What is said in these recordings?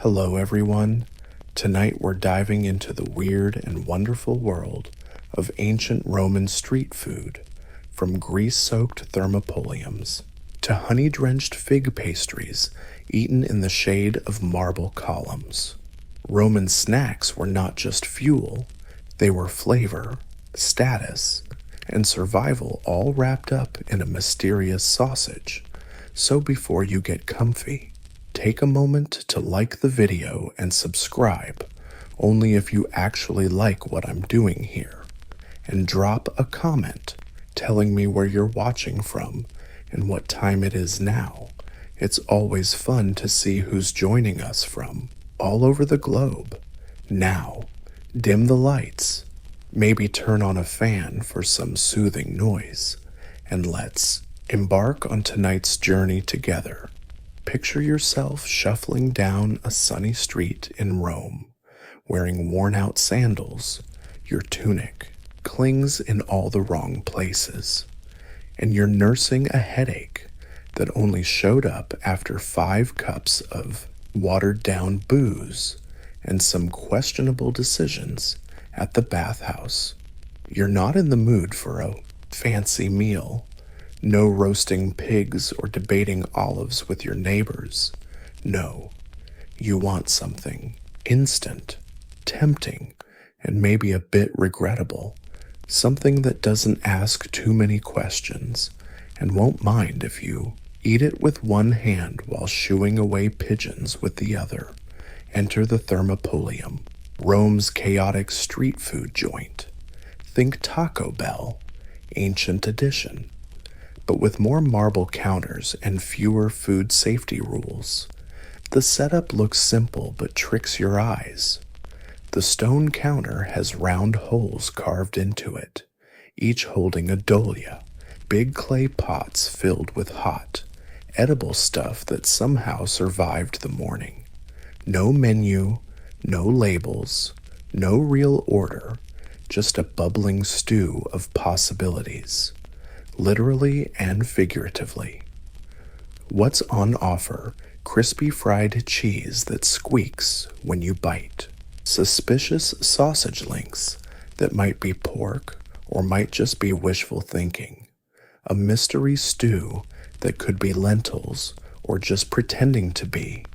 Hello, everyone. Tonight we're diving into the weird and wonderful world of ancient Roman street food, from grease-soaked thermopoliums to honey-drenched fig pastries eaten in the shade of marble columns. Roman snacks were not just fuel, they were flavor, status, and survival all wrapped up in a mysterious sausage. So before you get comfy, take a moment to like the video and subscribe, only if you actually like what I'm doing here. And drop a comment telling me where you're watching from and what time it is now. It's always fun to see who's joining us from all over the globe. Now, dim the lights, maybe turn on a fan for some soothing noise, and let's embark on tonight's journey together. Picture yourself shuffling down a sunny street in Rome, wearing worn-out sandals. Your tunic clings in all the wrong places, and you're nursing a headache that only showed up after 5 cups of watered-down booze and some questionable decisions at the bathhouse. You're not in the mood for a fancy meal. No roasting pigs or debating olives with your neighbors. No, you want something instant, tempting, and maybe a bit regrettable. Something that doesn't ask too many questions and won't mind if you eat it with one hand while shooing away pigeons with the other. Enter the Thermopolium, Rome's chaotic street food joint. Think Taco Bell, ancient edition, but with more marble counters and fewer food safety rules. The setup looks simple but tricks your eyes. The stone counter has round holes carved into it, each holding a dolia, big clay pots filled with hot, edible stuff that somehow survived the morning. No menu, no labels, no real order, just a bubbling stew of possibilities, literally and figuratively. What's on offer? Crispy fried cheese that squeaks when you bite. Suspicious sausage links that might be pork or might just be wishful thinking. A mystery stew that could be lentils or just pretending to be.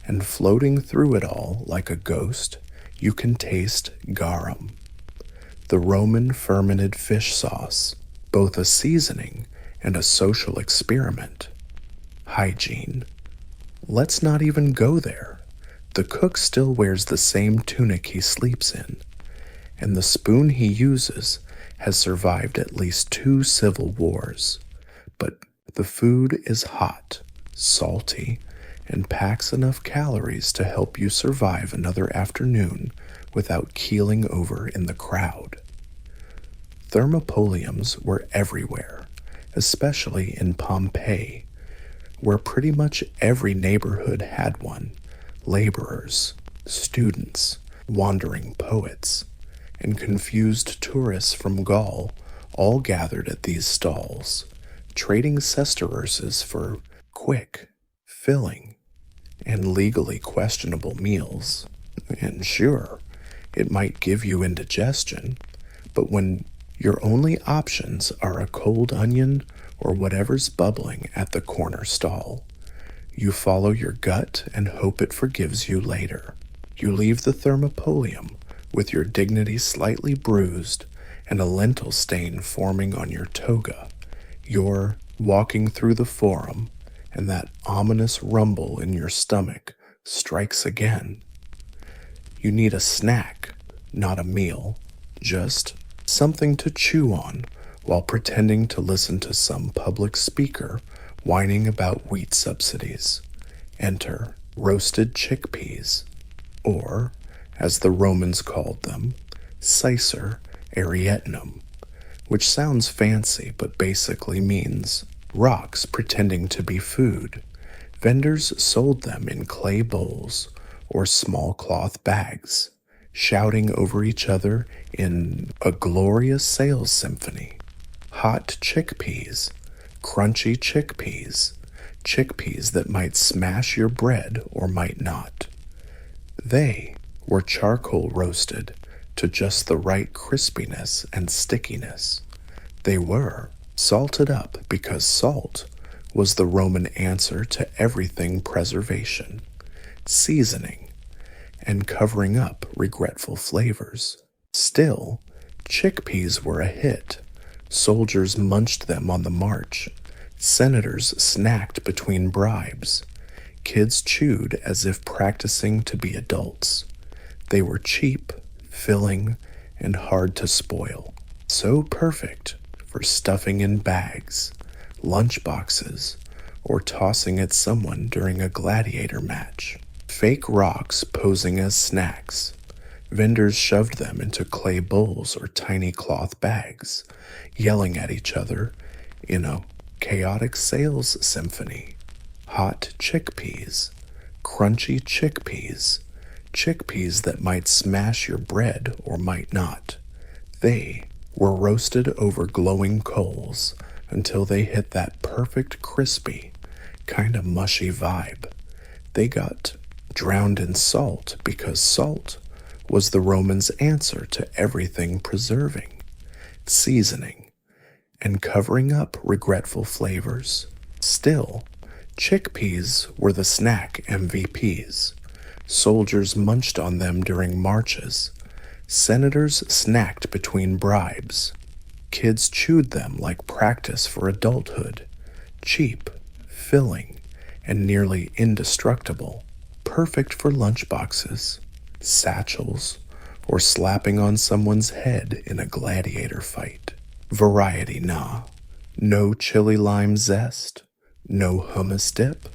And floating through it all like a ghost, you can taste garum, the Roman fermented fish sauce, both a seasoning and a social experiment. Hygiene. Let's not even go there. The cook still wears the same tunic he sleeps in, and the spoon he uses has survived at least 2 civil wars. But the food is hot, salty, and packs enough calories to help you survive another afternoon without keeling over in the crowd. Thermopoliums were everywhere, especially in Pompeii, where pretty much every neighborhood had one. Laborers, students, wandering poets, and confused tourists from Gaul all gathered at these stalls, trading sesterces for quick, filling, and legally questionable meals. And sure, it might give you indigestion, but when your only options are a cold onion or whatever's bubbling at the corner stall, you follow your gut and hope it forgives you later. You leave the Thermopolium with your dignity slightly bruised and a lentil stain forming on your toga. You're walking through the forum, and that ominous rumble in your stomach strikes again. You need a snack, not a meal, just something to chew on while pretending to listen to some public speaker whining about wheat subsidies. Enter roasted chickpeas, or, as the Romans called them, Cicer arietinum, which sounds fancy but basically means rocks pretending to be food. Vendors sold them in clay bowls or small cloth bags, shouting over each other in a glorious sales symphony. Hot chickpeas, crunchy chickpeas, chickpeas that might smash your bread or might not. They were charcoal roasted to just the right crispiness and stickiness. They were salted up because salt was the Roman answer to everything preservation, seasoning, and covering up regretful flavors. Still, chickpeas were a hit. Soldiers munched them on the march. Senators snacked between bribes. Kids chewed as if practicing to be adults. They were cheap, filling, and hard to spoil. So perfect for stuffing in bags, lunch boxes, or tossing at someone during a gladiator match. Fake rocks posing as snacks. Vendors shoved them into clay bowls or tiny cloth bags, yelling at each other in a chaotic sales symphony. Hot chickpeas, crunchy chickpeas, chickpeas that might smash your bread or might not. They were roasted over glowing coals until they hit that perfect crispy, kind of mushy vibe. They got drowned in salt because salt was the Romans' answer to everything preserving, seasoning, and covering up regretful flavors. Still, chickpeas were the snack MVPs. Soldiers munched on them during marches. Senators snacked between bribes. Kids chewed them like practice for adulthood. Cheap, filling, and nearly indestructible. Perfect for lunchboxes, satchels, or slapping on someone's head in a gladiator fight. Variety, nah. No chili lime zest, no hummus dip,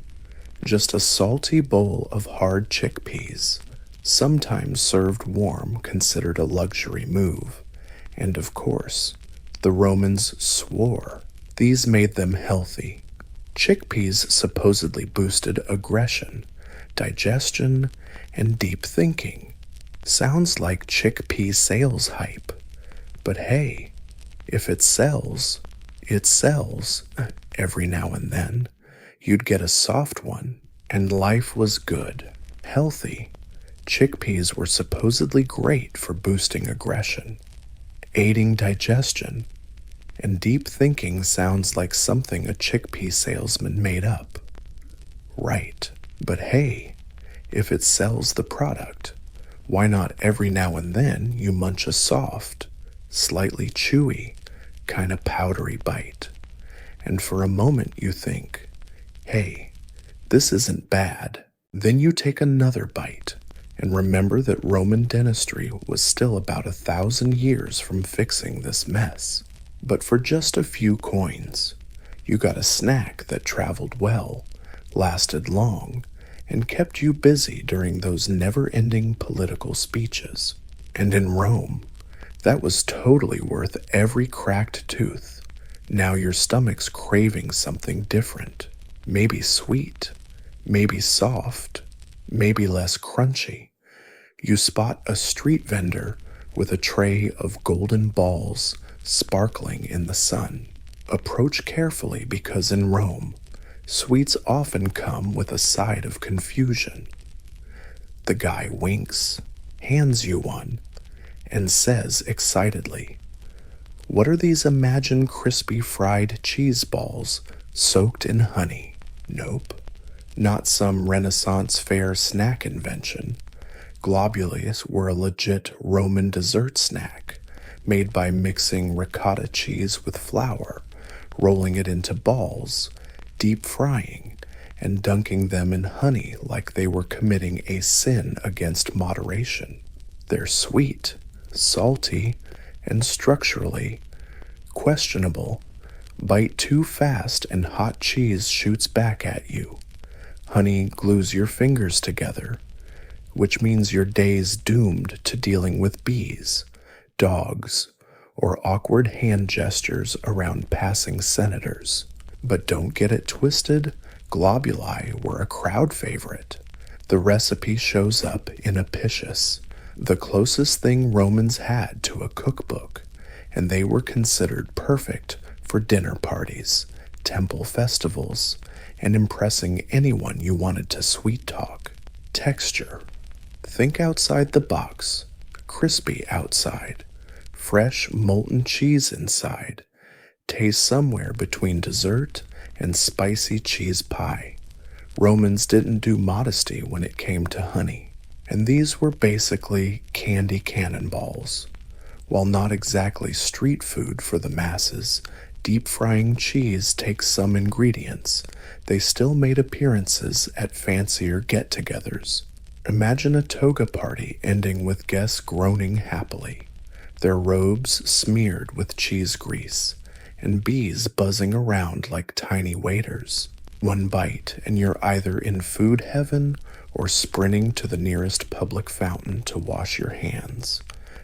just a salty bowl of hard chickpeas, sometimes served warm, considered a luxury move. And of course, the Romans swore these made them healthy. Chickpeas supposedly boosted aggression, digestion, and deep thinking. Sounds like chickpea sales hype. But hey, if it sells every now and then. You'd get a soft one, and life was good, healthy. Chickpeas were supposedly great for boosting aggression, aiding digestion, and deep thinking sounds like something a chickpea salesman made up. Right, but hey, if it sells the product, why not every now and then you munch a soft, slightly chewy, kind of powdery bite, and for a moment you think, hey, this isn't bad. Then you take another bite and remember that Roman dentistry was still about 1,000 years from fixing this mess. But for just a few coins, you got a snack that traveled well, lasted long, and kept you busy during those never-ending political speeches. And in Rome, that was totally worth every cracked tooth. Now your stomach's craving something different. Maybe sweet, maybe soft, maybe less crunchy. You spot a street vendor with a tray of golden balls sparkling in the sun. Approach carefully because in Rome, sweets often come with a side of confusion. The guy winks, hands you one, and says excitedly, "What are these imagined crispy fried cheese balls soaked in honey?" Nope, not some Renaissance fair snack invention. Globules were a legit Roman dessert snack, made by mixing ricotta cheese with flour, rolling it into balls, deep frying, and dunking them in honey like they were committing a sin against moderation. They're sweet, salty, and structurally questionable. Bite too fast and hot cheese shoots back at you. Honey glues your fingers together, which means your day's doomed to dealing with bees, dogs, or awkward hand gestures around passing senators. But don't get it twisted, globuli were a crowd favorite. The recipe shows up in Apicius, the closest thing Romans had to a cookbook, and they were considered perfect for dinner parties, temple festivals, and impressing anyone you wanted to sweet talk. Texture, Think outside the box, crispy outside, fresh molten cheese inside, taste somewhere between dessert and spicy cheese pie. Romans didn't do modesty when it came to honey, and these were basically candy cannonballs. While not exactly street food for the masses, deep frying cheese takes some ingredients. They still made appearances at fancier get-togethers. Imagine a toga party ending with guests groaning happily, their robes smeared with cheese grease, and bees buzzing around like tiny waiters. One bite, and you're either in food heaven or sprinting to the nearest public fountain to wash your hands.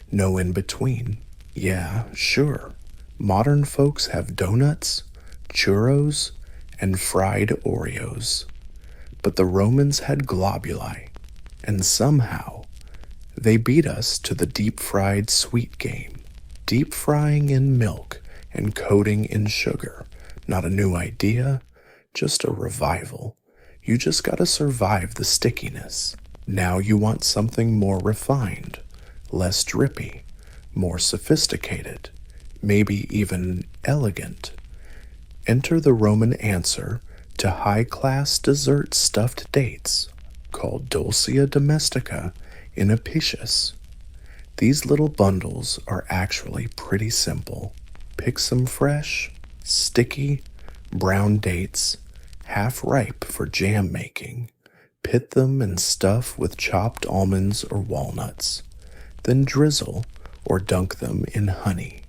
No in between. Yeah, sure. Modern folks have donuts, churros, and fried Oreos. But the Romans had globuli, and somehow they beat us to the deep-fried sweet game. Deep frying in milk and coating in sugar. Not a new idea, just a revival. You just gotta survive the stickiness. Now you want something more refined, less drippy, more sophisticated, maybe even elegant. Enter the Roman answer to high-class dessert stuffed dates, called dulcia domestica in Apicius. These little bundles are actually pretty simple. Pick some fresh, sticky, brown dates, half ripe for jam making. Pit them and stuff with chopped almonds or walnuts. Then drizzle or dunk them in honey.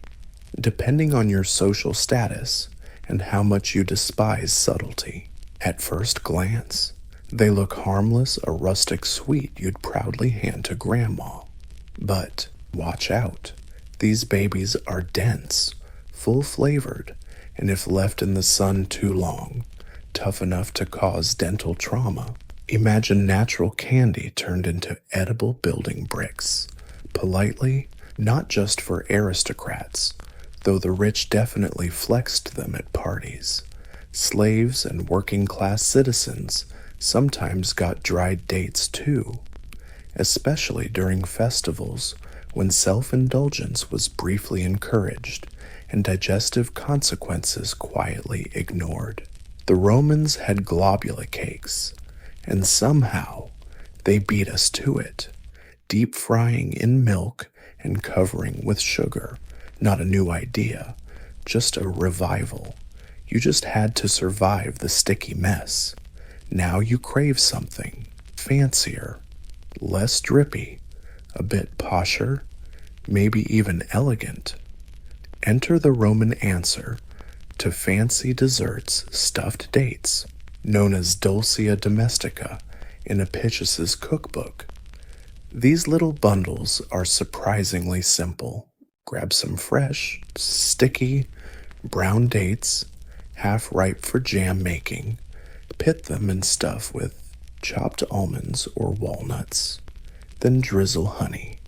Depending on your social status and how much you despise subtlety. At first glance, they look harmless, a rustic sweet you'd proudly hand to grandma. But watch out. These babies are dense, full-flavored, and if left in the sun too long, tough enough to cause dental trauma. Imagine natural candy turned into edible building bricks. Politely, not just for aristocrats, though the rich definitely flexed them at parties. Slaves and working-class citizens sometimes got dried dates too, especially during festivals when self-indulgence was briefly encouraged and digestive consequences quietly ignored. The Romans had globula cakes, and somehow they beat us to it, deep frying in milk and covering with sugar. Not a new idea, just a revival. You just had to survive the sticky mess. Now you crave something fancier, less drippy, a bit posher, maybe even elegant. Enter the Roman answer to fancy desserts stuffed dates, known as dulcia domestica in Apicius's cookbook. These little bundles are surprisingly simple. Grab some fresh, sticky, brown dates, half ripe for jam making. Pit them and stuff with chopped almonds or walnuts. Then drizzle honey.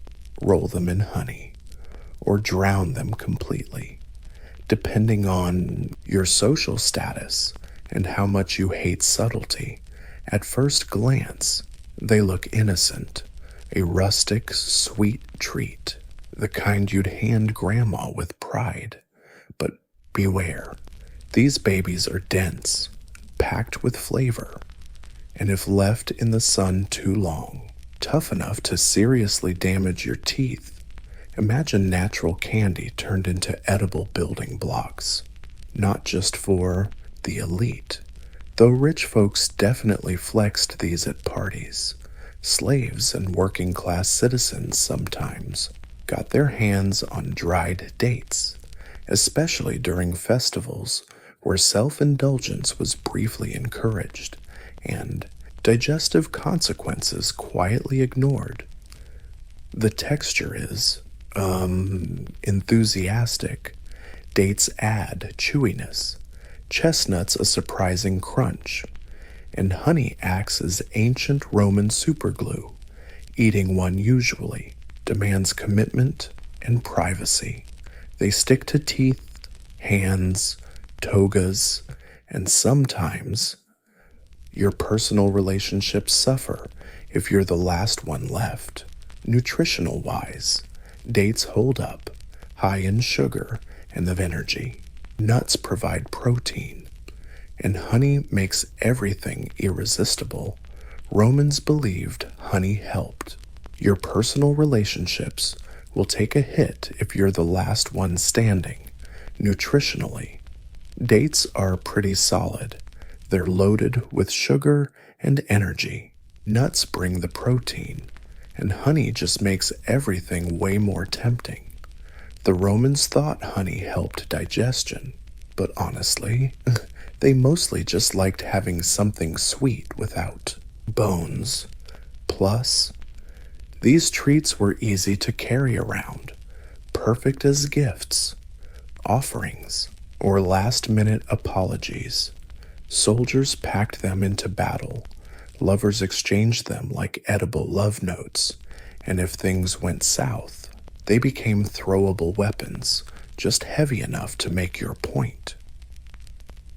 Roll them in honey. Or drown them completely, depending on your social status and how much you hate subtlety. At first glance, they look innocent, a rustic, sweet treat, the kind you'd hand grandma with pride. But beware, these babies are dense, packed with flavor, and if left in the sun too long, tough enough to seriously damage your teeth. Imagine natural candy turned into edible building blocks, not just for the elite, though rich folks definitely flexed these at parties. Slaves and working-class citizens sometimes got their hands on dried dates, especially during festivals where self-indulgence was briefly encouraged and digestive consequences quietly ignored. The texture is enthusiastic. Dates add chewiness, chestnuts a surprising crunch, and honey acts as ancient Roman superglue. Eating one usually demands commitment and privacy. They stick to teeth, hands, togas, and sometimes your personal relationships suffer if you're the last one left. Nutritional wise, dates hold up, high in sugar and the energy. Nuts provide protein, and honey makes everything irresistible. Romans believed honey helped. Your personal relationships will take a hit if you're the last one standing. Nutritionally, dates are pretty solid. They're loaded with sugar and energy. Nuts bring the protein, and honey just makes everything way more tempting. The Romans thought honey helped digestion, but honestly, they mostly just liked having something sweet without bones. Plus, these treats were easy to carry around, perfect as gifts, offerings, or last-minute apologies. Soldiers packed them into battle. Lovers exchanged them like edible love notes, and if things went south, they became throwable weapons, just heavy enough to make your point.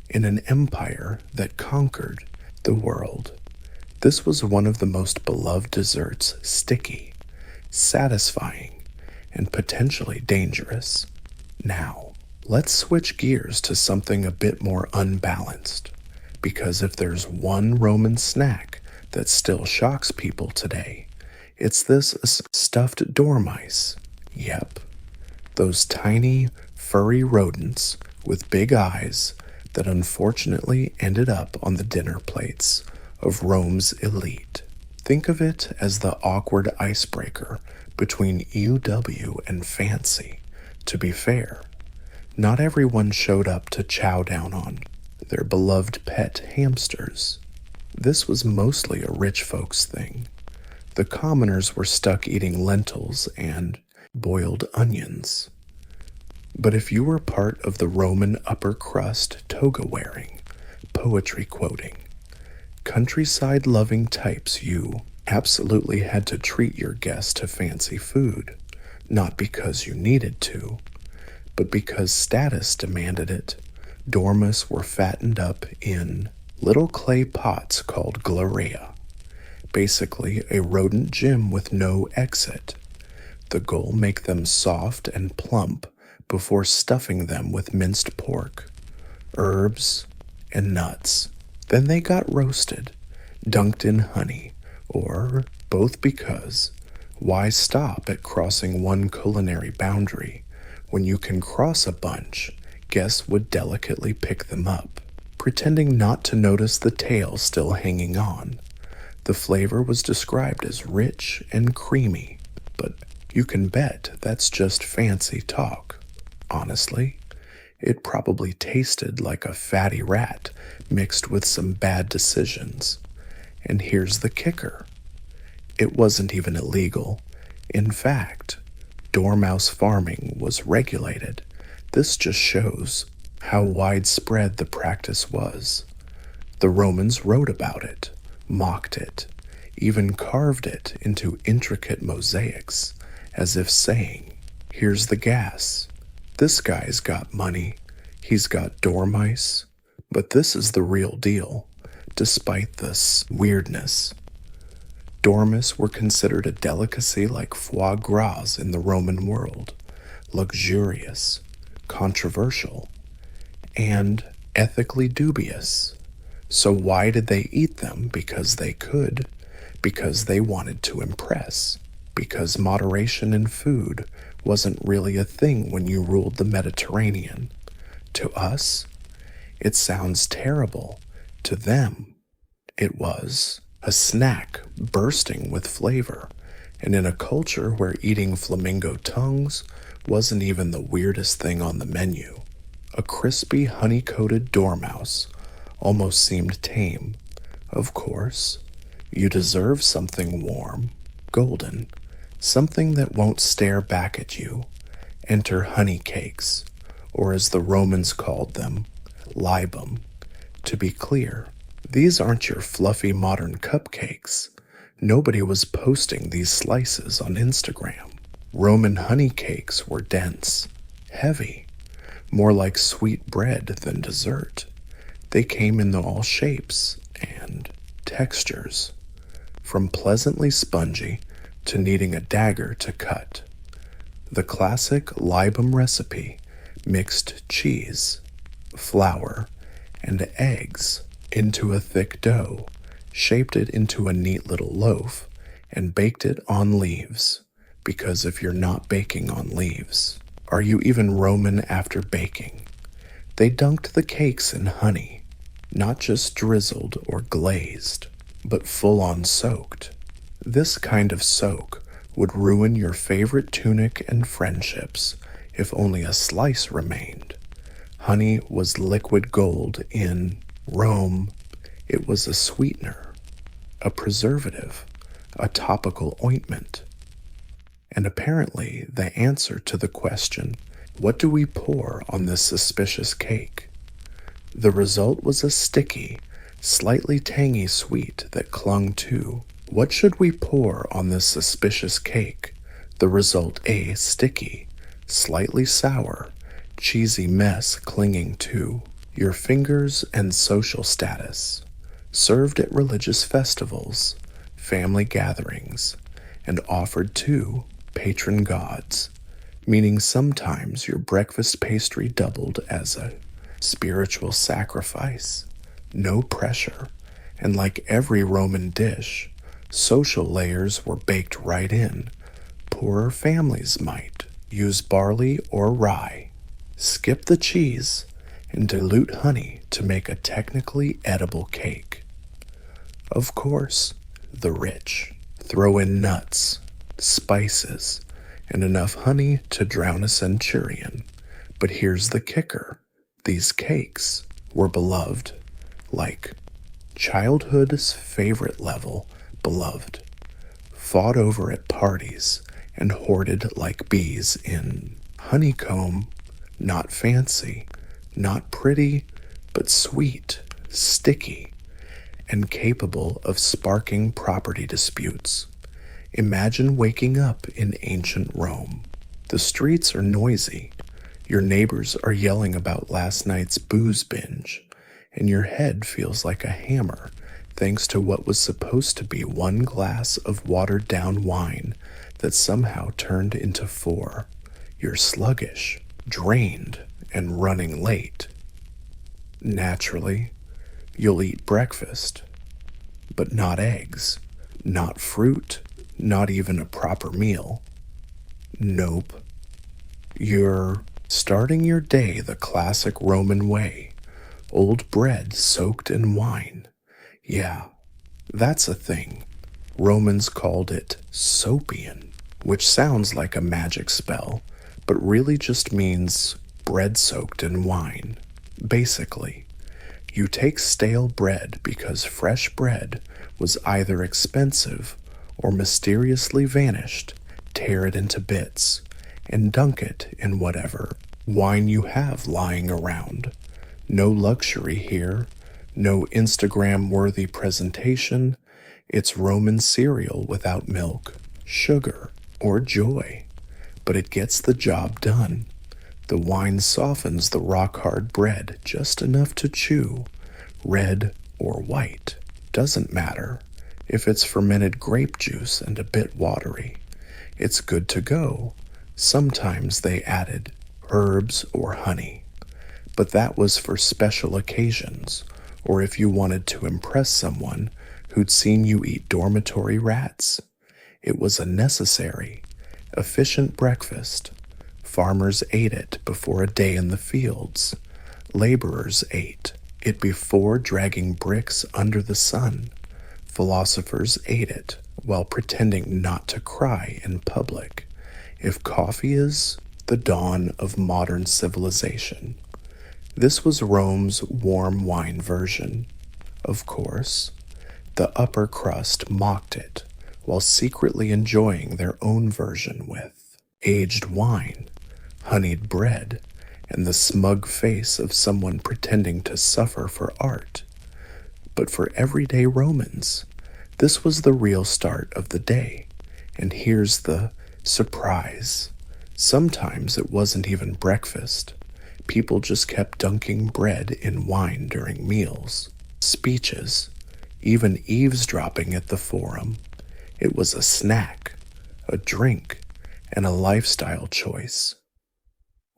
In an empire that conquered the world, this was one of the most beloved desserts, sticky, satisfying, and potentially dangerous. Now, let's switch gears to something a bit more unbalanced, because if there's one Roman snack that still shocks people today, it's this stuffed dormice. Yep, those tiny, furry rodents with big eyes that unfortunately ended up on the dinner plates of Rome's elite. Think of it as the awkward icebreaker between UW and fancy. To be fair, not everyone showed up to chow down on their beloved pet hamsters. This was mostly a rich folks thing. The commoners were stuck eating lentils and boiled onions. But if you were part of the Roman upper crust toga-wearing, poetry-quoting, countryside-loving types, you absolutely had to treat your guests to fancy food, not because you needed to, but because status demanded it. Dormice were fattened up in little clay pots called gladiator, basically a rodent gym with no exit. The goal: make them soft and plump before stuffing them with minced pork, herbs, and nuts. Then they got roasted, dunked in honey, or both, because why stop at crossing one culinary boundary when you can cross a bunch? Guests would delicately pick them up, pretending not to notice the tail still hanging on. The flavor was described as rich and creamy, but you can bet that's just fancy talk. Honestly, it probably tasted like a fatty rat mixed with some bad decisions. And here's the kicker: it wasn't even illegal. In fact, dormouse farming was regulated. This just shows how widespread the practice was. The Romans wrote about it, mocked it, even carved it into intricate mosaics, as if saying, here's the gas. This guy's got money. He's got dormice. But this is the real deal. Despite this weirdness, dormice were considered a delicacy like foie gras in the Roman world, luxurious, controversial, and ethically dubious. So why did they eat them? Because they could, because they wanted to impress, because moderation in food wasn't really a thing when you ruled the Mediterranean. To us, it sounds terrible. To them, it was a snack bursting with flavor, and in a culture where eating flamingo tongues wasn't even the weirdest thing on the menu, a crispy honey-coated dormouse almost seemed tame. Of course, you deserve something warm, golden, something that won't stare back at you. Enter honey cakes, or as the Romans called them, libum. To be clear, these aren't your fluffy modern cupcakes. Nobody was posting these slices on Instagram. Roman honey cakes were dense, heavy, more like sweet bread than dessert. They came in all shapes and textures. from pleasantly spongy to needing a dagger to cut. The classic Libum recipe mixed cheese, flour, and eggs into a thick dough, shaped it into a neat little loaf, and baked it on leaves. Because if you're not baking on leaves, are you even Roman after baking? They dunked the cakes in honey, not just drizzled or glazed, but full-on soaked. This kind of soak would ruin your favorite tunic and friendships if only a slice remained. Honey was liquid gold in Rome. It was a sweetener, a preservative, a topical ointment. And apparently the answer to the question, what do we pour on this suspicious cake? The result was a sticky, slightly tangy sweet that clung to. What should we pour on this suspicious cake? The result a sticky, slightly sour, cheesy mess clinging to your fingers and social status. Served at religious festivals, family gatherings, and offered to patron gods, meaning sometimes your breakfast pastry doubled as a spiritual sacrifice. No pressure, and like every Roman dish, social layers were baked right in. Poorer families might use barley or rye, skip the cheese, and dilute honey to make a technically edible cake. Of course, the rich throw in nuts, spices, and enough honey to drown a centurion. But here's the kicker. These cakes were beloved, like childhood's favorite level beloved, fought over at parties and hoarded like bees in honeycomb, not fancy, not pretty, but sweet, sticky, and capable of sparking property disputes. Imagine waking up in ancient Rome. The streets are noisy. Your neighbors are yelling about last night's booze binge, and your head feels like a hammer thanks to what was supposed to be one glass of watered-down wine that somehow turned into 4. You're sluggish, drained, and running late. Naturally, you'll eat breakfast, but not eggs, not fruit, not even a proper meal. Nope. You're starting your day the classic Roman way. Old bread soaked in wine. Yeah, that's a thing. Romans called it sopian, which sounds like a magic spell, but really just means bread soaked in wine. Basically, you take stale bread because fresh bread was either expensive or mysteriously vanished, tear it into bits, and dunk it in whatever wine you have lying around. No luxury here, no Instagram-worthy presentation. It's Roman cereal without milk, sugar, or joy. But it gets the job done. The wine softens the rock-hard bread just enough to chew. Red or white, doesn't matter. If it's fermented grape juice and a bit watery, it's good to go. Sometimes they added herbs or honey, but that was for special occasions, or if you wanted to impress someone who'd seen you eat dormitory rats. It was a necessary, efficient breakfast. Farmers ate it before a day in the fields. Laborers ate it before dragging bricks under the sun. Philosophers ate it while pretending not to cry in public. If coffee is the dawn of modern civilization, this was Rome's warm wine version. Of course, the upper crust mocked it while secretly enjoying their own version with aged wine, honeyed bread, and the smug face of someone pretending to suffer for art. But for everyday Romans, this was the real start of the day. And here's the surprise. Sometimes it wasn't even breakfast. People just kept dunking bread in wine during meals, speeches, even eavesdropping at the forum. It was a snack, a drink, and a lifestyle choice.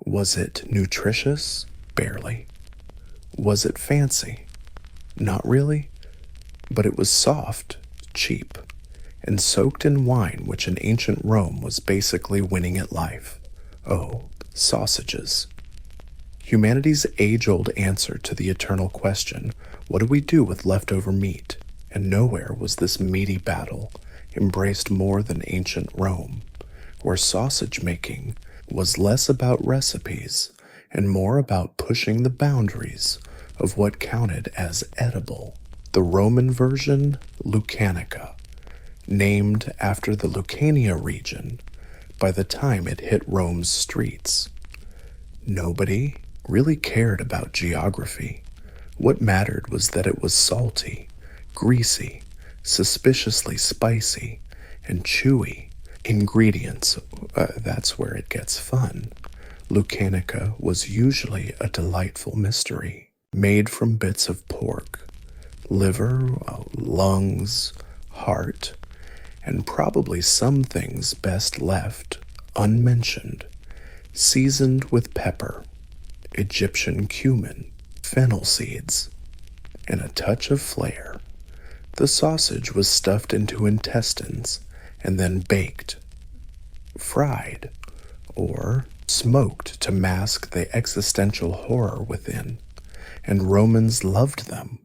Was it nutritious? Barely. Was it fancy? Not really, but it was soft, cheap, and soaked in wine, which in ancient Rome was basically winning at life. Oh, sausages. Humanity's age-old answer to the eternal question, what do we do with leftover meat? And nowhere was this meaty battle embraced more than ancient Rome, where sausage making was less about recipes and more about pushing the boundaries of what counted as edible. The Roman version, Lucanica, named after the Lucania region by the time it hit Rome's streets. Nobody really cared about geography. What mattered was that it was salty, greasy, suspiciously spicy, and chewy. Ingredients, that's where it gets fun. Lucanica was usually a delightful mystery, made from bits of pork, liver, lungs, heart, and probably some things best left unmentioned, seasoned with pepper, Egyptian cumin, fennel seeds, and a touch of flair. The sausage was stuffed into intestines and then baked, fried, or smoked to mask the existential horror within, and Romans loved them.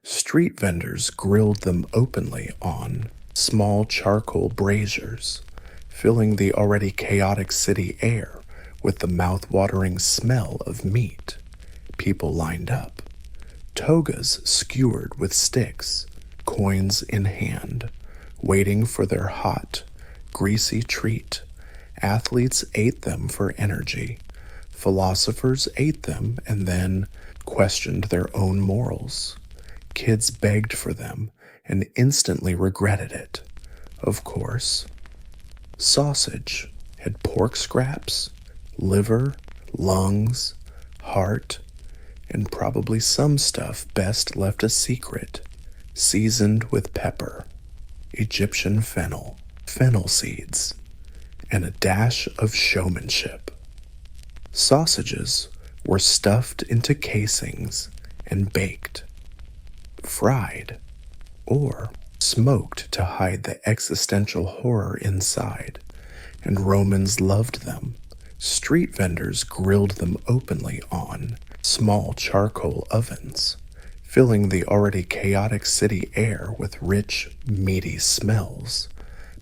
Street vendors grilled them openly on small charcoal braziers, filling the already chaotic city air with the mouth-watering smell of meat. People lined up, togas skewered with sticks, coins in hand, waiting for their hot, greasy treat. Athletes ate them for energy. Philosophers ate them and then questioned their own morals. Kids begged for them and instantly regretted it. Of course, sausage had pork scraps, liver, lungs, heart, and probably some stuff best left a secret, seasoned with pepper, Egyptian fennel, fennel seeds, and a dash of showmanship. Sausages were stuffed into casings and baked, fried, or smoked to hide the existential horror inside, and Romans loved them. Street vendors grilled them openly on small charcoal ovens, filling the already chaotic city air with rich, meaty smells.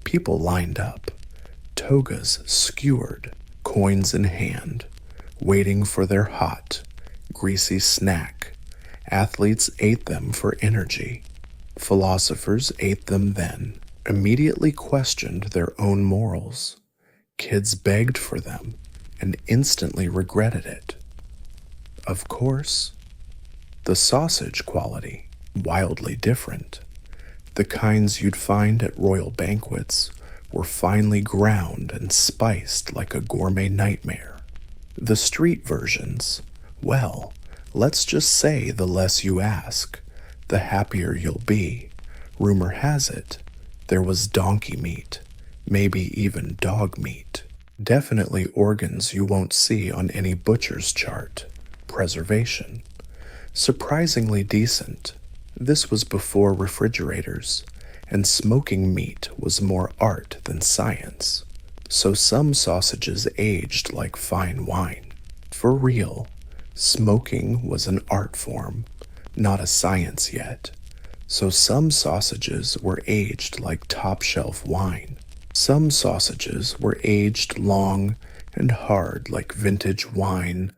People lined up, togas skewered, coins in hand, waiting for their hot, greasy snack. Athletes ate them for energy. Philosophers ate them then, immediately questioned their own morals. Kids begged for them and instantly regretted it. Of course, the sausage quality, wildly different. The kinds you'd find at royal banquets were finely ground and spiced like a gourmet nightmare. The street versions, well, let's just say the less you ask, the happier you'll be. Rumor has it, there was donkey meat, maybe even dog meat. Definitely organs you won't see on any butcher's chart. Preservation. Surprisingly decent. This was before refrigerators, and smoking meat was more art than science. So some sausages aged like fine wine. For real, smoking was an art form, not a science yet. So some sausages were aged like top-shelf wine. Some sausages were aged long and hard like vintage wine,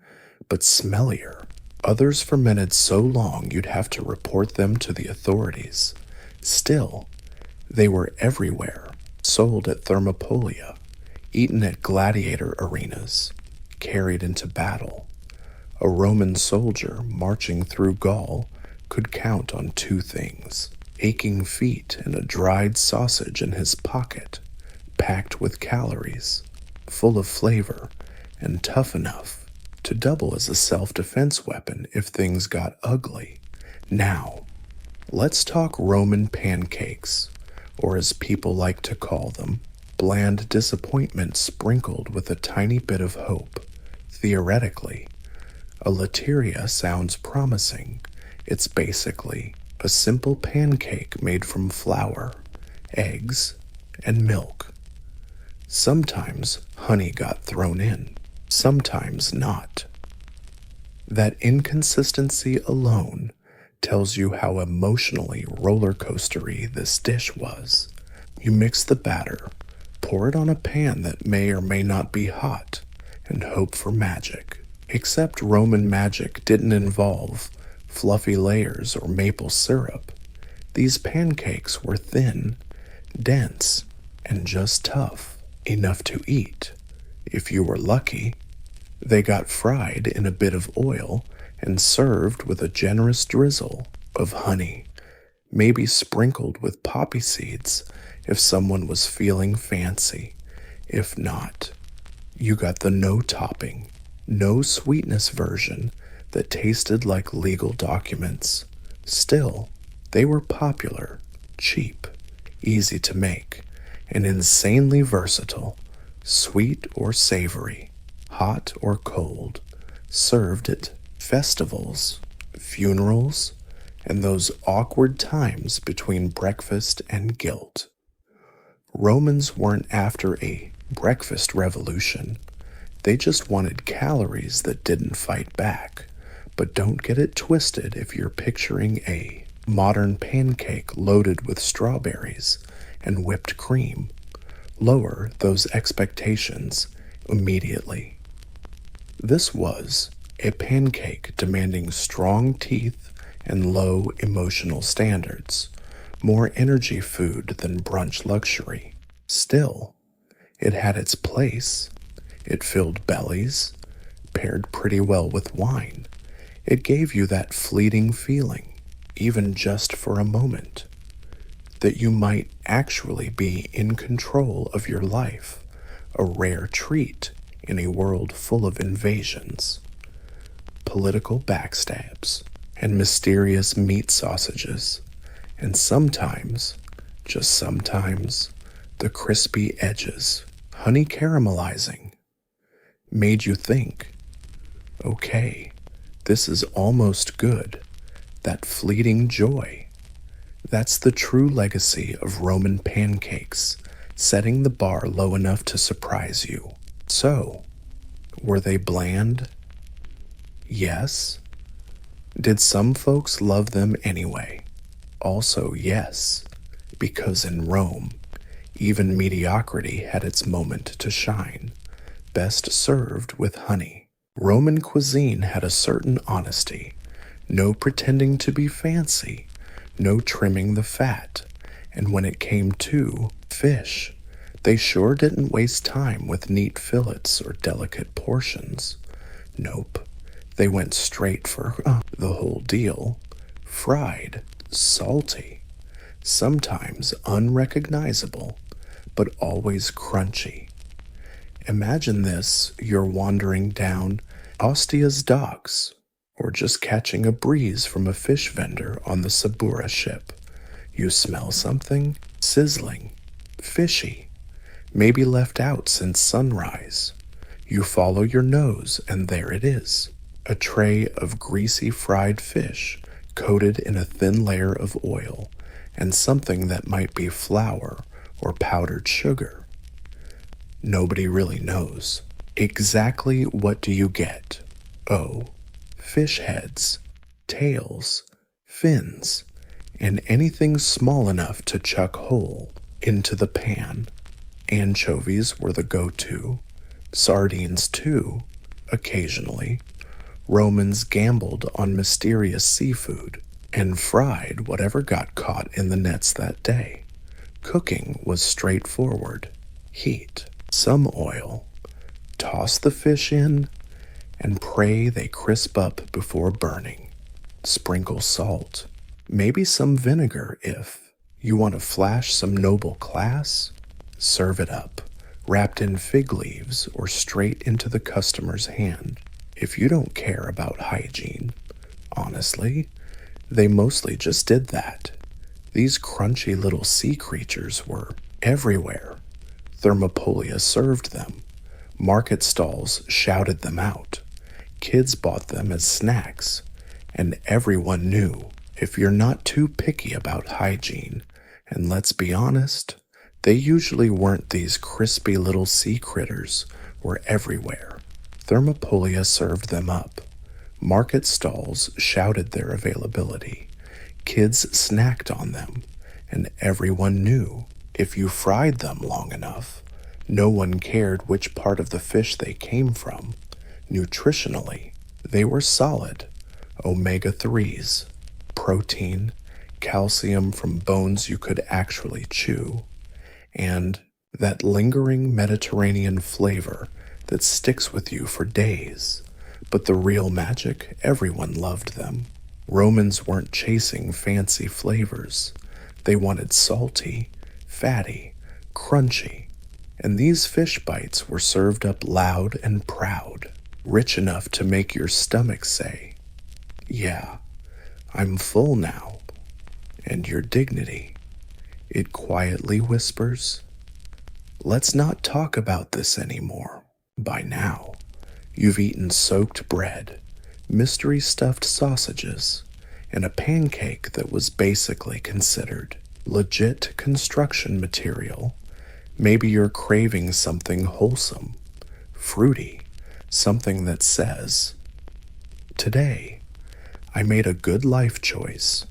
but smellier. Others fermented so long you'd have to report them to the authorities. Still, they were everywhere, sold at thermopolia, eaten at gladiator arenas, carried into battle. A Roman soldier marching through Gaul could count on two things: aching feet and a dried sausage in his pocket, packed with calories, full of flavor, and tough enough to double as a self-defense weapon if things got ugly. Now, Let's talk Roman pancakes, or as people like to call them, bland disappointment sprinkled with a tiny bit of hope. Theoretically, a lateria sounds promising. It's basically a simple pancake made from flour, eggs, and milk. Sometimes honey got thrown in, sometimes not. That inconsistency alone tells you how emotionally roller coastery this dish was. You mix the batter, pour it on a pan that may or may not be hot, and hope for magic. Except Roman magic didn't involve fluffy layers or maple syrup. These pancakes were thin, dense, and just tough, enough to eat. If you were lucky, they got fried in a bit of oil and served with a generous drizzle of honey, maybe sprinkled with poppy seeds if someone was feeling fancy. If not, you got the no topping, no sweetness version that tasted like legal documents. Still, they were popular, cheap, easy to make, and insanely versatile, sweet or savory, hot or cold, served at festivals, funerals, and those awkward times between breakfast and guilt. Romans weren't after a breakfast revolution. They just wanted calories that didn't fight back. But don't get it twisted if you're picturing a modern pancake loaded with strawberries and whipped cream. Lower those expectations immediately. This was a pancake demanding strong teeth and low emotional standards, more energy food than brunch luxury. Still, it had its place. It filled bellies, paired pretty well with wine. It gave you that fleeting feeling, even just for a moment, that you might actually be in control of your life, a rare treat in a world full of invasions, political backstabs, and mysterious meat sausages, and sometimes, just sometimes, the crispy edges, honey caramelizing, made you think, okay, this is almost good. That fleeting joy. That's the true legacy of Roman pancakes, setting the bar low enough to surprise you. So, were they bland? Yes. Did some folks love them anyway? Also, yes, because in Rome, even mediocrity had its moment to shine, best served with honey. Roman cuisine had a certain honesty, no pretending to be fancy, no trimming the fat, and when it came to fish, they sure didn't waste time with neat fillets or delicate portions. Nope, they went straight for the whole deal. Fried, salty, sometimes unrecognizable, but always crunchy. Imagine this, you're wandering down Ostia's docks, or just catching a breeze from a fish vendor on the Sabura ship. You smell something sizzling, fishy, maybe left out since sunrise. You follow your nose, and there it is, a tray of greasy fried fish coated in a thin layer of oil, and something that might be flour or powdered sugar. Nobody really knows. Exactly what do you get? Oh, fish heads, tails, fins, and anything small enough to chuck whole into the pan. Anchovies were the go-to, sardines too, occasionally. Romans gambled on mysterious seafood and fried whatever got caught in the nets that day. Cooking was straightforward. Heat, some oil, toss the fish in, and pray they crisp up before burning. Sprinkle salt, maybe some vinegar if you want to flash some noble class. Serve it up, wrapped in fig leaves or straight into the customer's hand. If you don't care about hygiene, honestly, They mostly just did that. These crunchy little sea creatures were everywhere. Thermopolia served them. Market stalls shouted them out. Kids bought them as snacks. And everyone knew if you're not too picky about hygiene, and let's be honest, they usually weren't, these crispy little sea critters were everywhere. Thermopolia served them up. Market stalls shouted their availability. Kids snacked on them, and everyone knew if you fried them long enough, no one cared which part of the fish they came from. Nutritionally, they were solid. Omega-3s, protein, calcium from bones you could actually chew, and that lingering Mediterranean flavor that sticks with you for days. But the real magic, everyone loved them. Romans weren't chasing fancy flavors. They wanted salty, fatty, crunchy, and these fish bites were served up loud and proud, rich enough to make your stomach say, "Yeah, I'm full now." And your dignity, it quietly whispers, "Let's not talk about this anymore." By now, you've eaten soaked bread, mystery stuffed sausages, and a pancake that was basically considered legit construction material. Maybe you're craving something wholesome, fruity, something that says, "Today, I made a good life choice."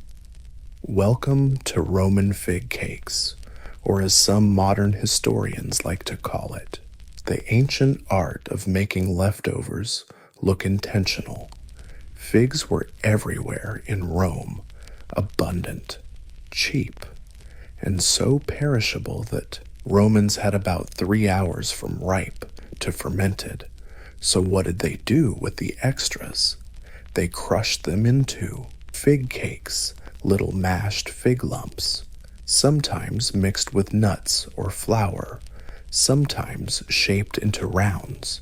Welcome to Roman fig cakes, or as some modern historians like to call it, the ancient art of making leftovers look intentional. Figs were everywhere in Rome, abundant, cheap, and so perishable that Romans had about 3 hours from ripe to fermented. So what did they do with the extras? They crushed them into fig cakes, little mashed fig lumps, sometimes mixed with nuts or flour, sometimes shaped into rounds,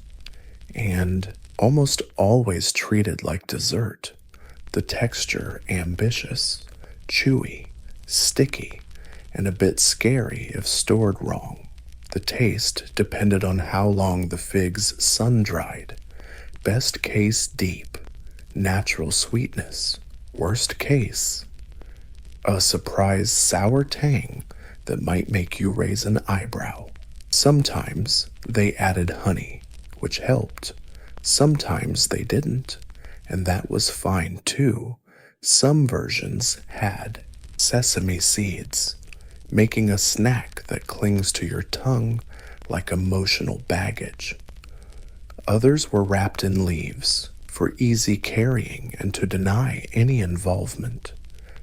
and almost always treated like dessert. The texture ambitious, chewy, sticky, and a bit scary if stored wrong. The taste depended on how long the figs sun-dried. Best case, deep, natural sweetness. Worst case, a surprise sour tang that might make you raise an eyebrow. Sometimes they added honey, which helped. Sometimes they didn't, and that was fine too. Some versions had sesame seeds, making a snack that clings to your tongue like emotional baggage. Others were wrapped in leaves for easy carrying and to deny any involvement.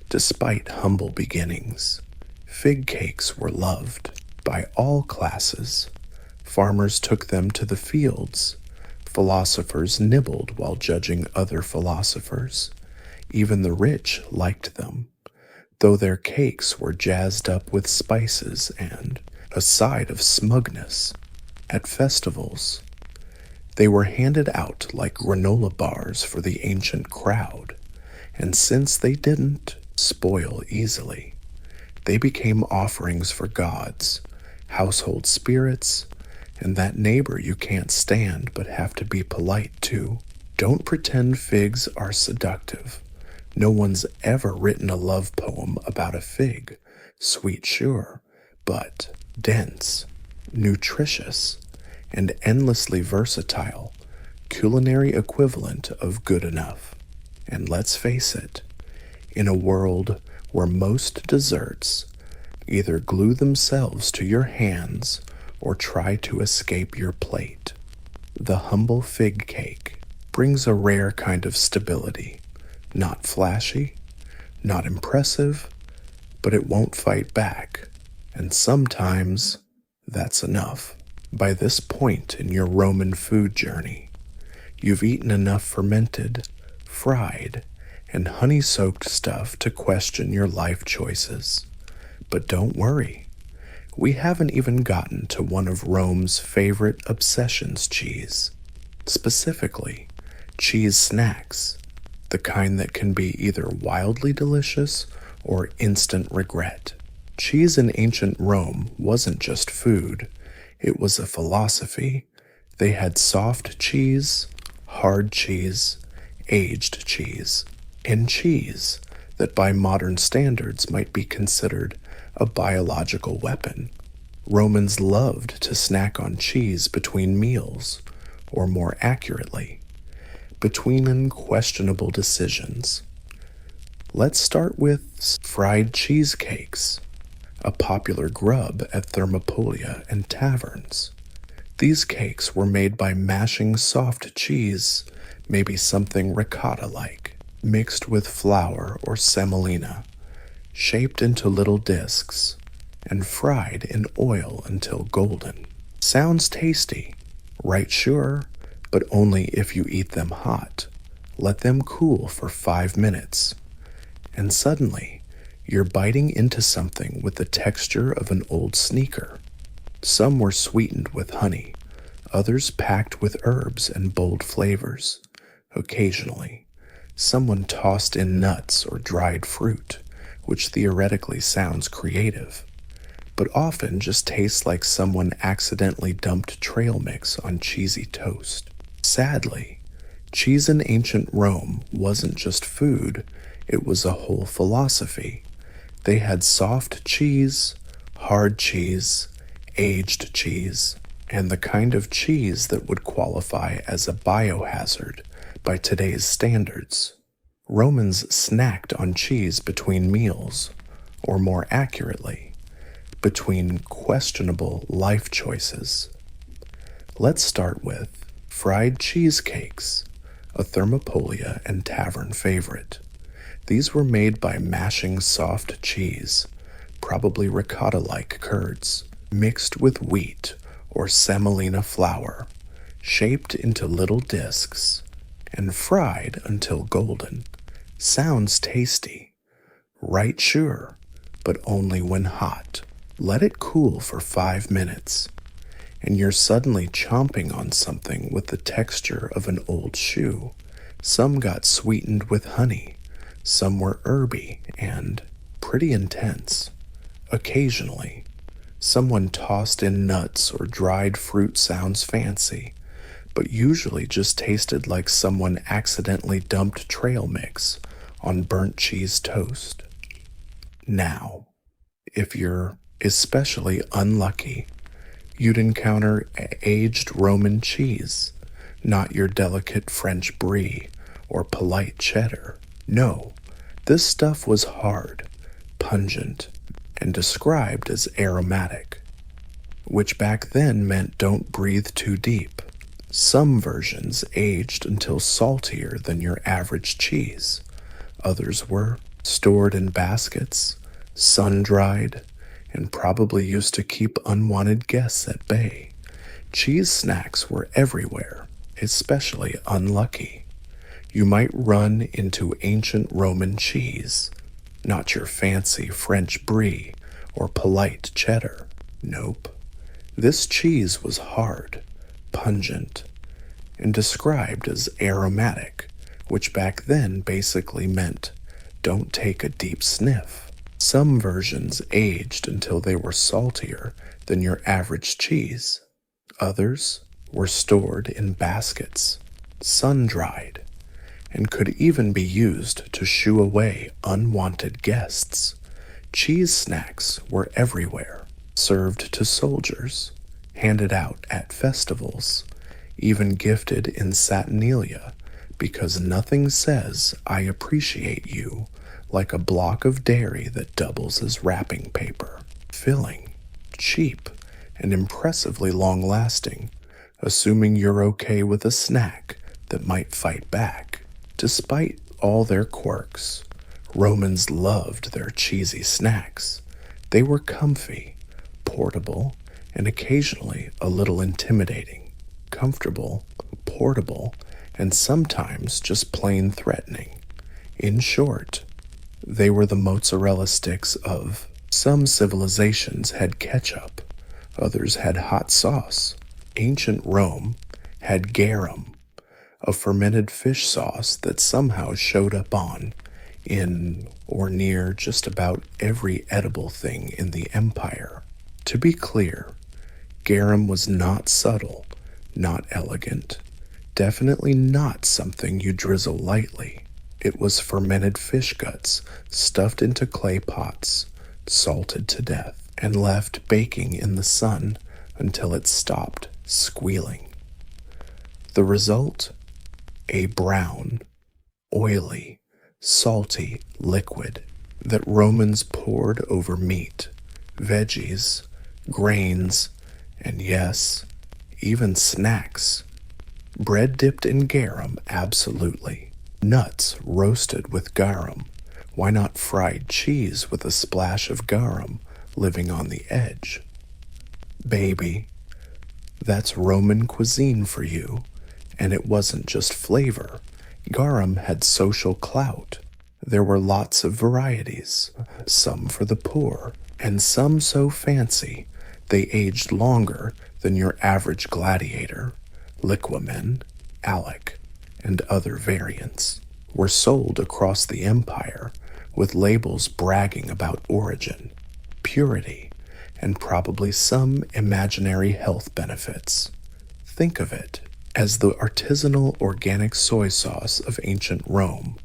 Despite humble beginnings, fig cakes were loved by all classes. Farmers took them to the fields. Philosophers nibbled while judging other philosophers. Even the rich liked them, though their cakes were jazzed up with spices and a side of smugness. At festivals, they were handed out like granola bars for the ancient crowd, and since they didn't spoil easily, they became offerings for gods, household spirits, and that neighbor you can't stand but have to be polite to. Don't pretend figs are seductive. No one's ever written a love poem about a fig. Sweet, sure, but dense, nutritious, and endlessly versatile, culinary equivalent of good enough. And let's face it, in a world where most desserts either glue themselves to your hands or try to escape your plate, the humble fig cake brings a rare kind of stability. Not flashy, not impressive, but it won't fight back, and sometimes that's enough. By this point in your Roman food journey, you've eaten enough fermented, fried, and honey-soaked stuff to question your life choices. But don't worry, we haven't even gotten to one of Rome's favorite obsessions, cheese. Specifically, cheese snacks. the kind that can be either wildly delicious or instant regret. Cheese in ancient Rome wasn't just food, it was a philosophy. They had soft cheese, hard cheese, aged cheese, and cheese that by modern standards might be considered a biological weapon. Romans loved to snack on cheese between meals, or more accurately, between questionable decisions. Let's start with fried cheesecakes, a popular grub at Thermopolia and taverns. These cakes were made by mashing soft cheese, maybe something ricotta-like, mixed with flour or semolina, shaped into little discs, and fried in oil until golden. Sounds tasty, right? Sure, but only if you eat them hot. Let them cool for 5 minutes, and suddenly you're biting into something with the texture of an old sneaker. Some were sweetened with honey, others packed with herbs and bold flavors. Occasionally, someone tossed in nuts or dried fruit, which theoretically sounds creative, but often just tastes like someone accidentally dumped trail mix on cheesy toast. Sadly, cheese in ancient Rome wasn't just food, it was a whole philosophy. They had soft cheese, hard cheese, aged cheese, and the kind of cheese that would qualify as a biohazard by today's standards. Romans snacked on cheese between meals, or more accurately, between questionable life choices. Let's start with fried cheesecakes, a Thermopolia and tavern favorite. These were made by mashing soft cheese, probably ricotta-like curds, mixed with wheat or semolina flour, shaped into little discs, and fried until golden. Sounds tasty, right? Sure, but only when hot. Let it cool for 5 minutes, and you're suddenly chomping on something with the texture of an old shoe. Some got sweetened with honey, some were herby and pretty intense. Occasionally, someone tossed in nuts or dried fruit. Sounds fancy, but usually just tasted like someone accidentally dumped trail mix on burnt cheese toast. Now, if you're especially unlucky, you'd encounter aged Roman cheese, not your delicate French brie or polite cheddar. No, this stuff was hard, pungent, and described as aromatic, which back then meant don't breathe too deep. Some versions aged until saltier than your average cheese. Others were stored in baskets, sun-dried, and probably used to keep unwanted guests at bay. Cheese snacks were everywhere, especially unlucky. You might run into ancient Roman cheese, not your fancy French brie or polite cheddar. Nope. This cheese was hard, pungent, and described as aromatic, which back then basically meant don't take a deep sniff. Some versions aged until they were saltier than your average cheese. Others were stored in baskets, sun-dried, and could even be used to shoo away unwanted guests. Cheese snacks were everywhere, served to soldiers, handed out at festivals, even gifted in saturnalia, because nothing says I appreciate you like a block of dairy that doubles as wrapping paper. Filling, cheap, and impressively long-lasting, assuming you're okay with a snack that might fight back. Despite all their quirks, Romans loved their cheesy snacks. They were comfy, portable, and occasionally a little intimidating. Comfortable, portable, and sometimes just plain threatening. In short, they were the mozzarella sticks of. Some civilizations had ketchup, others had hot sauce. Ancient Rome had garum, a fermented fish sauce that somehow showed up on, in, or near just about every edible thing in the empire. To be clear, garum was not subtle, not elegant, definitely not something you drizzle lightly. It was fermented fish guts stuffed into clay pots, salted to death, and left baking in the sun until it stopped squealing. The result? A brown, oily, salty liquid that Romans poured over meat, veggies, grains, and yes, even snacks. Bread dipped in garum, absolutely. Nuts roasted with garum. Why not fried cheese with a splash of garum living on the edge? Baby, that's Roman cuisine for you. And it wasn't just flavor. Garum had social clout. There were lots of varieties, some for the poor, and some so fancy they aged longer than your average gladiator. Liquamen, Alec, and other variants were sold across the empire with labels bragging about origin, purity, and probably some imaginary health benefits. Think of it as the artisanal organic soy sauce of ancient Rome,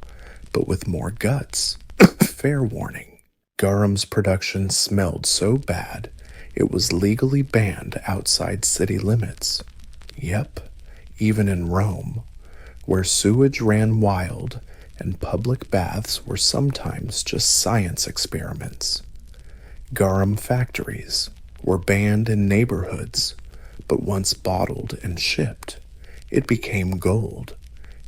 but with more guts. Fair warning, garum's production smelled so bad it was legally banned outside city limits. Yep, even in Rome, where sewage ran wild and public baths were sometimes just science experiments. Garum factories were banned in neighborhoods, but once bottled and shipped, it became gold.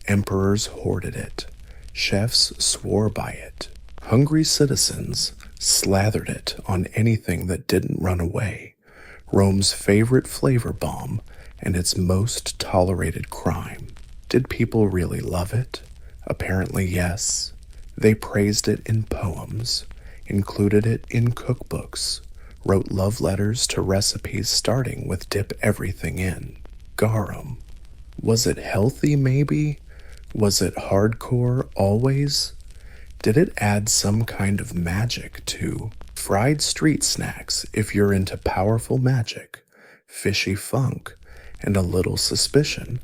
Emperors hoarded it. Chefs swore by it. Hungry citizens slathered it on anything that didn't run away. Rome's favorite flavor bomb and its most tolerated crime. Did people really love it? Apparently, yes. They praised it in poems, included it in cookbooks, wrote love letters to recipes starting with dip everything in. Garum. Was it healthy, maybe? Was it hardcore always? Did it add some kind of magic to fried street snacks if you're into powerful magic, fishy funk, and a little suspicion?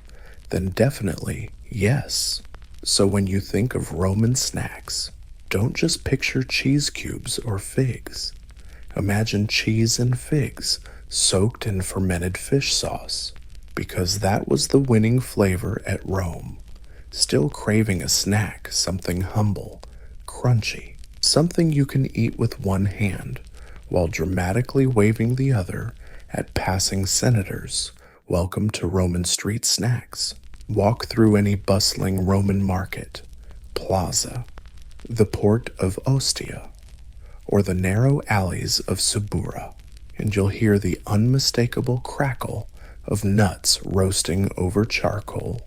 Then definitely yes. So when you think of Roman snacks, don't just picture cheese cubes or figs. Imagine cheese and figs soaked in fermented fish sauce, because that was the winning flavor at Rome. Still craving a snack, something humble, crunchy, something you can eat with one hand while dramatically waving the other at passing senators. Welcome to Roman street snacks. Walk through any bustling Roman market, plaza, the port of Ostia, or the narrow alleys of Subura, and you'll hear the unmistakable crackle of nuts roasting over charcoal.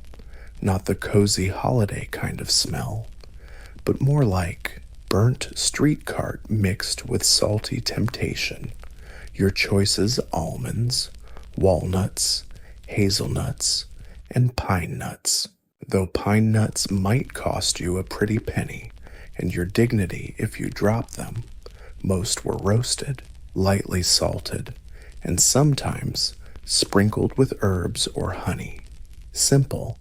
Not the cozy holiday kind of smell, but more like burnt street cart mixed with salty temptation. Your choices: almonds, walnuts, hazelnuts, and pine nuts. Though pine nuts might cost you a pretty penny, and your dignity if you drop them. Most were roasted, lightly salted, and sometimes sprinkled with herbs or honey. Simple,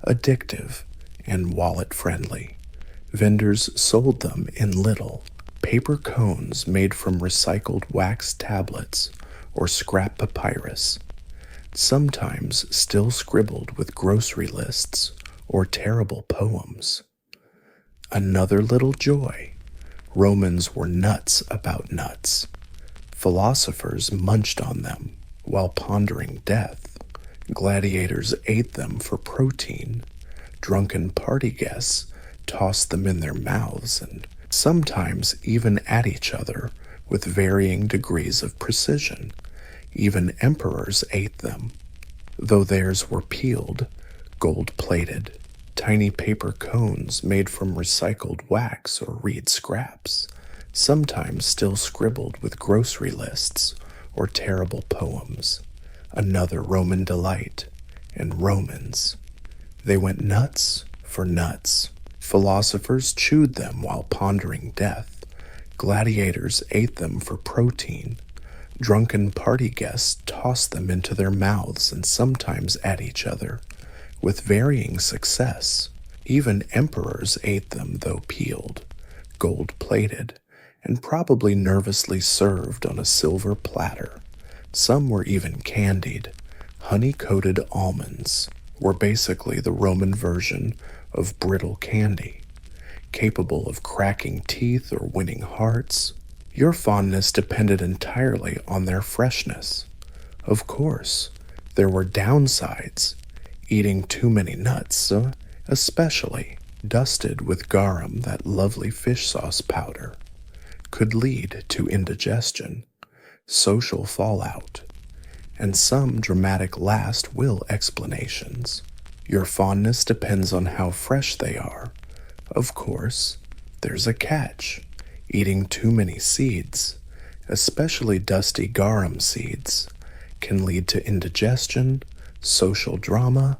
addictive, and wallet-friendly. Vendors sold them in little paper cones made from recycled wax tablets or scrap papyrus, sometimes still scribbled with grocery lists or terrible poems. Another little joy: Romans were nuts about nuts. Philosophers munched on them while pondering death. Gladiators ate them for protein. Drunken party guests tossed them in their mouths and sometimes even at each other with varying degrees of precision. Even emperors ate them, though theirs were peeled, gold-plated, tiny paper cones made from recycled wax or reed scraps, sometimes still scribbled with grocery lists or terrible poems. Another Roman delight, and Romans, They went nuts for nuts. Philosophers chewed them while pondering death. Gladiators ate them for protein. Drunken party guests tossed them into their mouths and sometimes at each other, with varying success. Even emperors ate them, though peeled, gold-plated, and probably nervously served on a silver platter. Some were even candied. Honey-coated almonds were basically the Roman version of brittle candy, capable of cracking teeth or winning hearts. Your fondness depended entirely on their freshness. Of course, there were downsides. Eating too many nuts, especially dusted with garum, that lovely fish sauce powder, could lead to indigestion, social fallout, and some dramatic last will explanations. Your fondness depends on how fresh they are. Of course, there's a catch. Eating too many seeds, especially dusty garum seeds, can lead to indigestion, social drama,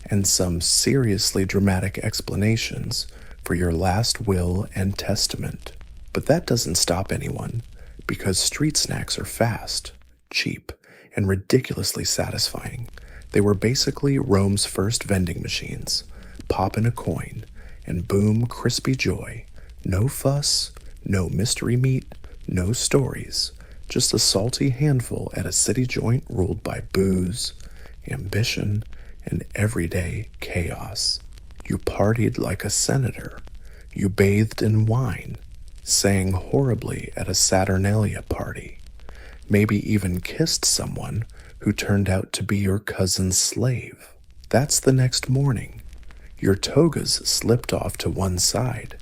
and some seriously dramatic explanations for your last will and testament. But that doesn't stop anyone, because street snacks are fast, cheap, and ridiculously satisfying. They were basically Rome's first vending machines. Pop in a coin, and boom, crispy joy. No fuss, no mystery meat, no stories. Just a salty handful at a city joint ruled by booze, ambition, and everyday chaos. You partied like a senator. You bathed in wine, sang horribly at a Saturnalia party, maybe even kissed someone who turned out to be your cousin's slave. That's the next morning. Your togas slipped off to one side.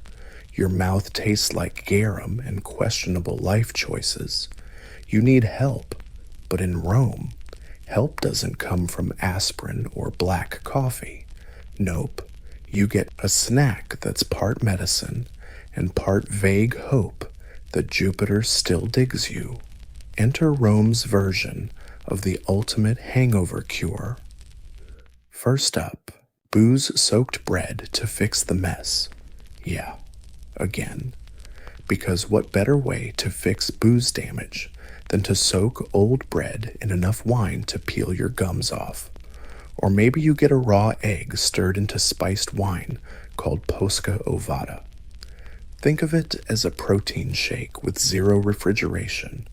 Your mouth tastes like garum and questionable life choices. You need help, but in Rome, help doesn't come from aspirin or black coffee. Nope, you get a snack that's part medicine and part vague hope that Jupiter still digs you. Enter Rome's version of the ultimate hangover cure. First up, booze-soaked bread to fix the mess. Yeah, again. Because what better way to fix booze damage than to soak old bread in enough wine to peel your gums off? Or maybe you get a raw egg stirred into spiced wine called posca ovata. Think of it as a protein shake with zero refrigeration,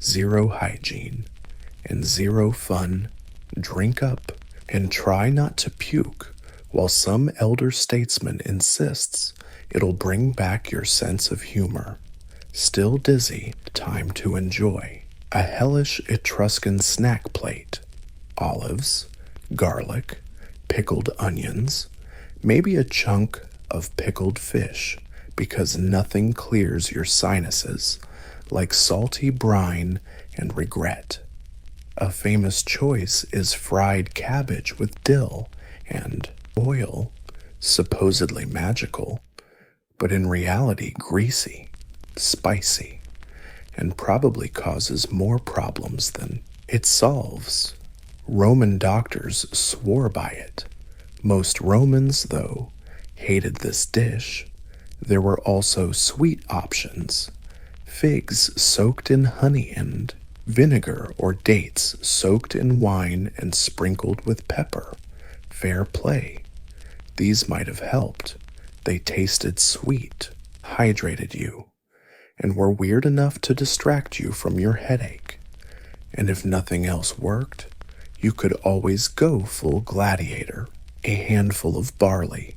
zero hygiene, and zero fun. Drink up and try not to puke, while some elder statesman insists it'll bring back your sense of humor. Still dizzy, time to enjoy. A hellish Etruscan snack plate. Olives, garlic, pickled onions, maybe a chunk of pickled fish, because nothing clears your sinuses like salty brine and regret. A famous choice is fried cabbage with dill and oil, supposedly magical, but in reality greasy, spicy, and probably causes more problems than it solves. Roman doctors swore by it. Most Romans, though, hated this dish. There were also sweet options. Figs soaked in honey and vinegar, or dates soaked in wine and sprinkled with pepper. Fair play. These might have helped. They tasted sweet, hydrated you, and were weird enough to distract you from your headache. And if nothing else worked, you could always go full gladiator. A handful of barley,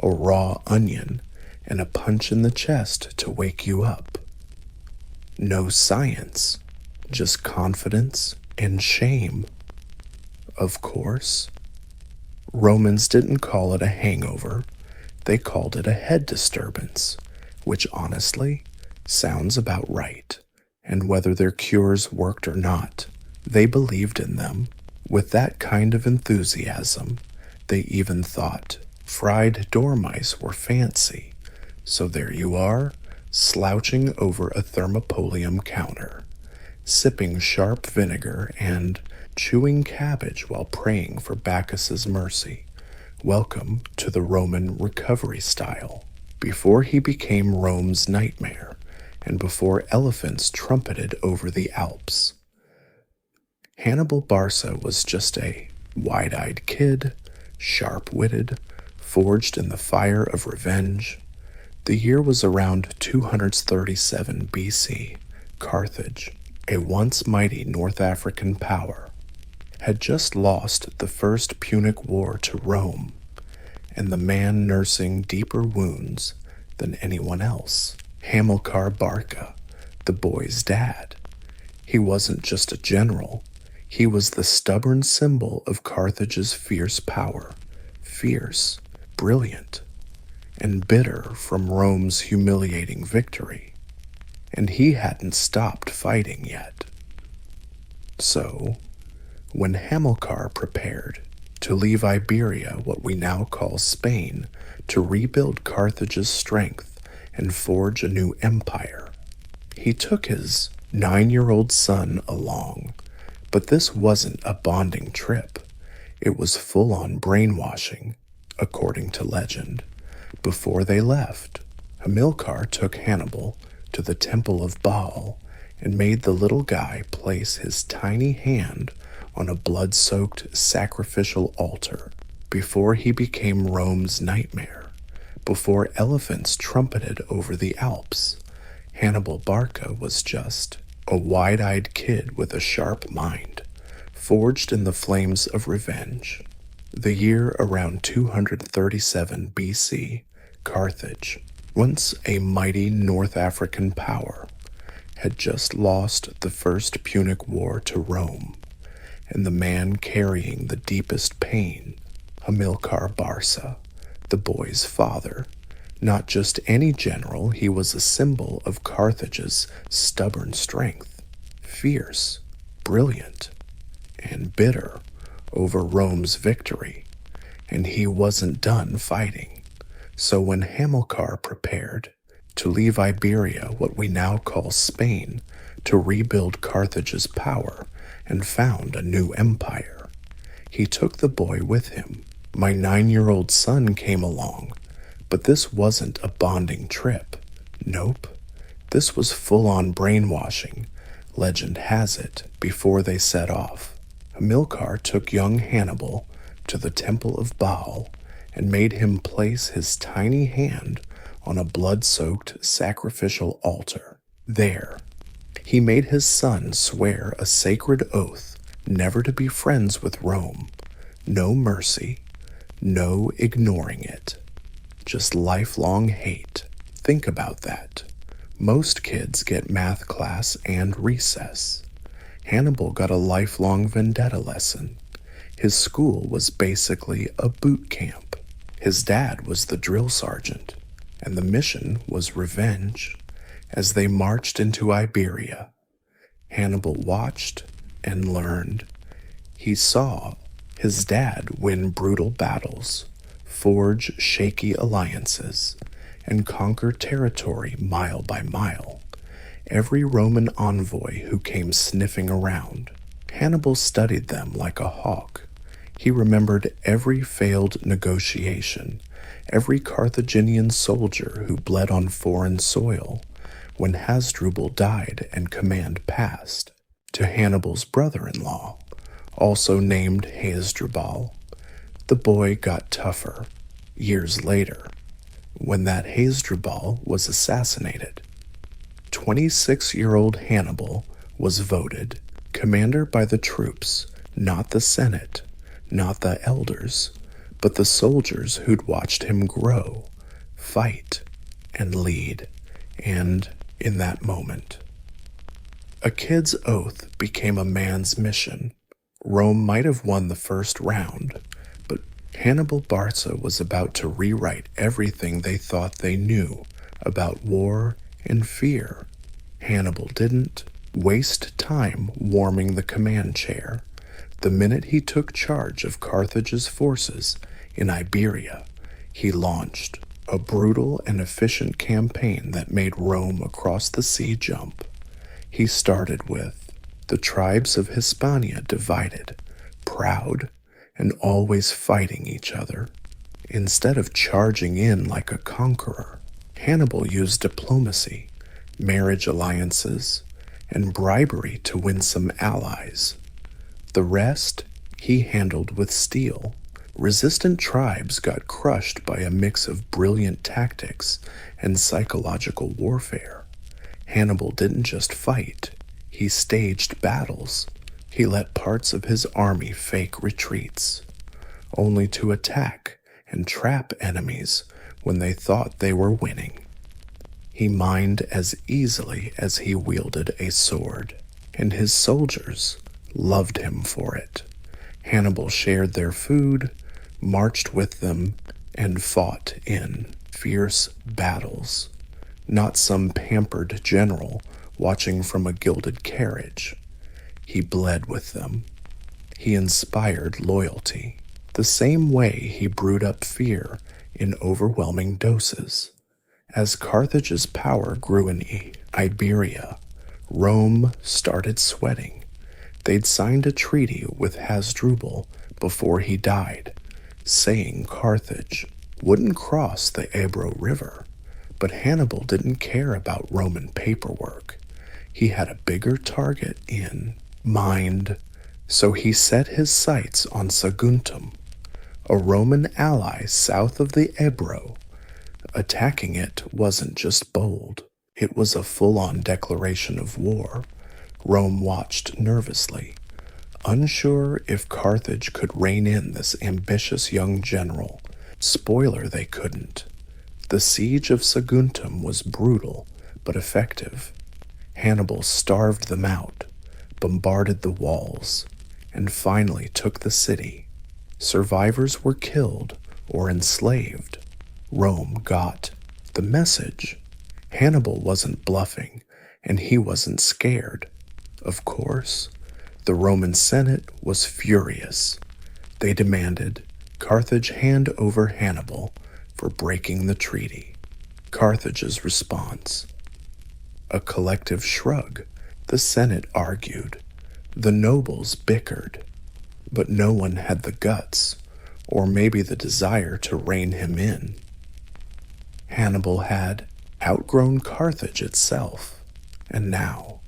a raw onion, and a punch in the chest to wake you up. No science, just confidence and shame. Of course, Romans didn't call it a hangover. They called it a head disturbance, which honestly sounds about right. And whether their cures worked or not, they believed in them. With that kind of enthusiasm, they even thought fried dormice were fancy. So there you are, slouching over a thermopolium counter, sipping sharp vinegar and chewing cabbage while praying for Bacchus's mercy, Welcome to the Roman recovery style. Before he became Rome's nightmare, and before elephants trumpeted over the Alps, Hannibal Barca was just a wide-eyed kid, sharp-witted, forged in the fire of revenge. The year was around 237 BC. Carthage, a once mighty North African power, had just lost the First Punic War to Rome, and the man nursing deeper wounds than anyone else, Hamilcar Barca, the boy's dad. He wasn't just a general, he was the stubborn symbol of Carthage's fierce power, fierce, brilliant, and bitter from Rome's humiliating victory. And he hadn't stopped fighting yet. So, when Hamilcar prepared to leave Iberia, what we now call Spain, to rebuild Carthage's strength and forge a new empire, he took his 9-year-old son along. But this wasn't a bonding trip. It was full-on brainwashing, according to legend. Before they left, Hamilcar took Hannibal to the temple of Baal and made the little guy place his tiny hand on a blood-soaked sacrificial altar. Before he became Rome's nightmare, before elephants trumpeted over the Alps, Hannibal Barca was just a wide-eyed kid with a sharp mind, forged in the flames of revenge. The year around 237 BC, Carthage, once a mighty North African power, had just lost the First Punic War to Rome, and the man carrying the deepest pain, Hamilcar Barca, the boy's father, not just any general, he was a symbol of Carthage's stubborn strength, fierce, brilliant, and bitter over Rome's victory, and he wasn't done fighting. So when Hamilcar prepared to leave Iberia, what we now call Spain, to rebuild Carthage's power and found a new empire, he took the boy with him. My 9-year-old son came along, but this wasn't a bonding trip. Nope. This was full-on brainwashing. Legend has it, before they set off, Hamilcar took young Hannibal to the temple of Baal and made him place his tiny hand on a blood-soaked sacrificial altar. There, he made his son swear a sacred oath never to be friends with Rome. No mercy, no ignoring it. Just lifelong hate. Think about that. Most kids get math class and recess. Hannibal got a lifelong vendetta lesson. His school was basically a boot camp. His dad was the drill sergeant, and the mission was revenge. As they marched into Iberia, Hannibal watched and learned. He saw his dad win brutal battles, forge shaky alliances, and conquer territory mile by mile. Every Roman envoy who came sniffing around, Hannibal studied them like a hawk. He remembered every failed negotiation, every Carthaginian soldier who bled on foreign soil. When Hasdrubal died and command passed to Hannibal's brother-in-law, also named Hasdrubal, the boy got tougher. Years later, when that Hasdrubal was assassinated, 26-year-old Hannibal was voted commander by the troops, not the Senate, not the elders, but the soldiers who'd watched him grow, fight, and lead. And in that moment, a kid's oath became a man's mission. Rome might have won the first round, but Hannibal Barca was about to rewrite everything they thought they knew about war and fear. Hannibal didn't waste time warming the command chair. The minute he took charge of Carthage's forces in Iberia, he launched a brutal and efficient campaign that made Rome across the sea jump. He started with the tribes of Hispania divided, proud, and always fighting each other. Instead of charging in like a conqueror, Hannibal used diplomacy, marriage alliances, and bribery to win some allies. The rest he handled with steel. Resistant tribes got crushed by a mix of brilliant tactics and psychological warfare. Hannibal didn't just fight, he staged battles. He let parts of his army fake retreats, only to attack and trap enemies when they thought they were winning. He mined as easily as he wielded a sword, and his soldiers loved him for it. Hannibal shared their food, marched with them, and fought in fierce battles. Not some pampered general watching from a gilded carriage. He bled with them. He inspired loyalty, the same way he brewed up fear in overwhelming doses. As Carthage's power grew in Iberia, Rome started sweating. They'd signed a treaty with Hasdrubal before he died, saying Carthage wouldn't cross the Ebro River. But Hannibal didn't care about Roman paperwork. He had a bigger target in mind, so he set his sights on Saguntum, a Roman ally south of the Ebro. Attacking it wasn't just bold, it was a full-on declaration of war. Rome watched nervously, unsure if Carthage could rein in this ambitious young general. Spoiler, they couldn't. The siege of Saguntum was brutal but effective. Hannibal starved them out, bombarded the walls, and finally took the city. Survivors were killed or enslaved. Rome got the message. Hannibal wasn't bluffing, and he wasn't scared. Of course, the Roman Senate was furious. They demanded Carthage hand over Hannibal for breaking the treaty. Carthage's response: a collective shrug. The Senate argued. The nobles bickered. But no one had the guts, or maybe the desire to rein him in. Hannibal had outgrown Carthage itself, and now,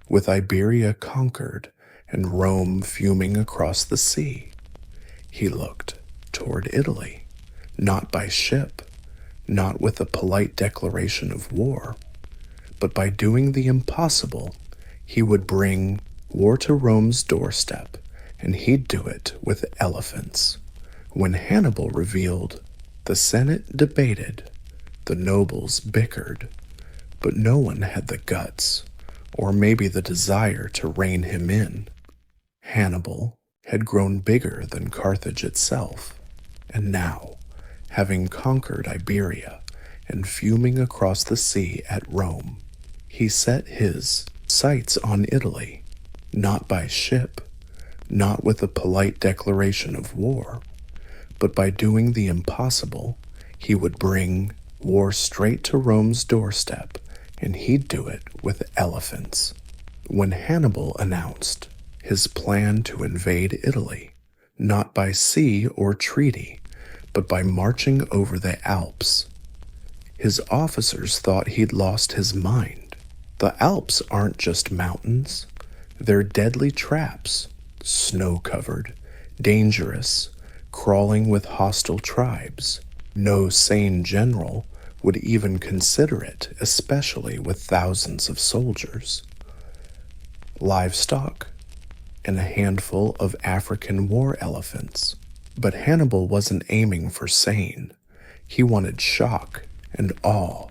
with Iberia conquered and Rome fuming across the sea, he looked toward Italy, not by ship, not with a polite declaration of war, but by doing the impossible. He would bring war to Rome's doorstep, and he'd do it with elephants. When Hannibal revealed, the Senate debated, the nobles bickered, but no one had the guts, or maybe the desire to rein him in. Hannibal had grown bigger than Carthage itself, and now, having conquered Iberia and fuming across the sea at Rome, he set his sights on Italy, not by ship, not with a polite declaration of war, but by doing the impossible. He would bring war straight to Rome's doorstep, and he'd do it with elephants. When Hannibal announced his plan to invade Italy, not by sea or treaty, but by marching over the Alps, his officers thought he'd lost his mind. The Alps aren't just mountains, they're deadly traps, snow-covered, dangerous, crawling with hostile tribes. No sane general would even consider it, especially with thousands of soldiers, livestock, and a handful of African war elephants. But Hannibal wasn't aiming for sane. He wanted shock and awe.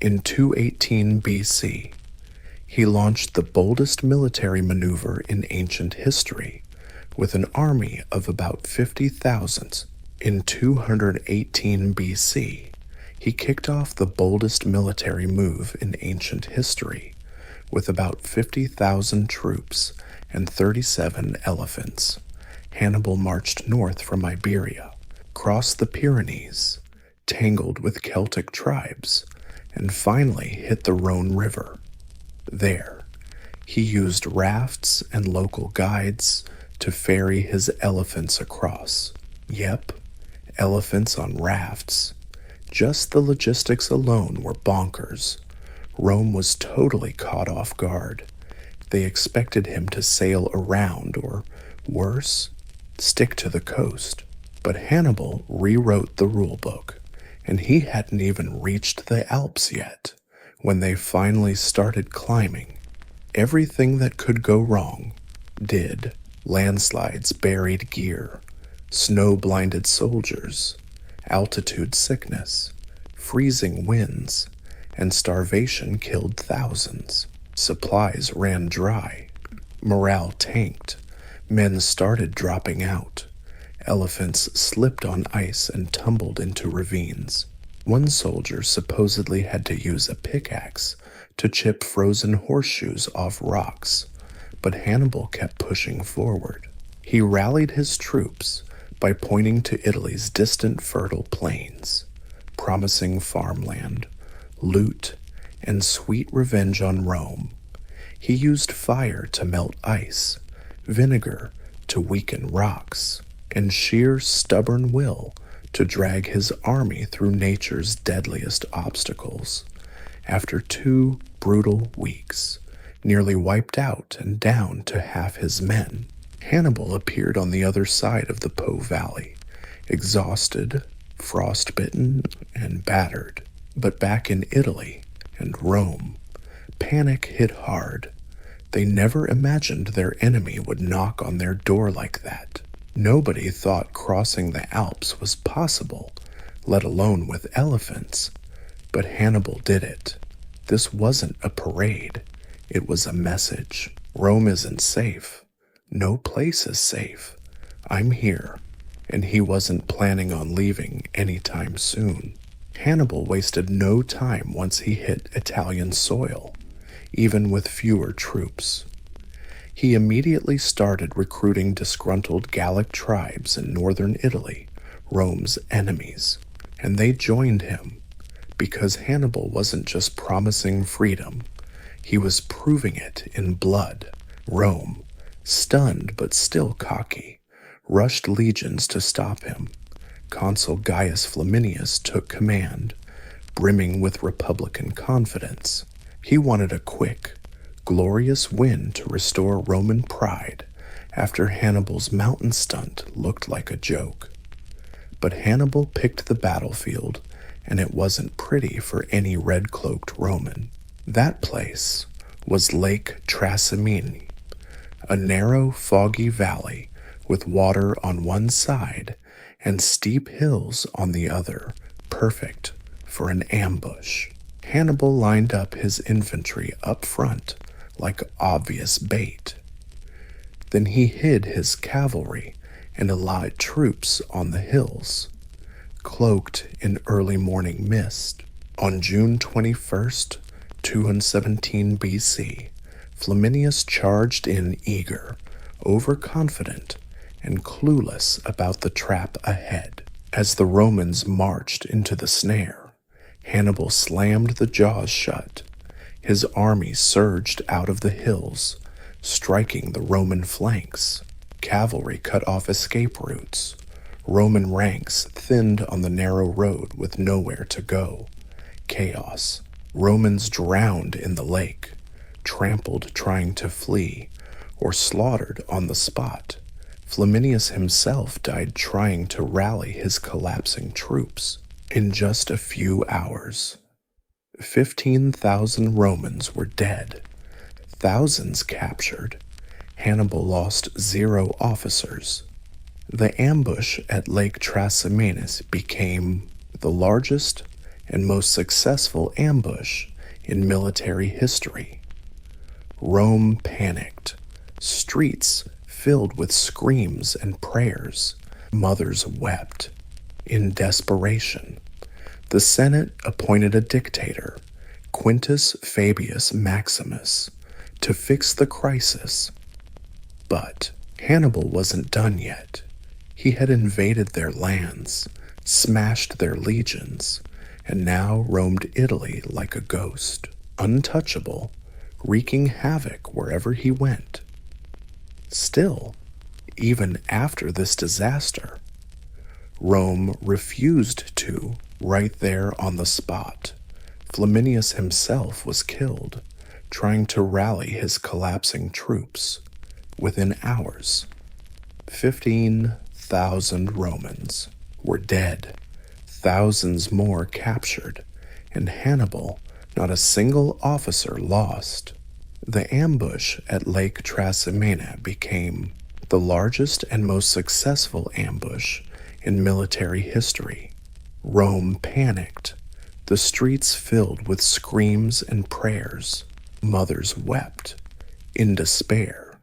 In 218 BC, he launched the boldest military maneuver in ancient history, with an army of about 50,000. In 218 BC, he kicked off the boldest military move in ancient history, with about 50,000 troops and 37 elephants. Hannibal marched north from Iberia, crossed the Pyrenees, tangled with Celtic tribes, and finally hit the Rhone River. There, he used rafts and local guides to ferry his elephants across. Yep, elephants on rafts. Just the logistics alone were bonkers. Rome was totally caught off guard. They expected him to sail around, or worse, stick to the coast. But Hannibal rewrote the rulebook, and he hadn't even reached the Alps yet. When they finally started climbing, everything that could go wrong did. Landslides buried gear, snow-blinded soldiers, altitude sickness, freezing winds, and starvation killed thousands. Supplies ran dry, morale tanked, men started dropping out, elephants slipped on ice and tumbled into ravines. One soldier supposedly had to use a pickaxe to chip frozen horseshoes off rocks, but Hannibal kept pushing forward. He rallied his troops by pointing to Italy's distant fertile plains, promising farmland, loot, and sweet revenge on Rome. He used fire to melt ice, vinegar to weaken rocks, and sheer stubborn will to drag his army through nature's deadliest obstacles. After 2 brutal weeks, nearly wiped out and down to half his men, Hannibal appeared on the other side of the Po Valley, exhausted, frostbitten, and battered. But back in Italy and Rome, panic hit hard. They never imagined their enemy would knock on their door like that. Nobody thought crossing the Alps was possible, let alone with elephants. But Hannibal did it. This wasn't a parade. It was a message. Rome isn't safe. No place is safe. I'm here. And he wasn't planning on leaving anytime soon. Hannibal wasted no time once he hit Italian soil, even with fewer troops. He immediately started recruiting disgruntled Gallic tribes in northern Italy, Rome's enemies, and they joined him because Hannibal wasn't just promising freedom, he was proving it in blood. Rome, stunned but still cocky, rushed legions to stop him. Consul Gaius Flaminius took command, brimming with Republican confidence. He wanted a quick, glorious win to restore Roman pride after Hannibal's mountain stunt looked like a joke. But Hannibal picked the battlefield, and it wasn't pretty for any red-cloaked Roman. That place was Lake Trasimene, a narrow, foggy valley with water on one side and steep hills on the other, perfect for an ambush. Hannibal lined up his infantry up front like obvious bait. Then he hid his cavalry and allied troops on the hills, cloaked in early morning mist. On June 21st, 217 BC, Flaminius charged in eager, overconfident, and clueless about the trap ahead. As the Romans marched into the snare, Hannibal slammed the jaws shut. His army surged out of the hills, striking the Roman flanks. Cavalry cut off escape routes. Roman ranks thinned on the narrow road with nowhere to go. Chaos. Romans drowned in the lake, trampled trying to flee, or slaughtered on the spot. Flaminius himself died trying to rally his collapsing troops. In just a few hours, 15,000 Romans were dead, thousands captured. Hannibal lost 0 officers. The ambush at Lake Trasimene became the largest and most successful ambush in military history. Rome panicked. Streets filled with screams and prayers. Mothers wept. In desperation, the Senate appointed a dictator, Quintus Fabius Maximus, to fix the crisis. But Hannibal wasn't done yet. He had invaded their lands, smashed their legions, and now roamed Italy like a ghost, untouchable, wreaking havoc wherever he went. Still, even after this disaster, Rome refused to, right there on the spot. Flaminius himself was killed, trying to rally his collapsing troops. Within hours, 15,000 Romans were dead, thousands more captured, and Hannibal, not a single officer lost. The ambush at Lake Trasimene became the largest and most successful ambush in military history. Rome panicked, the streets filled with screams and prayers. Mothers wept in despair.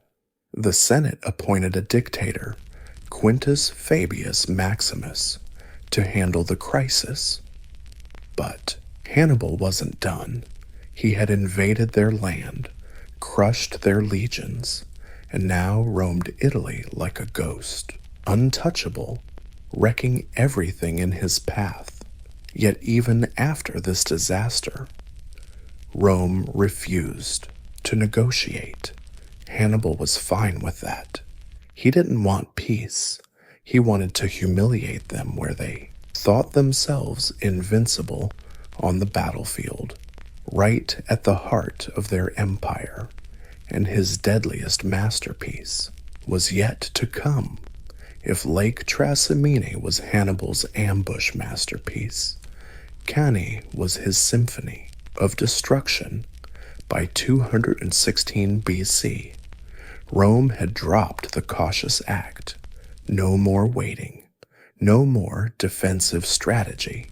The Senate appointed a dictator, Quintus Fabius Maximus, to handle the crisis. But Hannibal wasn't done. He had invaded their land, crushed their legions, and now roamed Italy like a ghost, untouchable, wrecking everything in his path. Yet even after this disaster, Rome refused to negotiate. Hannibal was fine with that. He didn't want peace. He wanted to humiliate them where they thought themselves invincible on the battlefield, right at the heart of their empire. And his deadliest masterpiece was yet to come. If Lake Trasimene was Hannibal's ambush masterpiece, Cannae was his symphony of destruction. By 216 BC, Rome had dropped the cautious act. No more waiting, no more defensive strategy.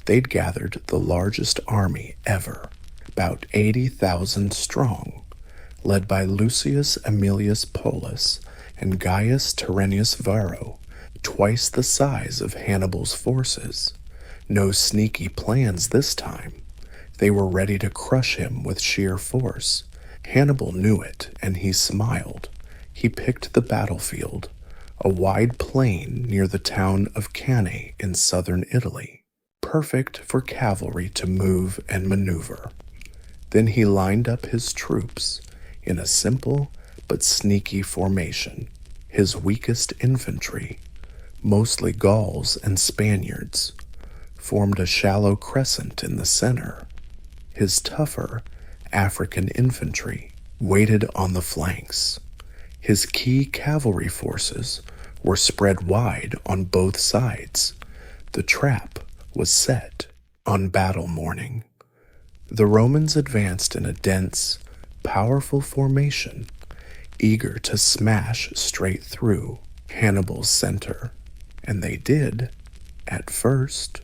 They'd gathered the largest army ever, about 80,000 strong, led by Lucius Aemilius Paulus and Gaius Terenius Varro, twice the size of Hannibal's forces. No sneaky plans this time. They were ready to crush him with sheer force. Hannibal knew it, and he smiled. He picked the battlefield, a wide plain near the town of Cannae in southern Italy, perfect for cavalry to move and maneuver. Then he lined up his troops in a simple but sneaky formation. His weakest infantry, mostly Gauls and Spaniards, formed a shallow crescent in the center. His tougher African infantry waited on the flanks. His key cavalry forces were spread wide on both sides. The trap was set on battle morning. The Romans advanced in a dense, powerful formation, eager to smash straight through Hannibal's center. And they did, at first.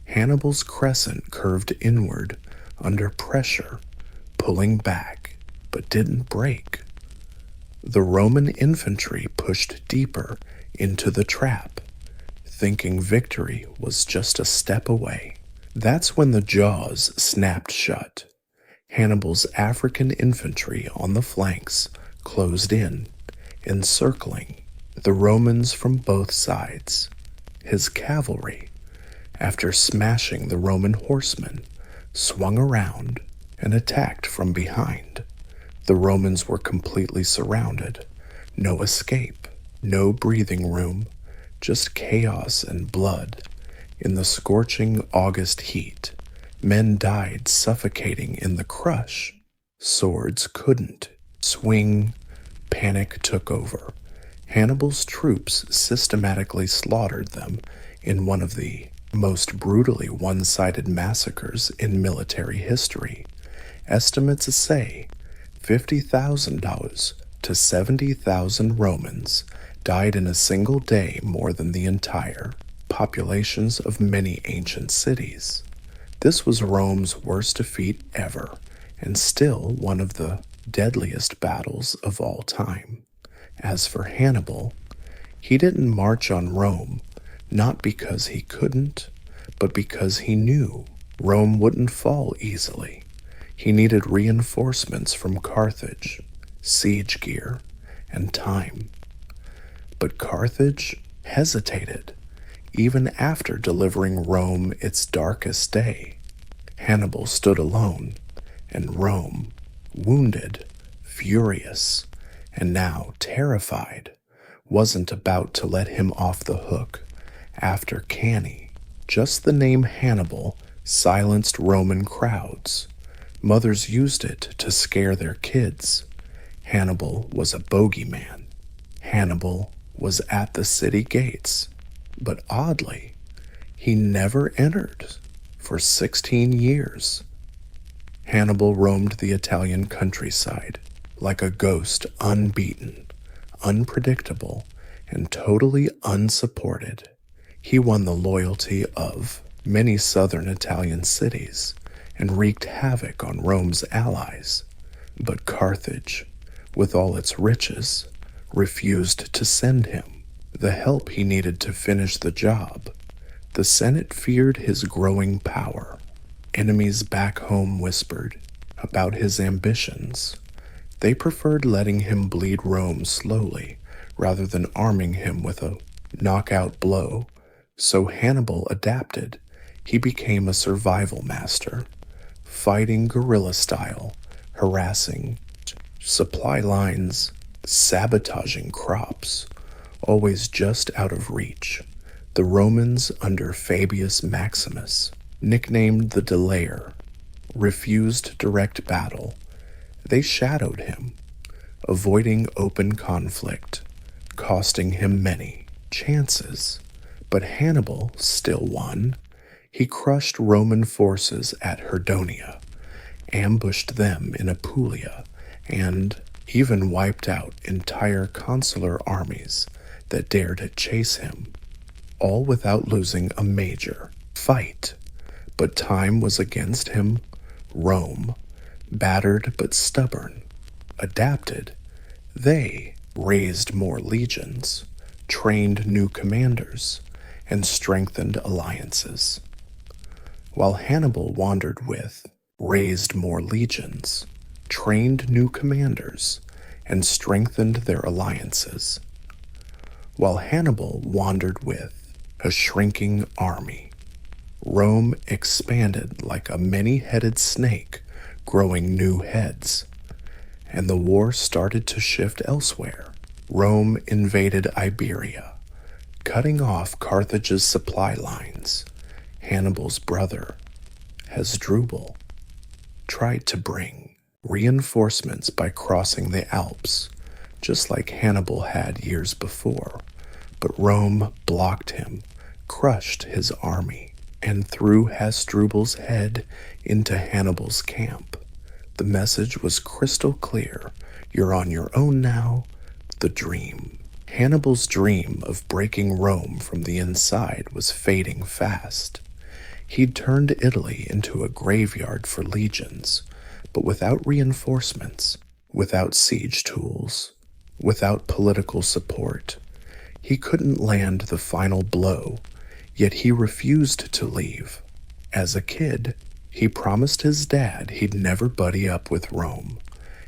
Hannibal's crescent curved inward under pressure, pulling back, but didn't break. The Roman infantry pushed deeper into the trap, thinking victory was just a step away. That's when the jaws snapped shut. Hannibal's African infantry on the flanks closed in, encircling the Romans from both sides. His cavalry, after smashing the Roman horsemen, swung around and attacked from behind. The Romans were completely surrounded. No escape, no breathing room, just chaos and blood. In the scorching August heat, men died suffocating in the crush. Swords couldn't swing. Panic took over. Hannibal's troops systematically slaughtered them in one of the most brutally one-sided massacres in military history. Estimates say 50,000 to 70,000 Romans died in a single day, more than the entire populations of many ancient cities. This was Rome's worst defeat ever, and still one of the deadliest battles of all time. As for Hannibal, he didn't march on Rome, not because he couldn't, but because he knew Rome wouldn't fall easily. He needed reinforcements from Carthage, siege gear, and time. But Carthage hesitated, even after delivering Rome its darkest day. Hannibal stood alone, and Rome, wounded, furious, and now terrified, wasn't about to let him off the hook. after canny. Just the name Hannibal silenced Roman crowds. Mothers used it to scare their kids. Hannibal was a bogeyman. Hannibal was at the city gates, but oddly, he never entered for 16 years. Hannibal roamed the Italian countryside like a ghost, unbeaten, unpredictable, and totally unsupported. He won the loyalty of many southern Italian cities and wreaked havoc on Rome's allies. But Carthage, with all its riches, refused to send him the help he needed to finish the job. The Senate feared his growing power. Enemies back home whispered about his ambitions. They preferred letting him bleed Rome slowly rather than arming him with a knockout blow. So Hannibal adapted. He became a survival master, fighting guerrilla style, harassing supply lines, sabotaging crops, always just out of reach. The Romans under Fabius Maximus, nicknamed the Delayer, refused direct battle. They shadowed him, avoiding open conflict, costing him many chances. But Hannibal still won. He crushed Roman forces at Herdonia, ambushed them in Apulia, and even wiped out entire consular armies that dared to chase him, all without losing a major fight. But time was against him. Rome, battered but stubborn, adapted. They raised more legions, trained new commanders, and strengthened alliances. While Hannibal wandered with, raised more legions, trained new commanders, and strengthened their alliances. While Hannibal wandered with a shrinking army, Rome expanded like a many-headed snake, growing new heads, and the war started to shift elsewhere. Rome invaded Iberia, cutting off Carthage's supply lines. Hannibal's brother, Hasdrubal, tried to bring reinforcements by crossing the Alps, just like Hannibal had years before. But Rome blocked him, crushed his army, and threw Hasdrubal's head into Hannibal's camp. The message was crystal clear. You're on your own now. The dream. Hannibal's dream of breaking Rome from the inside was fading fast. He'd turned Italy into a graveyard for legions, but without reinforcements, without siege tools, without political support. He couldn't land the final blow, yet he refused to leave. As a kid, he promised his dad he'd never buddy up with Rome,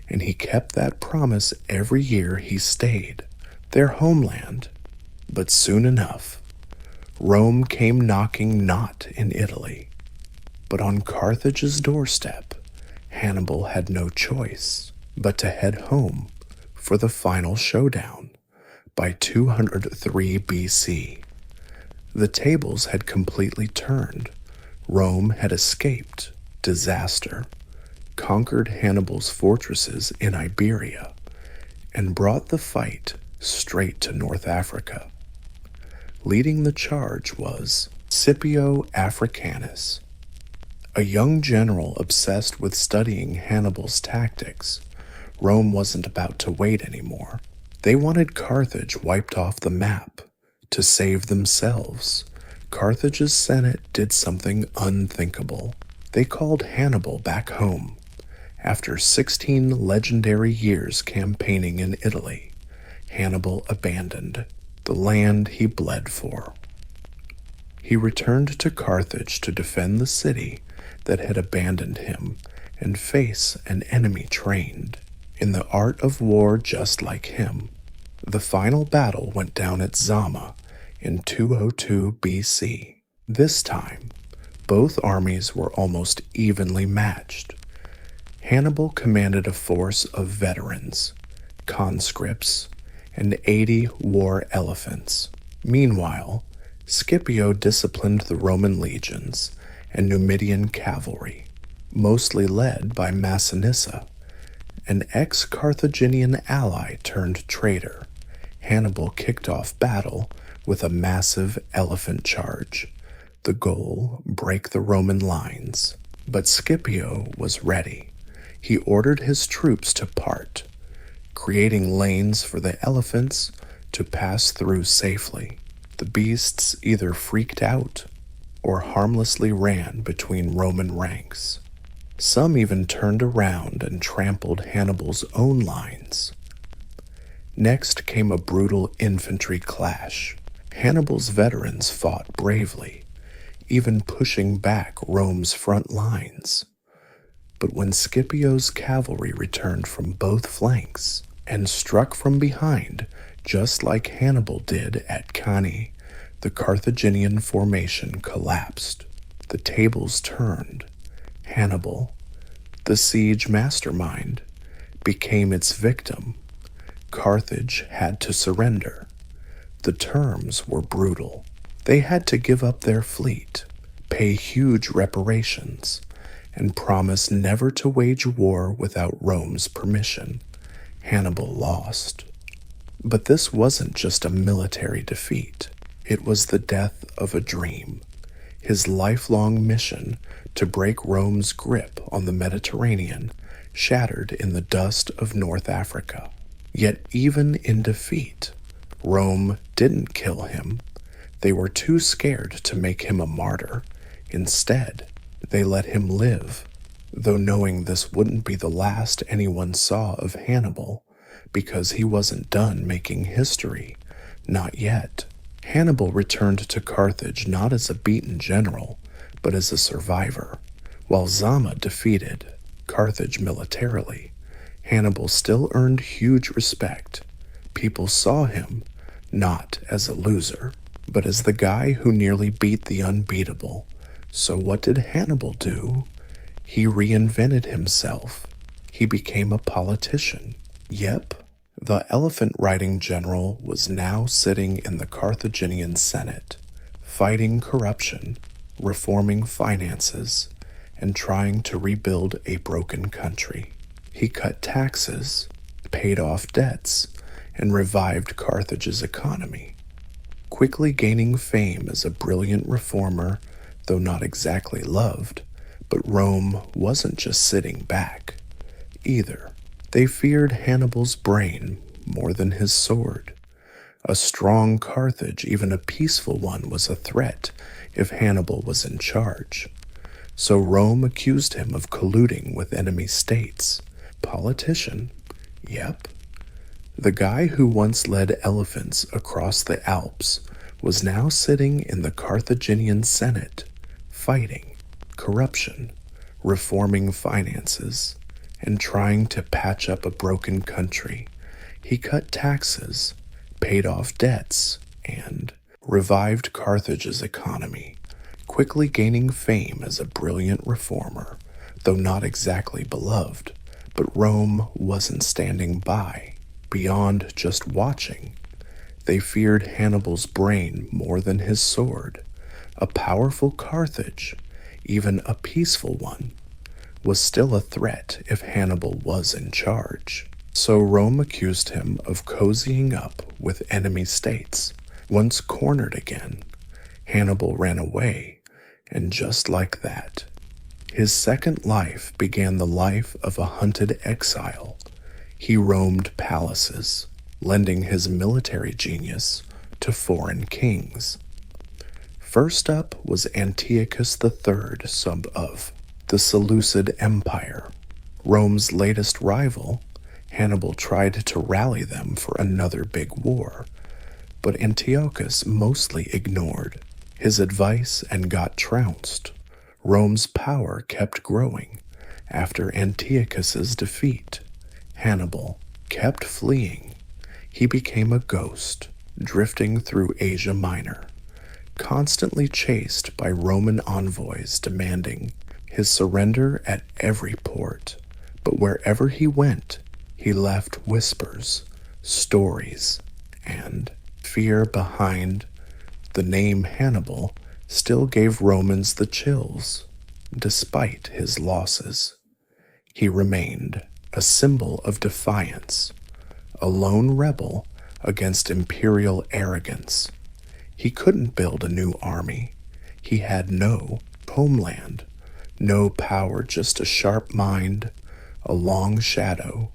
and he kept that promise every year he stayed, their homeland. But soon enough, Rome came knocking not in Italy, but on Carthage's doorstep. Hannibal had no choice but to head home for the final showdown. By 203 BC, the tables had completely turned. Rome had escaped disaster, conquered Hannibal's fortresses in Iberia, and brought the fight straight to North Africa. Leading the charge was Scipio Africanus, a young general obsessed with studying Hannibal's tactics. Rome wasn't about to wait anymore. They wanted Carthage wiped off the map to save themselves. Carthage's Senate did something unthinkable. They called Hannibal back home. After 16 legendary years campaigning in Italy, Hannibal abandoned the land he bled for. He returned to Carthage to defend the city that had abandoned him and face an enemy trained in the art of war just like him. The final battle went down at Zama in 202 BC. This time, both armies were almost evenly matched. Hannibal commanded a force of veterans, conscripts, and 80 war elephants. Meanwhile, Scipio disciplined the Roman legions and Numidian cavalry, mostly led by Massinissa, an ex-Carthaginian ally turned traitor. Hannibal kicked off battle with a massive elephant charge. The goal, break the Roman lines. But Scipio was ready. He ordered his troops to part, creating lanes for the elephants to pass through safely. The beasts either freaked out or harmlessly ran between Roman ranks. Some even turned around and trampled Hannibal's own lines. Next came a brutal infantry clash. Hannibal's veterans fought bravely, even pushing back Rome's front lines. But when Scipio's cavalry returned from both flanks and struck from behind, just like Hannibal did at Cannae, the Carthaginian formation collapsed. The tables turned. Hannibal, the siege mastermind, became its victim. Carthage had to surrender. The terms were brutal. They had to give up their fleet, pay huge reparations, and promise never to wage war without Rome's permission. Hannibal lost. But this wasn't just a military defeat. It was the death of a dream. His lifelong mission to break Rome's grip on the Mediterranean shattered in the dust of North Africa. Yet even in defeat, Rome didn't kill him. They were too scared to make him a martyr. Instead, they let him live, though knowing this wouldn't be the last anyone saw of Hannibal, because he wasn't done making history. Not yet. Hannibal returned to Carthage not as a beaten general, but as a survivor. While Zama defeated Carthage militarily, Hannibal still earned huge respect. People saw him not as a loser, but as the guy who nearly beat the unbeatable. So what did Hannibal do? He reinvented himself. He became a politician. Yep, the elephant-riding general was now sitting in the Carthaginian Senate, fighting corruption, reforming finances, and trying to rebuild a broken country. He cut taxes, paid off debts, and revived Carthage's economy, quickly gaining fame as a brilliant reformer, though not exactly loved. But Rome wasn't just sitting back, either. They feared Hannibal's brain more than his sword. A strong Carthage, even a peaceful one, was a threat if Hannibal was in charge. So Rome accused him of colluding with enemy states. Politician? Yep. The guy who once led elephants across the Alps was now sitting in the Carthaginian Senate, fighting corruption, reforming finances, and trying to patch up a broken country. He cut taxes, paid off debts, and revived Carthage's economy, quickly gaining fame as a brilliant reformer, though not exactly beloved. But Rome wasn't standing by. Beyond just watching, they feared Hannibal's brain more than his sword. A powerful Carthage, even a peaceful one, was still a threat if Hannibal was in charge. So Rome accused him of cozying up with enemy states. Once cornered again, Hannibal ran away, and just like that, his second life began the life of a hunted exile. He roamed palaces, lending his military genius to foreign kings. First up was Antiochus III, son of the Seleucid Empire. Rome's latest rival, Hannibal tried to rally them for another big war, but Antiochus mostly ignored his advice and got trounced. Rome's power kept growing after Antiochus's defeat. Hannibal kept fleeing. He became a ghost, drifting through Asia Minor, constantly chased by Roman envoys demanding his surrender at every port. But wherever he went, he left whispers, stories, and fear behind The name Hannibal still gave Romans the chills, despite his losses. He remained a symbol of defiance, a lone rebel against imperial arrogance. He couldn't build a new army. He had no homeland, no power, just a sharp mind, a long shadow,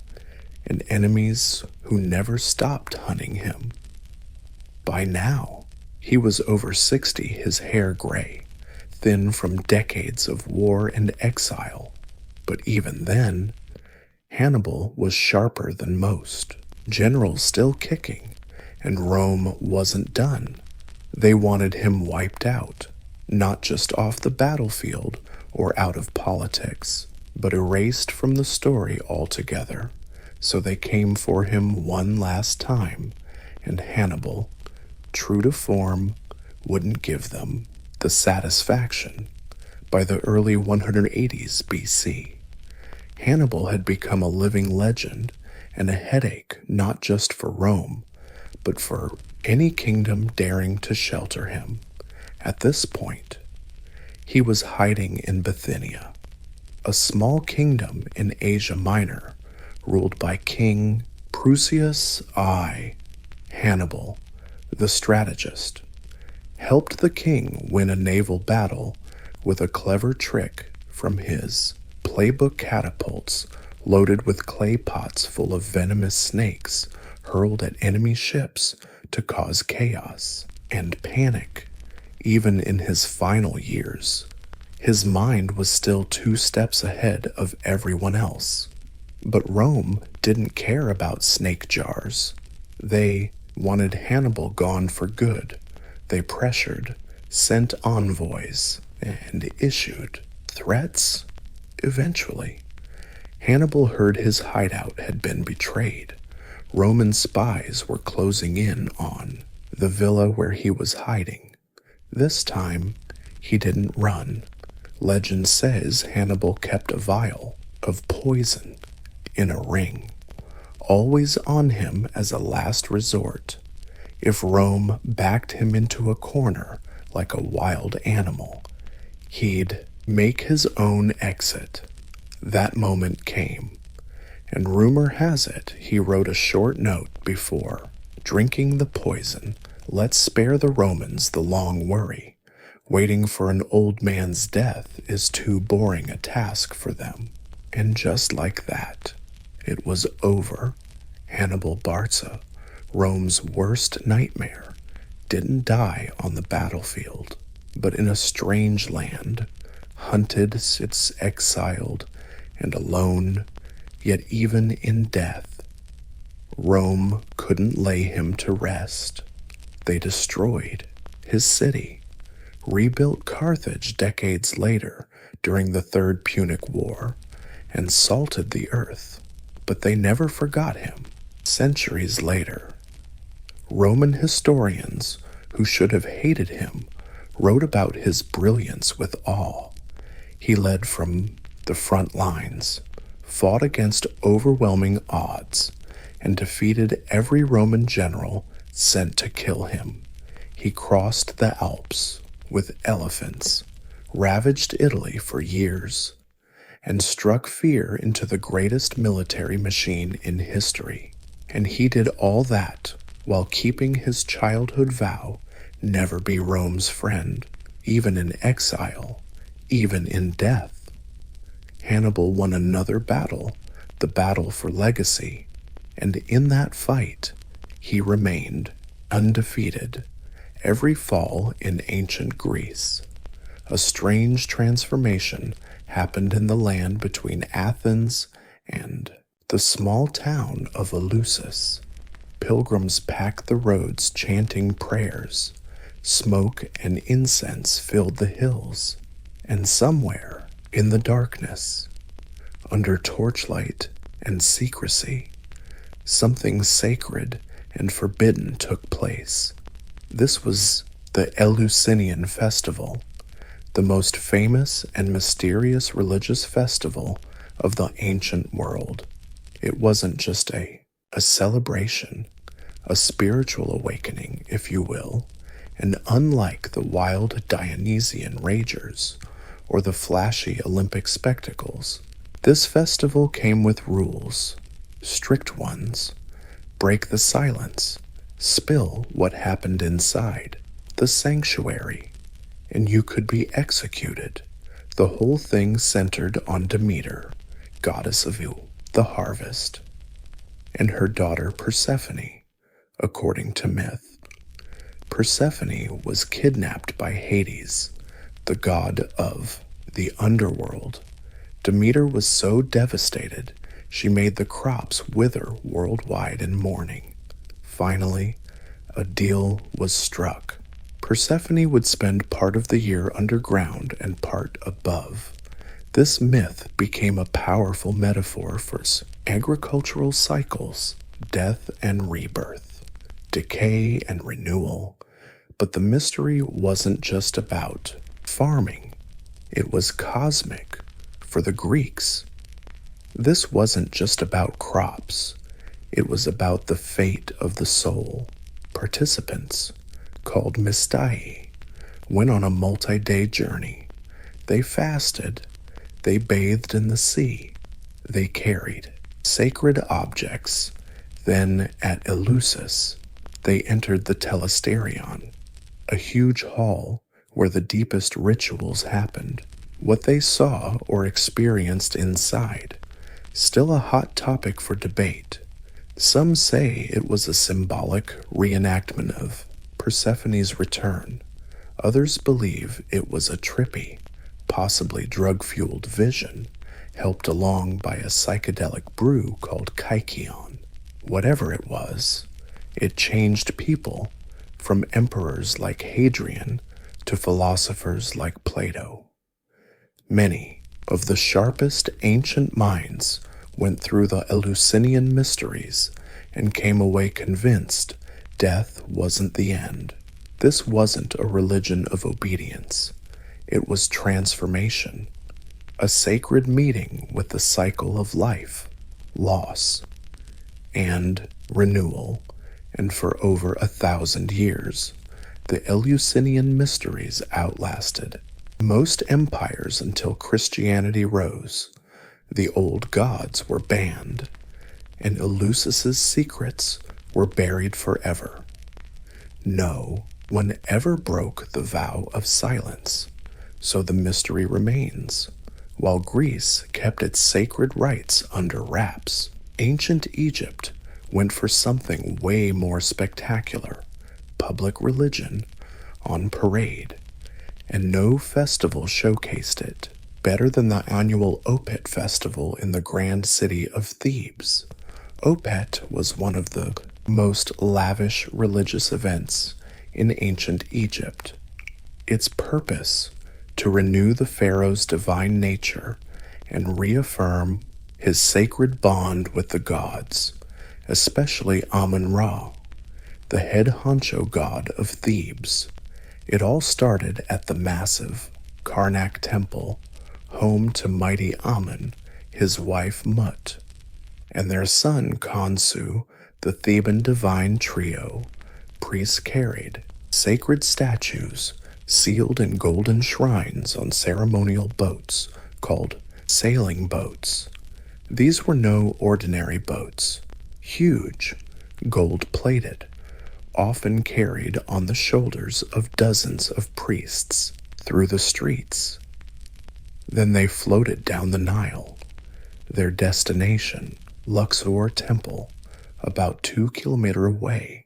and enemies who never stopped hunting him. By now, he was over 60, his hair gray, thin from decades of war and exile. But even then, Hannibal was sharper than most. Generals still kicking, and Rome wasn't done. They wanted him wiped out, not just off the battlefield or out of politics, but erased from the story altogether. So they came for him one last time, and Hannibal, true to form, wouldn't give them the satisfaction. By the early 180s BC, Hannibal had become a living legend and a headache not just for Rome, but for any kingdom daring to shelter him. At this point, he was hiding in Bithynia, a small kingdom in Asia Minor, ruled by King Prusius I. Hannibal, the strategist, helped the king win a naval battle with a clever trick from his playbook catapults loaded with clay pots full of venomous snakes hurled at enemy ships to cause chaos and panic. Even in his final years, his mind was still 2 steps ahead of everyone else. But Rome didn't care about snake jars. They wanted Hannibal gone for good. They pressured, sent envoys, and issued threats. Eventually, Hannibal heard his hideout had been betrayed. Roman spies were closing in on the villa where he was hiding. This time, he didn't run. Legend says Hannibal kept a vial of poison in a ring, always on him as a last resort. If Rome backed him into a corner like a wild animal, he'd make his own exit. That moment came, and rumor has it he wrote a short note before drinking the poison. Let's spare the Romans the long worry. Waiting for an old man's death is too boring a task for them. And just like that, it was over. Hannibal Barca, Rome's worst nightmare, didn't die on the battlefield, but in a strange land, hunted, it's exiled, and alone, yet even in death, Rome couldn't lay him to rest. They destroyed his city, rebuilt Carthage decades later during the Third Punic War, and salted the earth, but they never forgot him. Centuries later, Roman historians who should have hated him wrote about his brilliance with awe. He led from the front lines, fought against overwhelming odds, and defeated every Roman general sent to kill him. He crossed the Alps with elephants, ravaged Italy for years, and struck fear into the greatest military machine in history. And he did all that while keeping his childhood vow never be Rome's friend, even in exile, even in death. Hannibal won another battle, the battle for legacy, and in that fight, he remained undefeated every fall in ancient Greece. A strange transformation happened in the land between Athens and the small town of Eleusis. Pilgrims packed the roads chanting prayers. Smoke and incense filled the hills. And somewhere in the darkness, under torchlight and secrecy, something sacred and forbidden took place. This was the Eleusinian Festival, the most famous and mysterious religious festival of the ancient world. It wasn't just a celebration, a spiritual awakening, if you will. And unlike the wild Dionysian ragers or the flashy Olympic spectacles, this festival came with rules, strict ones. Break the silence, spill what happened inside the sanctuary, and you could be executed. The whole thing centered on Demeter, goddess of the harvest, and her daughter Persephone, according to myth. Persephone was kidnapped by Hades, the god of the underworld. Demeter was so devastated, she made the crops wither worldwide in mourning. Finally, a deal was struck. Persephone would spend part of the year underground and part above. This myth became a powerful metaphor for agricultural cycles, death and rebirth, decay and renewal. But the mystery wasn't just about farming, it was cosmic. For the Greeks, this wasn't just about crops, it was about the fate of the soul. Participants, called mystai, went on a multi-day journey. They fasted, they bathed in the sea, they carried sacred objects. Then at Eleusis, they entered the telesterion, a huge hall where the deepest rituals happened. What they saw or experienced inside, still a hot topic for debate. Some say it was a symbolic reenactment of Persephone's return. Others believe it was a trippy, possibly drug-fueled vision, helped along by a psychedelic brew called kykeon. Whatever it was, it changed people from emperors like Hadrian to philosophers like Plato. Many of the sharpest ancient minds went through the Eleusinian mysteries and came away convinced death wasn't the end. This wasn't a religion of obedience. It was transformation, a sacred meeting with the cycle of life, loss, and renewal. And for over 1,000 years, the Eleusinian mysteries outlasted most empires until Christianity rose. The old gods were banned, and Eleusis' secrets were buried forever. No one ever broke the vow of silence, so the mystery remains, while Greece kept its sacred rites under wraps. Ancient Egypt went for something way more spectacular, public religion on parade, and no festival showcased it better than the annual Opet festival in the grand city of Thebes. Opet was one of the most lavish religious events in ancient Egypt. Its purpose, to renew the pharaoh's divine nature and reaffirm his sacred bond with the gods, especially Amun-Ra, the head honcho god of Thebes. It all started at the massive Karnak temple, home to mighty Amun, his wife Mut, and their son Khonsu. The Theban divine trio, priests carried sacred statues sealed in golden shrines on ceremonial boats called sailing boats. These were no ordinary boats, huge, gold-plated, often carried on the shoulders of dozens of priests through the streets. Then they floated down the Nile, their destination, Luxor Temple, about 2 kilometers away,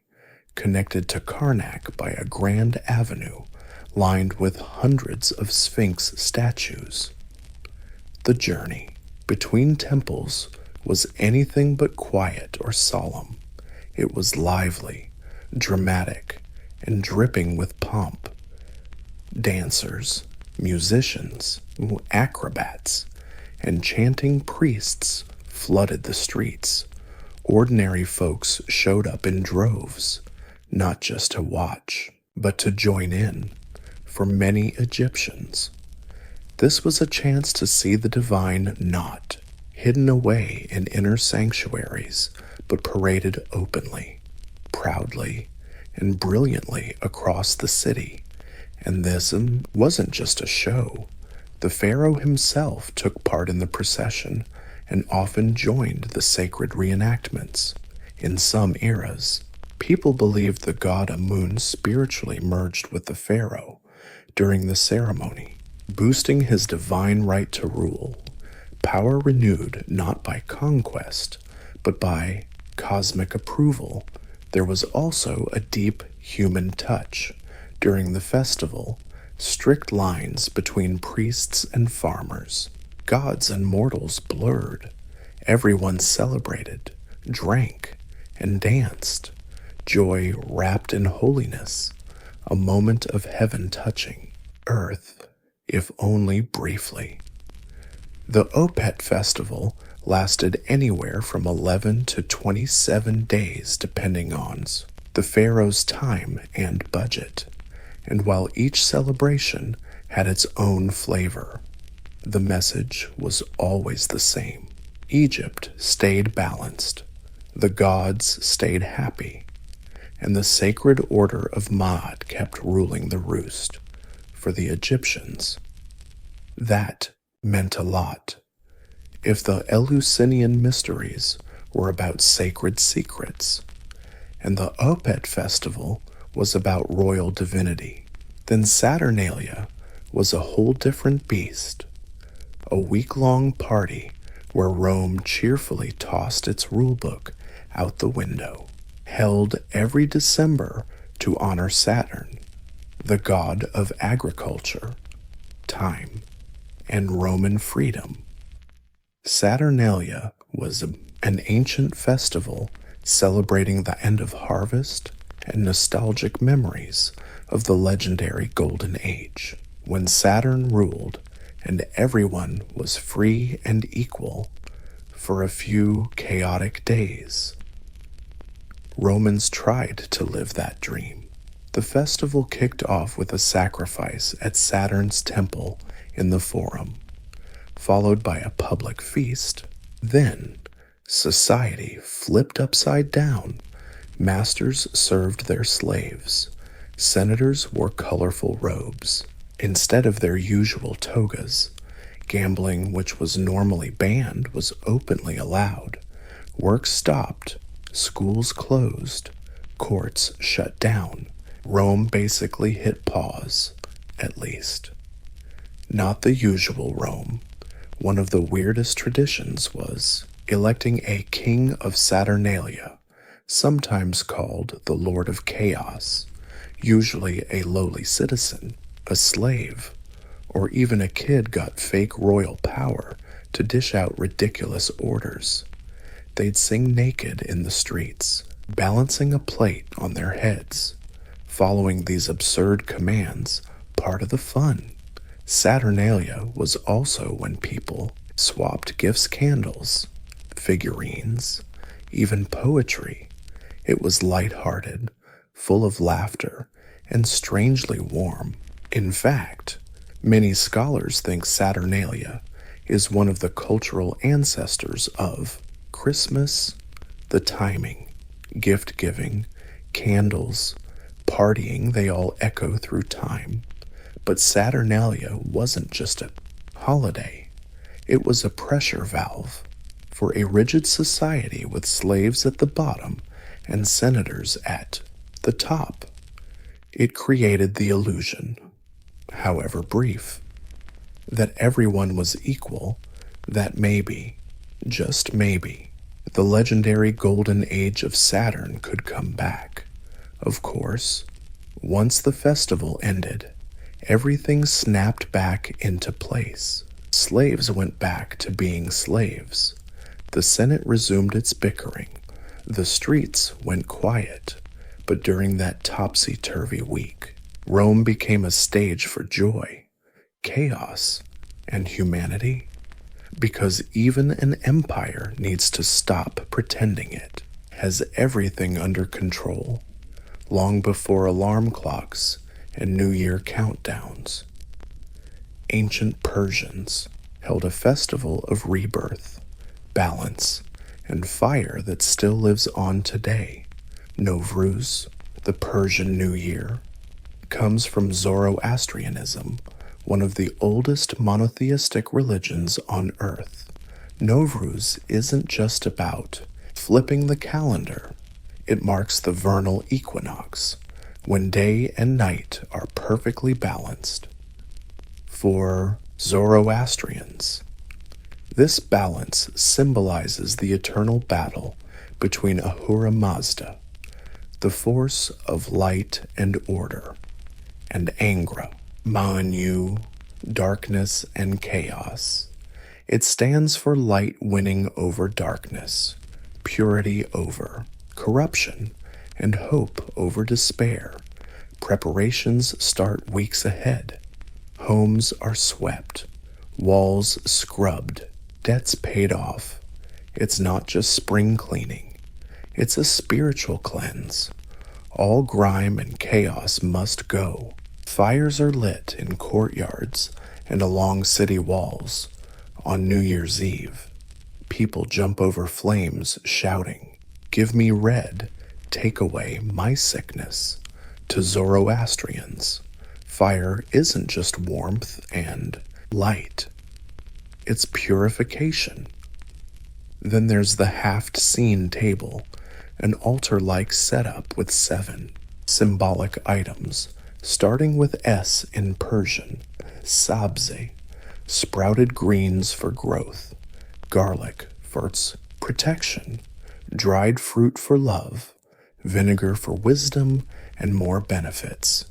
connected to Karnak by a grand avenue lined with hundreds of Sphinx statues. The journey between temples was anything but quiet or solemn. It was lively, dramatic, and dripping with pomp. Dancers, musicians, acrobats, and chanting priests flooded the streets. Ordinary folks showed up in droves, not just to watch, but to join in. For many Egyptians, this was a chance to see the divine not hidden away in inner sanctuaries, but paraded openly, proudly, and brilliantly across the city. And this wasn't just a show. The pharaoh himself took part in the procession and often joined the sacred reenactments. In some eras, people believed the god Amun spiritually merged with the pharaoh during the ceremony, boosting his divine right to rule. Power renewed not by conquest, but by cosmic approval. There was also a deep human touch. During the festival, strict lines between priests and farmers, gods and mortals blurred. Everyone celebrated, drank, and danced. Joy wrapped in holiness, a moment of heaven touching earth, if only briefly. The Opet festival lasted anywhere from 11 to 27 days depending on the pharaoh's time and budget. And while each celebration had its own flavor, the message was always the same. Egypt stayed balanced, the gods stayed happy, and the sacred order of Maat kept ruling the roost. For the Egyptians, that meant a lot. If the Eleusinian mysteries were about sacred secrets, and the Opet festival was about royal divinity, then Saturnalia was a whole different beast. A week-long party where Rome cheerfully tossed its rulebook out the window, held every December to honor Saturn, the god of agriculture, time, and Roman freedom. Saturnalia was an ancient festival celebrating the end of harvest and nostalgic memories of the legendary Golden Age, when Saturn ruled and everyone was free and equal for a few chaotic days. Romans tried to live that dream. The festival kicked off with a sacrifice at Saturn's temple in the Forum, followed by a public feast. Then, society flipped upside down. Masters served their slaves. Senators wore colorful robes instead of their usual togas. Gambling, which was normally banned, was openly allowed. Work stopped. Schools closed. Courts shut down. Rome basically hit pause, at least. Not the usual Rome. One of the weirdest traditions was electing a king of Saturnalia, sometimes called the Lord of Chaos, usually a lowly citizen, a slave, or even a kid got fake royal power to dish out ridiculous orders. They'd sing naked in the streets, balancing a plate on their heads. Following these absurd commands, part of the fun. Saturnalia was also when people swapped gifts, candles, figurines, even poetry. It was lighthearted, full of laughter, and strangely warm. In fact, many scholars think Saturnalia is one of the cultural ancestors of Christmas. The timing, gift-giving, candles, partying, they all echo through time. But Saturnalia wasn't just a holiday. It was a pressure valve for a rigid society with slaves at the bottom and senators at the top. It created the illusion, however brief, that everyone was equal, that maybe, just maybe, the legendary golden age of Saturn could come back. Of course, once the festival ended, everything snapped back into place. Slaves went back to being slaves. The Senate resumed its bickering. The streets went quiet. But during that topsy-turvy week, Rome became a stage for joy, chaos, and humanity. Because even an empire needs to stop pretending it has everything under control, long before alarm clocks and New Year countdowns. Ancient Persians held a festival of rebirth, balance, and fire that still lives on today. Novruz, The Persian New Year comes from Zoroastrianism, one of the oldest monotheistic religions on earth. Novruz isn't just about flipping the calendar. It marks the vernal equinox, when day and night are perfectly balanced. For Zoroastrians, this balance symbolizes the eternal battle between Ahura Mazda, the force of light and order, and Angra, Manu, darkness and chaos. It stands for light winning over darkness, purity over corruption, and hope over despair. Preparations start weeks ahead. Homes are swept, walls scrubbed, debts paid off. It's not just spring cleaning, it's a spiritual cleanse. All grime and chaos must go. Fires are lit in courtyards and along city walls. On New Year's Eve, people jump over flames shouting, "Give me red, take away my sickness." To Zoroastrians, fire isn't just warmth and light, it's purification. Then there's the haft-seen table, an altar-like setup with 7 symbolic items, starting with S in Persian, sabze, sprouted greens for growth, garlic for its protection, dried fruit for love, vinegar for wisdom and more benefits.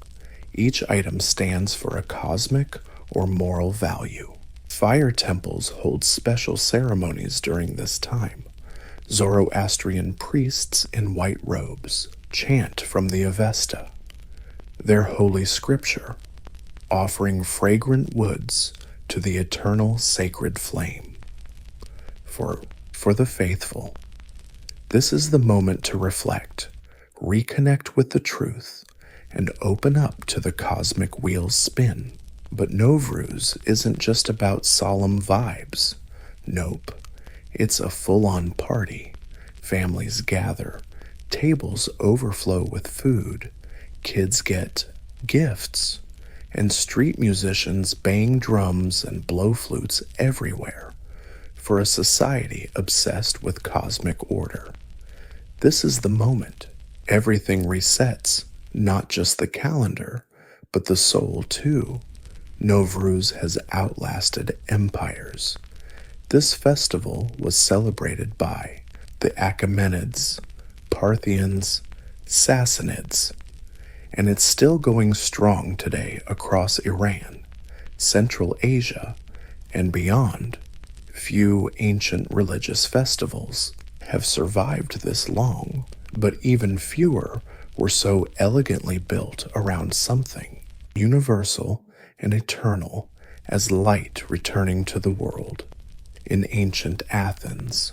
Each item stands for a cosmic or moral value. Fire temples hold special ceremonies during this time. Zoroastrian priests in white robes chant from the Avesta, their holy scripture, offering fragrant woods to the eternal sacred flame. For the faithful, this is the moment to reflect, reconnect with the truth, and open up to the cosmic wheel's spin. But Novruz isn't just about solemn vibes. Nope. It's a full-on party. Families gather. Tables overflow with food. Kids get gifts. And street musicians bang drums and blow flutes everywhere. For a society obsessed with cosmic order, this is the moment. Everything resets, not just the calendar, but the soul too. Novruz has outlasted empires. This festival was celebrated by the Achaemenids, Parthians, Sassanids, and it's still going strong today across Iran, Central Asia, and beyond. Few ancient religious festivals have survived this long, but even fewer were so elegantly built around something universal and eternal as light returning to the world. In ancient Athens,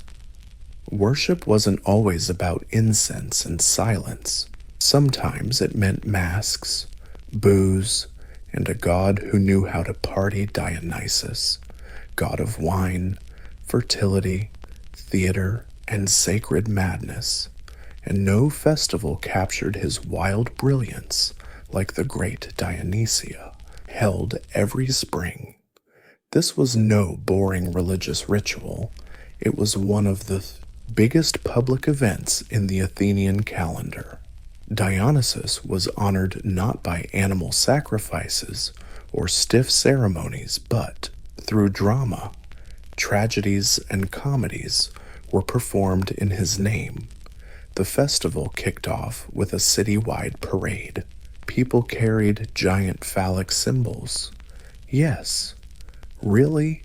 worship wasn't always about incense and silence. Sometimes it meant masks, booze, and a god who knew how to party, Dionysus, god of wine, fertility, theater, and sacred madness. And no festival captured his wild brilliance like the great Dionysia, held every spring. This was no boring religious ritual. It was one of the biggest public events in the Athenian calendar. Dionysus was honored not by animal sacrifices or stiff ceremonies, but through drama. Tragedies and comedies were performed in his name. The festival kicked off with a citywide parade. People carried giant phallic symbols. Yes, really?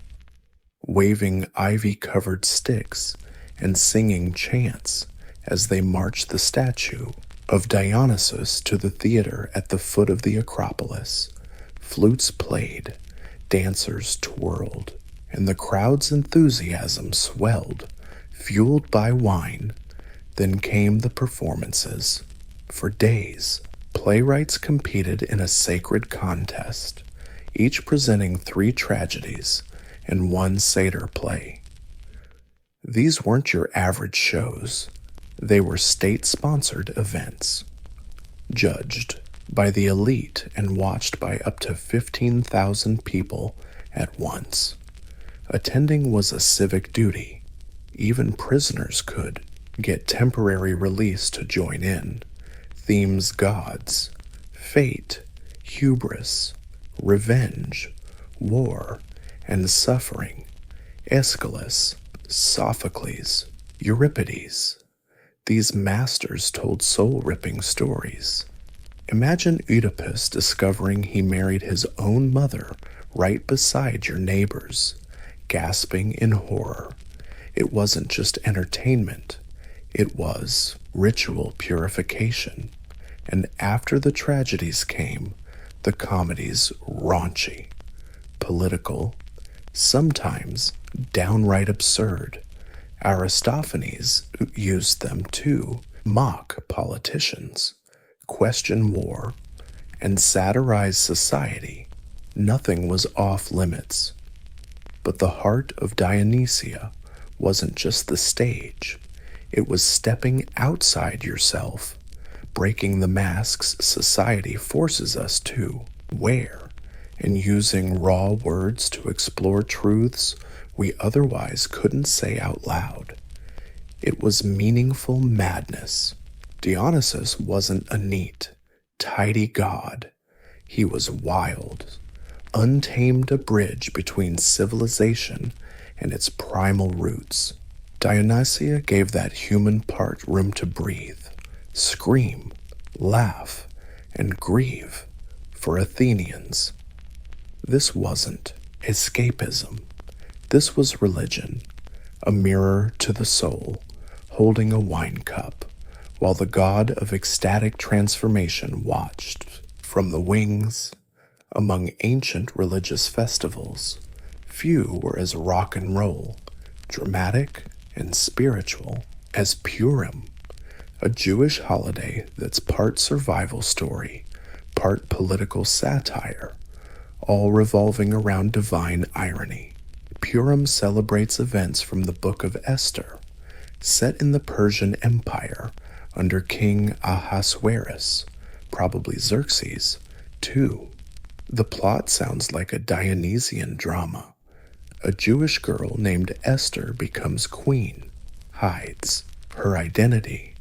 Waving ivy-covered sticks and singing chants as they marched the statue of Dionysus to the theater at the foot of the Acropolis. Flutes played, dancers twirled, and the crowd's enthusiasm swelled, fueled by wine. Then came the performances. For days, playwrights competed in a sacred contest, each presenting 3 tragedies and 1 satyr play. These weren't your average shows. They were state-sponsored events. judged by the elite and watched by up to 15,000 people at once. Attending was a civic duty. Even prisoners could get temporary release to join in. Themes: gods, fate, hubris, revenge, war, and suffering. Aeschylus, Sophocles, Euripides. These masters told soul-ripping stories. Imagine Oedipus discovering he married his own mother right beside your neighbors, gasping in horror. It wasn't just entertainment, it was ritual purification. And after the tragedies came, the comedies: raunchy, political, sometimes downright absurd. Aristophanes used them to mock politicians, question war, and satirize society. Nothing was off limits. But the heart of Dionysia wasn't just the stage. It was stepping outside yourself, breaking the masks society forces us to wear, and using raw words to explore truths we otherwise couldn't say out loud. It was meaningful madness. Dionysus wasn't a neat, tidy god. He was wild, untamed, a bridge between civilization and its primal roots. Dionysia gave that human part room to breathe, scream, laugh, and grieve for Athenians. This wasn't escapism. This was religion, a mirror to the soul, holding a wine cup, while the god of ecstatic transformation watched from the wings. Among ancient religious festivals, few were as rock and roll, dramatic, and spiritual as Purim, a Jewish holiday that's part survival story, part political satire, all revolving around divine irony. Purim celebrates events from the Book of Esther, set in the Persian Empire under King Ahasuerus, probably Xerxes, II. The plot sounds like a Dionysian drama. A Jewish girl named Esther becomes queen, hides her identity,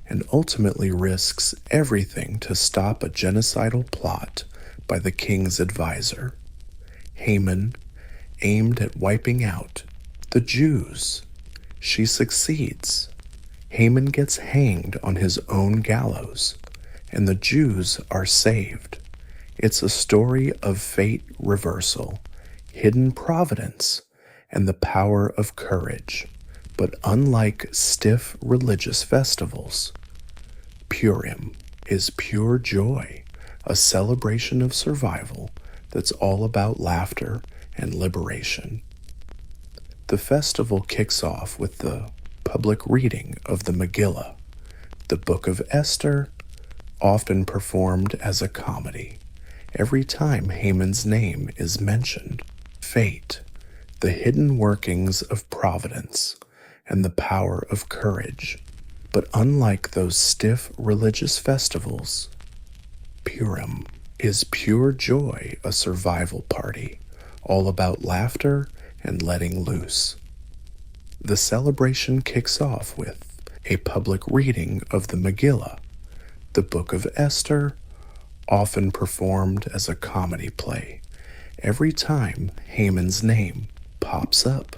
and ultimately risks everything to stop a genocidal plot by the king's advisor, Haman, aimed at wiping out the Jews. She succeeds. Haman gets hanged on his own gallows, and the Jews are saved. It's a story of fate reversal, hidden providence, and the power of courage. But unlike stiff religious festivals, Purim is pure joy, a celebration of survival that's all about laughter and liberation. The festival kicks off with the public reading of the Megillah, the Book of Esther, often performed as a comedy. Every time Haman's name is mentioned, fate, the hidden workings of providence, and the power of courage. But unlike those stiff religious festivals, Purim is pure joy, a survival party, all about laughter and letting loose. The celebration kicks off with a public reading of the Megillah, the Book of Esther, often performed as a comedy play. Every time Haman's name pops up,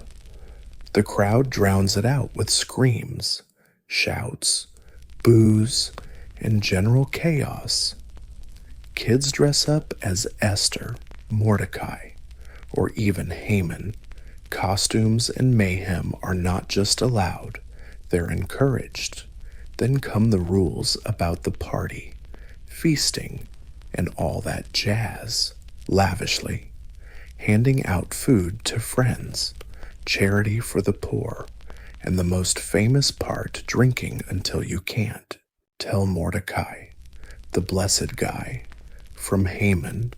the crowd drowns it out with screams, shouts, boos, and general chaos. Kids dress up as Esther, Mordecai, or even Haman. Costumes and mayhem are not just allowed, they're encouraged. Then come the rules about the party, feasting, and all that jazz, lavishly, handing out food to friends, charity for the poor, and the most famous part, drinking until you can't. Tell Mordecai, the blessed guy, from Haman,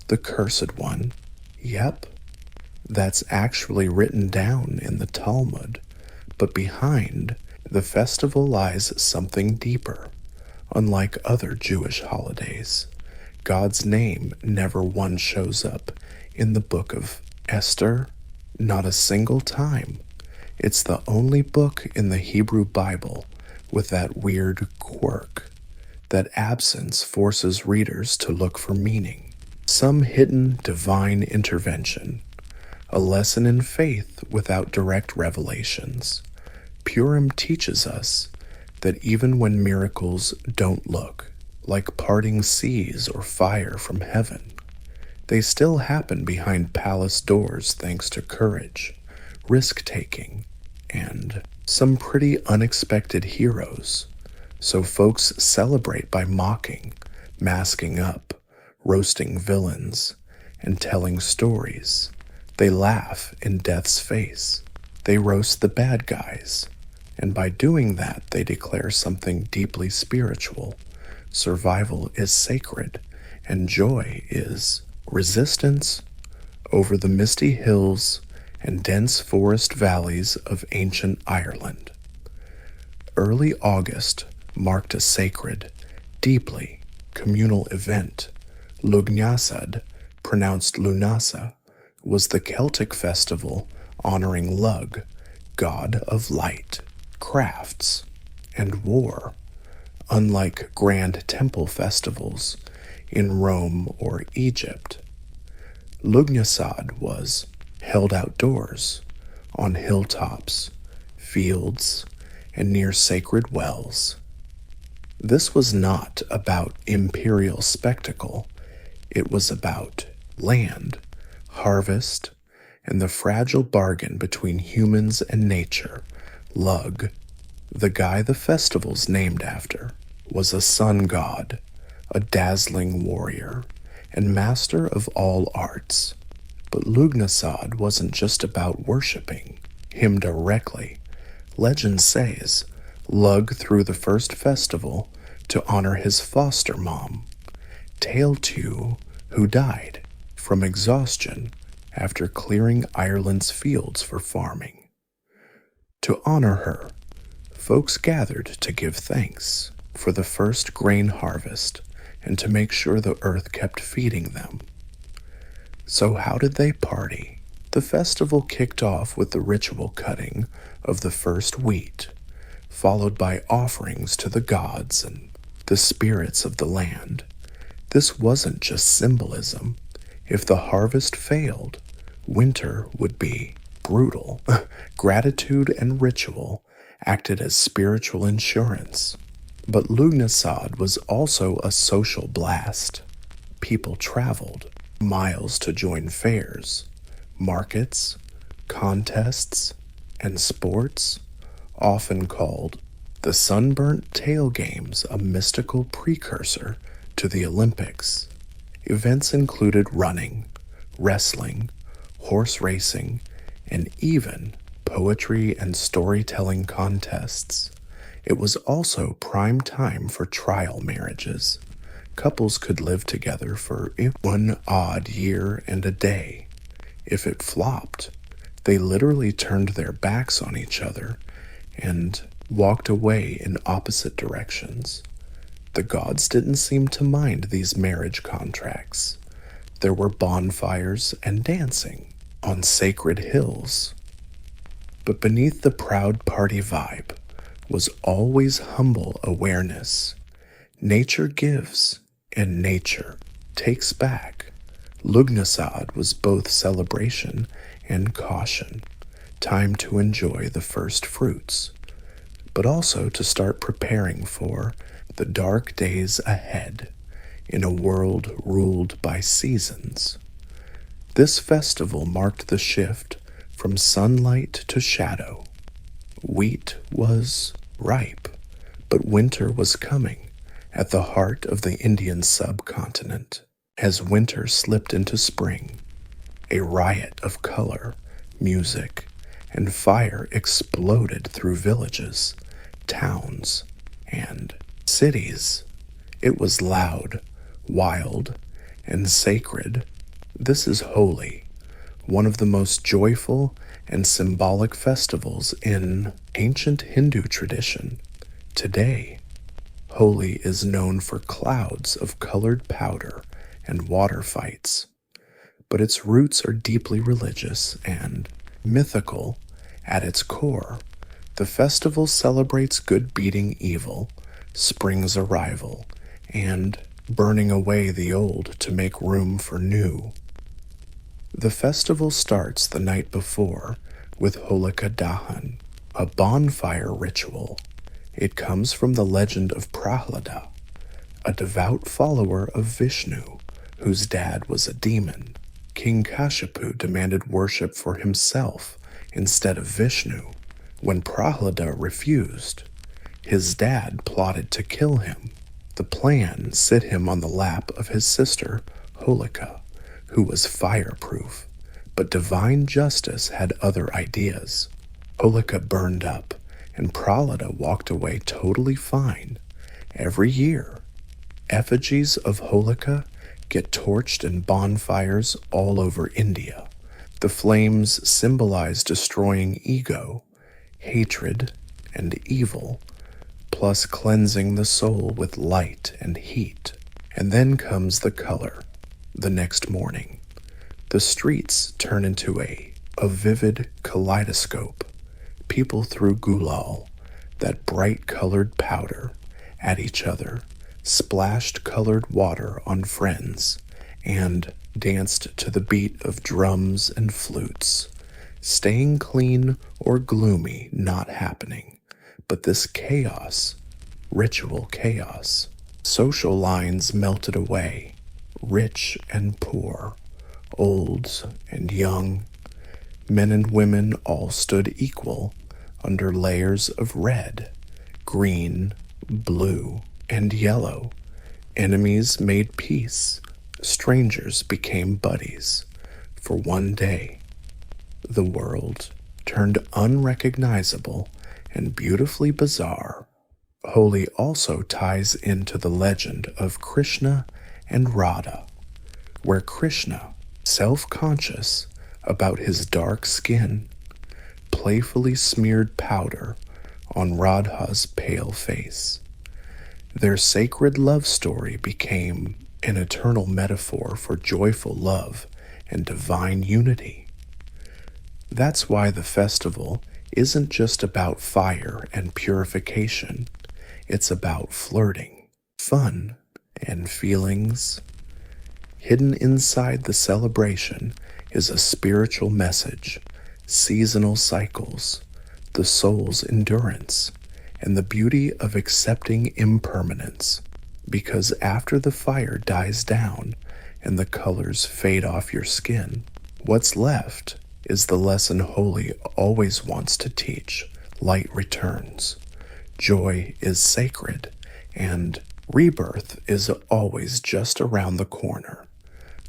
the cursed one. Yep, that's actually written down in the Talmud, but behind the festival lies something deeper, Unlike other Jewish holidays, God's name never once shows up in the book of Esther, not a single time. It's the only book in the Hebrew Bible with that weird quirk. That absence forces readers to look for meaning, some hidden divine intervention, a lesson in faith without direct revelations. Purim teaches us that even when miracles don't look like parting seas or fire from heaven, they still happen behind palace doors thanks to courage, risk-taking, and some pretty unexpected heroes. So folks celebrate by mocking, masking up, roasting villains, and telling stories. They laugh in death's face. They roast the bad guys. And by doing that, they declare something deeply spiritual. Survival is sacred, and joy is resistance. Over the misty hills and dense forest valleys of ancient Ireland, early August marked a sacred, deeply communal event. Lugnasad, pronounced Lunasa, was the Celtic festival honoring Lugh, god of light, crafts, and war. Unlike grand temple festivals in Rome or Egypt, Lugnasad was held outdoors, on hilltops, fields, and near sacred wells. This was not about imperial spectacle. It was about land, harvest, and the fragile bargain between humans and nature. Lugh, the guy the festival's named after, was a sun god, a dazzling warrior, and master of all arts. But Lugnasad wasn't just about worshipping him directly. Legend says Lugh threw the first festival to honor his foster mom, Tailtew, who died from exhaustion after clearing Ireland's fields for farming. To honor her, folks gathered to give thanks for the first grain harvest and to make sure the earth kept feeding them. So how did they party? The festival kicked off with the ritual cutting of the first wheat, followed by offerings to the gods and the spirits of the land. This wasn't just symbolism. If the harvest failed, winter would be brutal. Gratitude and ritual acted as spiritual insurance. But Lugnasad was also a social blast. People traveled miles to join fairs, markets, contests, and sports, often called the Sunburnt Tail Games, a mystical precursor to the Olympics. Events included running, wrestling, horse racing, and even poetry and storytelling contests. It was also prime time for trial marriages. Couples could live together for one odd year and a day. If it flopped, they literally turned their backs on each other and walked away in opposite directions. The gods didn't seem to mind these marriage contracts. There were bonfires and dancing on sacred hills. But beneath the proud party vibe was always humble awareness. Nature gives, and nature takes back. Lugnasad was both celebration and caution, time to enjoy the first fruits, but also to start preparing for the dark days ahead in a world ruled by seasons. This festival marked the shift from sunlight to shadow. Wheat was ripe, but winter was coming at the heart of the Indian subcontinent. As winter slipped into spring, a riot of color, music, and fire exploded through villages, towns, and cities. It was loud, wild, and sacred. This is Holi, one of the most joyful and symbolic festivals in ancient Hindu tradition. Today, Holi is known for clouds of colored powder and water fights, but its roots are deeply religious and mythical at its core. The festival celebrates good beating evil, spring's arrival, and burning away the old to make room for new. The festival starts the night before with Holika Dahan, a bonfire ritual. It comes from the legend of Prahlada, a devout follower of Vishnu whose dad was a demon. King Kashyapa demanded worship for himself instead of Vishnu. When Prahlada refused, his dad plotted to kill him. The plan set him on the lap of his sister, Holika, who was fireproof, but divine justice had other ideas. Holika burned up, and Prahlada walked away totally fine. Every year, effigies of Holika get torched in bonfires all over India. The flames symbolize destroying ego, hatred, and evil, plus cleansing the soul with light and heat. And then comes the color. The next morning, the streets turn into a vivid kaleidoscope. People threw gulal, that bright colored powder, at each other, splashed colored water on friends, and danced to the beat of drums and flutes. Staying clean or gloomy not happening, but this chaos, ritual chaos. Social lines melted away, rich and poor, olds and young. Men and women all stood equal under layers of red, green, blue, and yellow. Enemies made peace. Strangers became buddies. For one day, the world turned unrecognizable and beautifully bizarre. Holi also ties into the legend of Krishna and Radha, where Krishna, self-conscious about his dark skin, playfully smeared powder on Radha's pale face. Their sacred love story became an eternal metaphor for joyful love and divine unity. That's why the festival isn't just about fire and purification. It's about flirting, fun, and feelings. Hidden inside the celebration is a spiritual message, seasonal cycles, the soul's endurance, and the beauty of accepting impermanence. Because after the fire dies down and the colors fade off your skin, what's left is the lesson Holi always wants to teach. Light returns, joy is sacred, and rebirth is always just around the corner.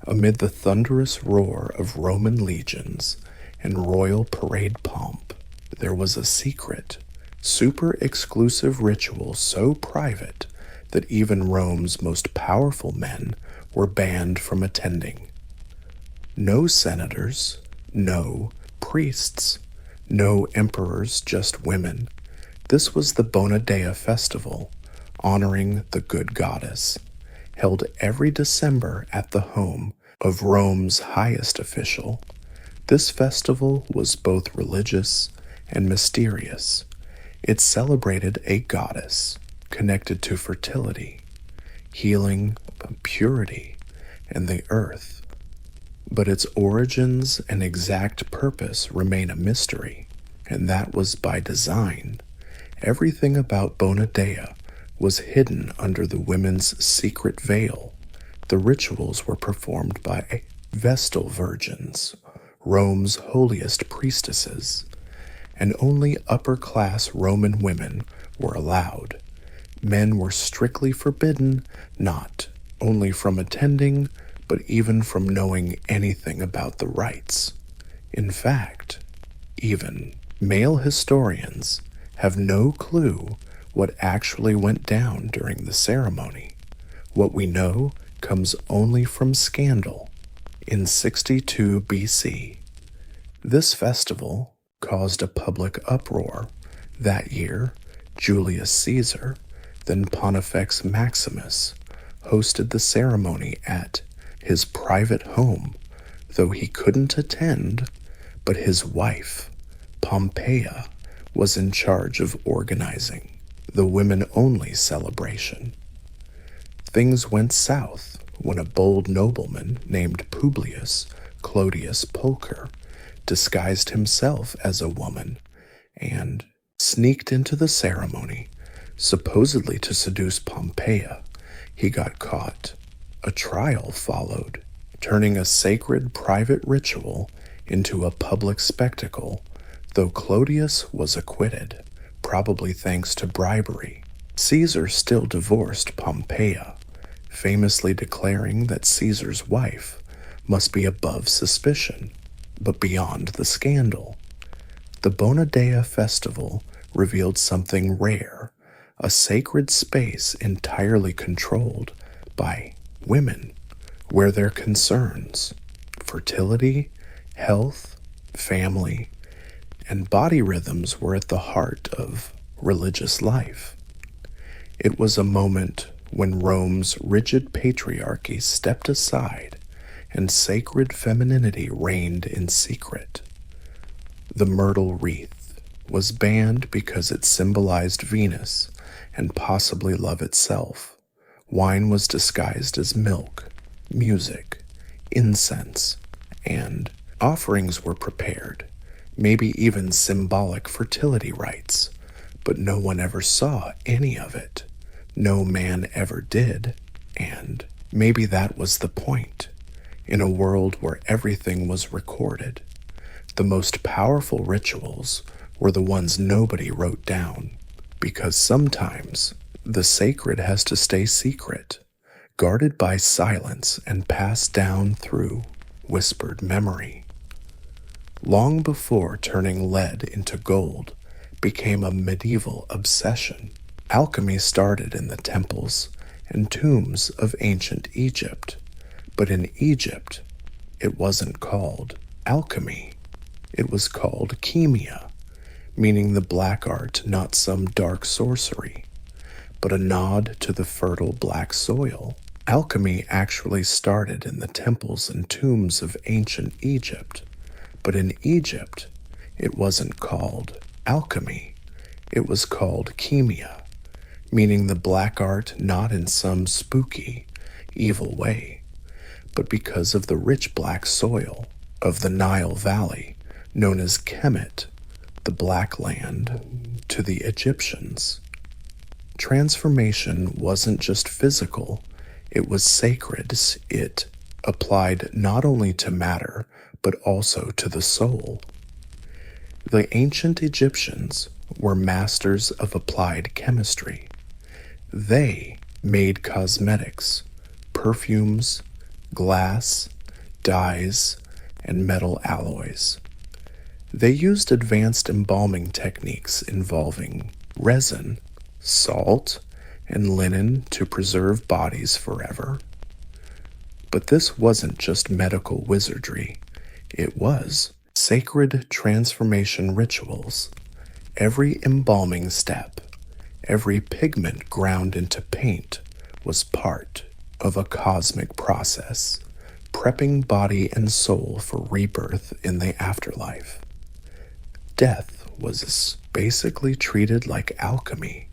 Amid the thunderous roar of Roman legions and royal parade pomp, there was a secret, super exclusive ritual so private that even Rome's most powerful men were banned from attending. No senators, no priests, no emperors, just women. This was the Bona Dea festival, honoring the good goddess, held every December at the home of Rome's highest official. This festival was both religious and mysterious. It celebrated a goddess connected to fertility, healing, purity, and the earth. But its origins and exact purpose remain a mystery, and that was by design. Everything about Bona Dea was hidden under the women's secret veil. The rituals were performed by Vestal virgins, Rome's holiest priestesses, and only upper-class Roman women were allowed. Men were strictly forbidden, not only from attending, but even from knowing anything about the rites. In fact, even male historians have no clue what actually went down during the ceremony. What we know comes only from scandal. In 62 BC, this festival caused a public uproar. That year, Julius Caesar Then Pontifex Maximus hosted the ceremony at his private home, though he couldn't attend, but his wife, Pompeia, was in charge of organizing the women-only celebration. Things went south when a bold nobleman named Publius Clodius Pulcher disguised himself as a woman and sneaked into the ceremony, supposedly to seduce Pompeia. He got caught. A trial followed, turning a sacred private ritual into a public spectacle, though Clodius was acquitted, probably thanks to bribery. Caesar still divorced Pompeia, famously declaring that Caesar's wife must be above suspicion, but beyond the scandal. The Bona Dea festival revealed something rare, a sacred space entirely controlled by women, where their concerns, fertility, health, family, and body rhythms were at the heart of religious life. It was a moment when Rome's rigid patriarchy stepped aside and sacred femininity reigned in secret. The myrtle wreath was banned because it symbolized Venus and possibly love itself. Wine was disguised as milk, music, incense, and offerings were prepared, maybe even symbolic fertility rites, but no one ever saw any of it. No man ever did, and maybe that was the point. In a world where everything was recorded, the most powerful rituals were the ones nobody wrote down, because sometimes the sacred has to stay secret, guarded by silence and passed down through whispered memory. Long before turning lead into gold became a medieval obsession, alchemy started in the temples and tombs of ancient Egypt. But in Egypt, it wasn't called alchemy. It was called chemia, meaning the black art, not some dark sorcery, but a nod to the fertile black soil. Alchemy actually started in the temples and tombs of ancient Egypt, but in Egypt, it wasn't called alchemy. It was called chemia, meaning the black art not in some spooky, evil way, but because of the rich black soil of the Nile Valley, known as Kemet, the Black Land, to the Egyptians. Transformation wasn't just physical, it was sacred. It applied not only to matter, but also to the soul. The ancient Egyptians were masters of applied chemistry. They made cosmetics, perfumes, glass, dyes, and metal alloys. They used advanced embalming techniques involving resin, salt, and linen to preserve bodies forever. But this wasn't just medical wizardry. It was sacred transformation rituals. Every embalming step, every pigment ground into paint was part of a cosmic process, prepping body and soul for rebirth in the afterlife. Death was basically treated like alchemy.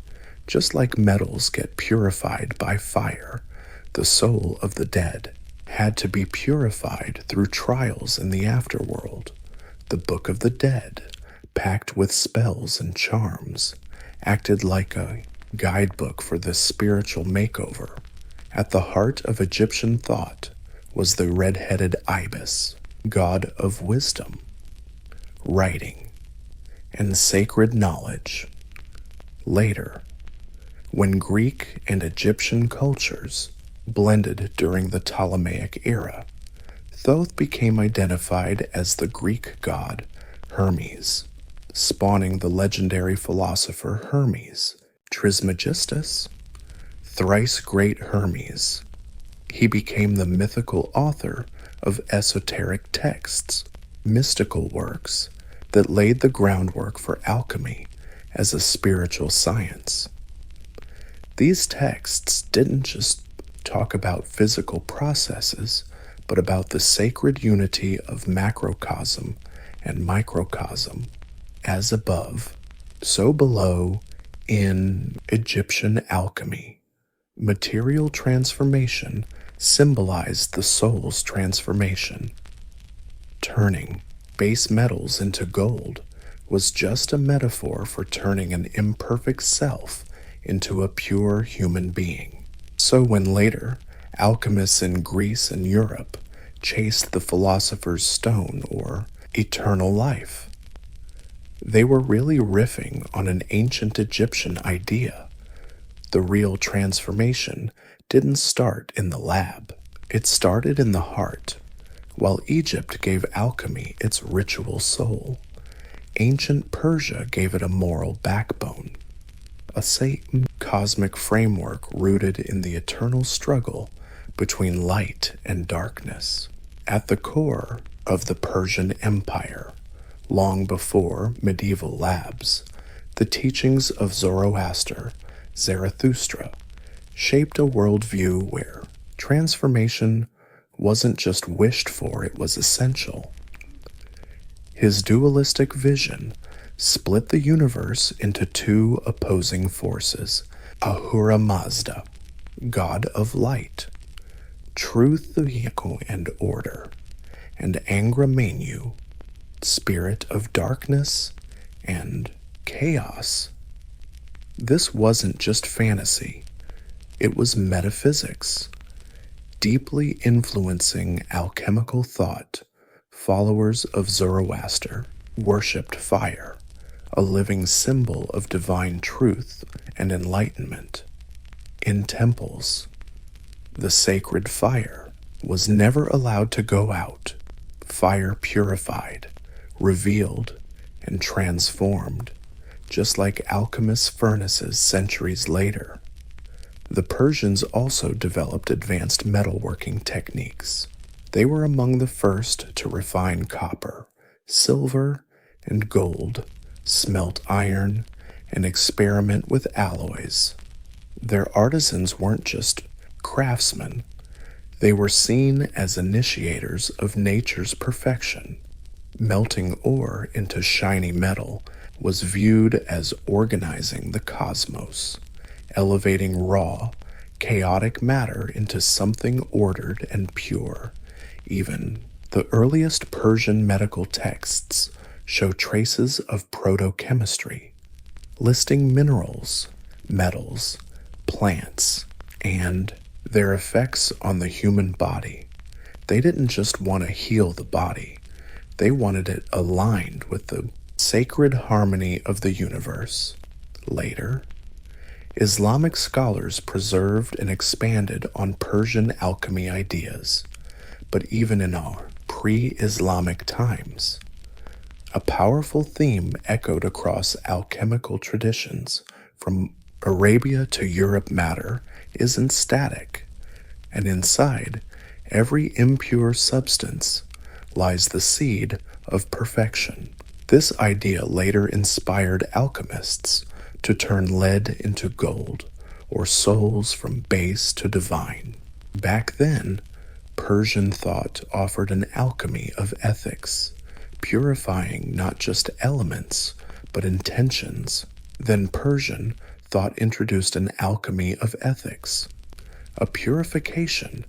Just like metals get purified by fire, the soul of the dead had to be purified through trials in the afterworld. The Book of the Dead, packed with spells and charms, acted like a guidebook for this spiritual makeover. At the heart of Egyptian thought was the red-headed ibis, god of wisdom, writing, and sacred knowledge. Later, when Greek and Egyptian cultures blended during the Ptolemaic era, Thoth became identified as the Greek god Hermes, spawning the legendary philosopher Hermes Trismegistus, thrice great Hermes. He became the mythical author of esoteric texts, mystical works that laid the groundwork for alchemy as a spiritual science. These texts didn't just talk about physical processes, but about the sacred unity of macrocosm and microcosm, as above, so below in Egyptian alchemy. Material transformation symbolized the soul's transformation. Turning base metals into gold was just a metaphor for turning an imperfect self into a pure human being. So when later alchemists in Greece and Europe chased the philosopher's stone or eternal life, they were really riffing on an ancient Egyptian idea. The real transformation didn't start in the lab. It started in the heart. While Egypt gave alchemy its ritual soul, ancient Persia gave it a moral backbone, a Satan cosmic framework rooted in the eternal struggle between light and darkness. At the core of the Persian Empire, long before medieval labs, the teachings of Zoroaster, Zarathustra, shaped a worldview where transformation wasn't just wished for, it was essential. His dualistic vision split the universe into two opposing forces: Ahura Mazda, god of light, truth, the vehicle, and order, and Angra Mainyu, spirit of darkness and chaos. This wasn't just fantasy, it was metaphysics, deeply influencing alchemical thought. Followers of Zoroaster worshipped fire, a living symbol of divine truth and enlightenment. In temples, the sacred fire was never allowed to go out. Fire purified, revealed, and transformed, just like alchemists' furnaces centuries later. The Persians also developed advanced metalworking techniques. They were among the first to refine copper, silver, and gold, smelt iron, and experiment with alloys. Their artisans weren't just craftsmen, they were seen as initiators of nature's perfection. Melting ore into shiny metal was viewed as organizing the cosmos, elevating raw, chaotic matter into something ordered and pure. Even the earliest Persian medical texts show traces of proto-chemistry, listing minerals, metals, plants, and their effects on the human body. They didn't just want to heal the body, they wanted it aligned with the sacred harmony of the universe. Later, Islamic scholars preserved and expanded on Persian alchemy ideas, but even in our pre-Islamic times, a powerful theme echoed across alchemical traditions. From Arabia to Europe, matter isn't static, and inside every impure substance lies the seed of perfection. This idea later inspired alchemists to turn lead into gold, or souls from base to divine. Back then, Persian thought offered an alchemy of ethics, purifying not just elements, but intentions. Then Persian thought introduced an alchemy of ethics, a purification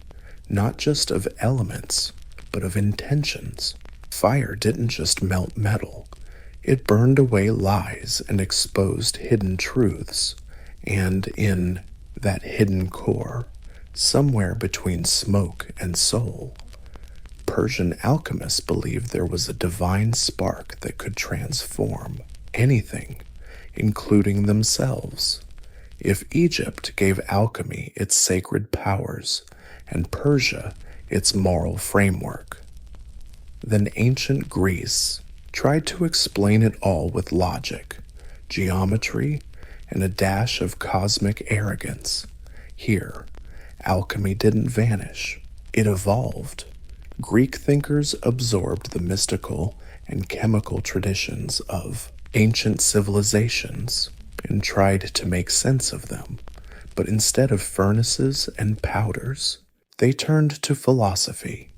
not just of elements, but of intentions. Fire didn't just melt metal, it burned away lies and exposed hidden truths. And in that hidden core, somewhere between smoke and soul, Persian alchemists believed there was a divine spark that could transform anything, including themselves. If Egypt gave alchemy its sacred powers and Persia its moral framework, then ancient Greece tried to explain it all with logic, geometry, and a dash of cosmic arrogance. Here, alchemy didn't vanish, it evolved. Greek thinkers absorbed the mystical and chemical traditions of ancient civilizations and tried to make sense of them, But instead of furnaces and powders, they turned to philosophy.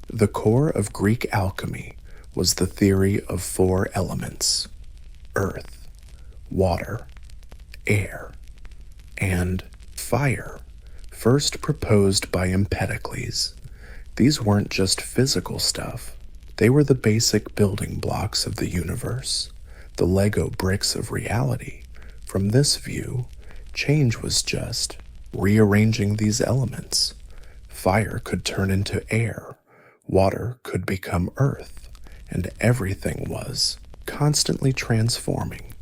The core of Greek alchemy was the theory of four elements: earth, water, air, and fire, first proposed by Empedocles. These weren't just physical stuff, they were the basic building blocks of the universe, the Lego bricks of reality. From this view, change was just rearranging these elements. Fire could turn into air, water could become earth, and everything was constantly transforming.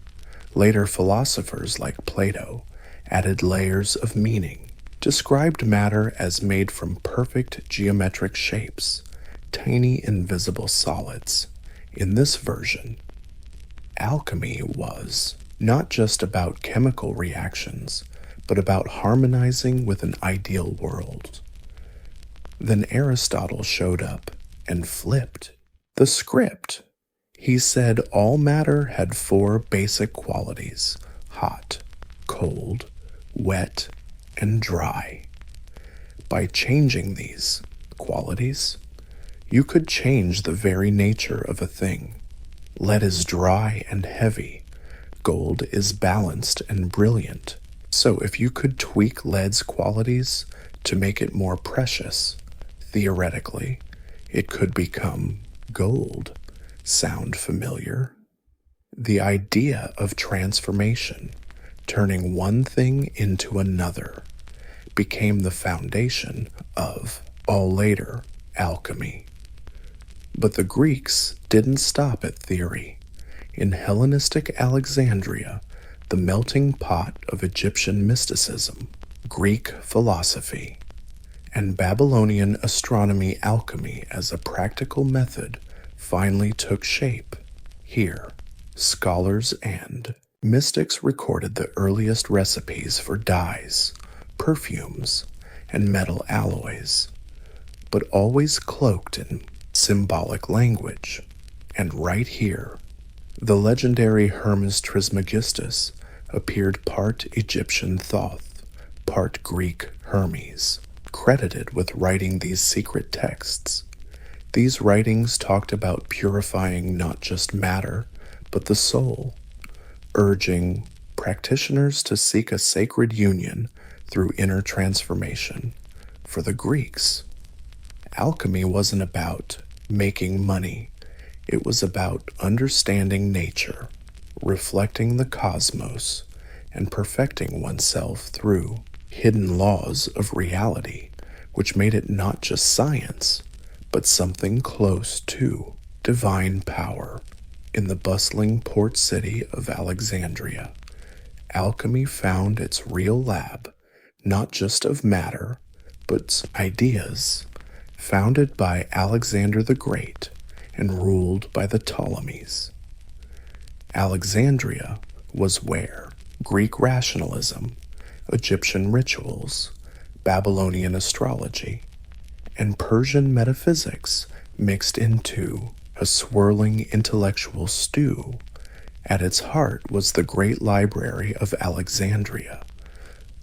Later philosophers like Plato added layers of meaning, described matter as made from perfect geometric shapes, tiny invisible solids. In this version, alchemy was not just about chemical reactions, but about harmonizing with an ideal world. Then Aristotle showed up and flipped the script. He said all matter had four basic qualities: hot, cold, wet, and dry. By changing these qualities, you could change the very nature of a thing. Lead is dry and heavy. Gold is balanced and brilliant. So if you could tweak lead's qualities to make it more precious, theoretically, it could become gold. Sound familiar? The idea of transformation, turning one thing into another, became the foundation of all later alchemy. But the Greeks didn't stop at theory. In Hellenistic Alexandria, the melting pot of Egyptian mysticism, Greek philosophy, and Babylonian astronomy alchemy as a practical method finally took shape. Here, scholars and mystics recorded the earliest recipes for dyes, perfumes, and metal alloys, but always cloaked in symbolic language. And right here, the legendary Hermes Trismegistus appeared part Egyptian Thoth, part Greek Hermes, credited with writing these secret texts. These writings talked about purifying not just matter, but the soul, urging practitioners to seek a sacred union through inner transformation. For the Greeks, alchemy wasn't about making money. It was about understanding nature, reflecting the cosmos, and perfecting oneself through hidden laws of reality, which made it not just science, but something close to divine power. In the bustling port city of Alexandria, alchemy found its real lab, not just of matter, but ideas, founded by Alexander the Great and ruled by the Ptolemies. Alexandria was where Greek rationalism, Egyptian rituals, Babylonian astrology, and Persian metaphysics mixed into a swirling intellectual stew. At its heart was the great library of Alexandria,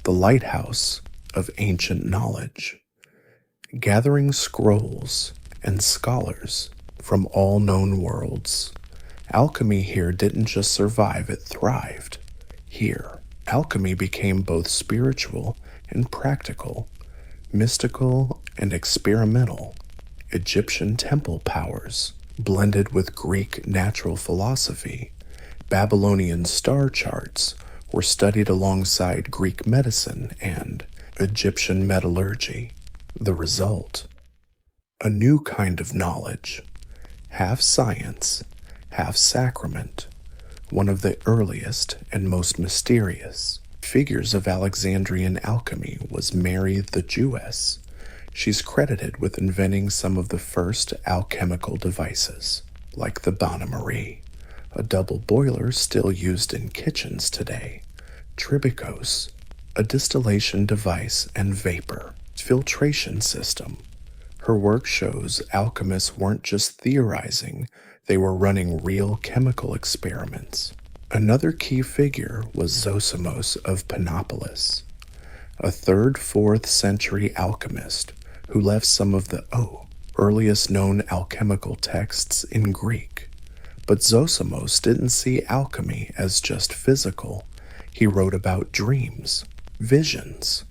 the lighthouse of ancient knowledge, gathering scrolls and scholars from all known worlds. Alchemy here didn't just survive, it thrived. Here, alchemy became both spiritual and practical, mystical and experimental. Egyptian temple powers blended with Greek natural philosophy. Babylonian star charts were studied alongside Greek medicine and Egyptian metallurgy. The result? A new kind of knowledge, half science, half sacrament, one of the earliest and most mysterious figures of Alexandrian alchemy was Mary the Jewess. She's credited with inventing some of the first alchemical devices, like the bain-marie, a double boiler still used in kitchens today, tribicos, a distillation device and vapor filtration system. Her work shows alchemists weren't just theorizing, they were running real chemical experiments. Another key figure was Zosimos of Panopolis, a 3rd, 4th century alchemist who left some of the earliest known alchemical texts in Greek. But Zosimos didn't see alchemy as just physical. He wrote about dreams, visions,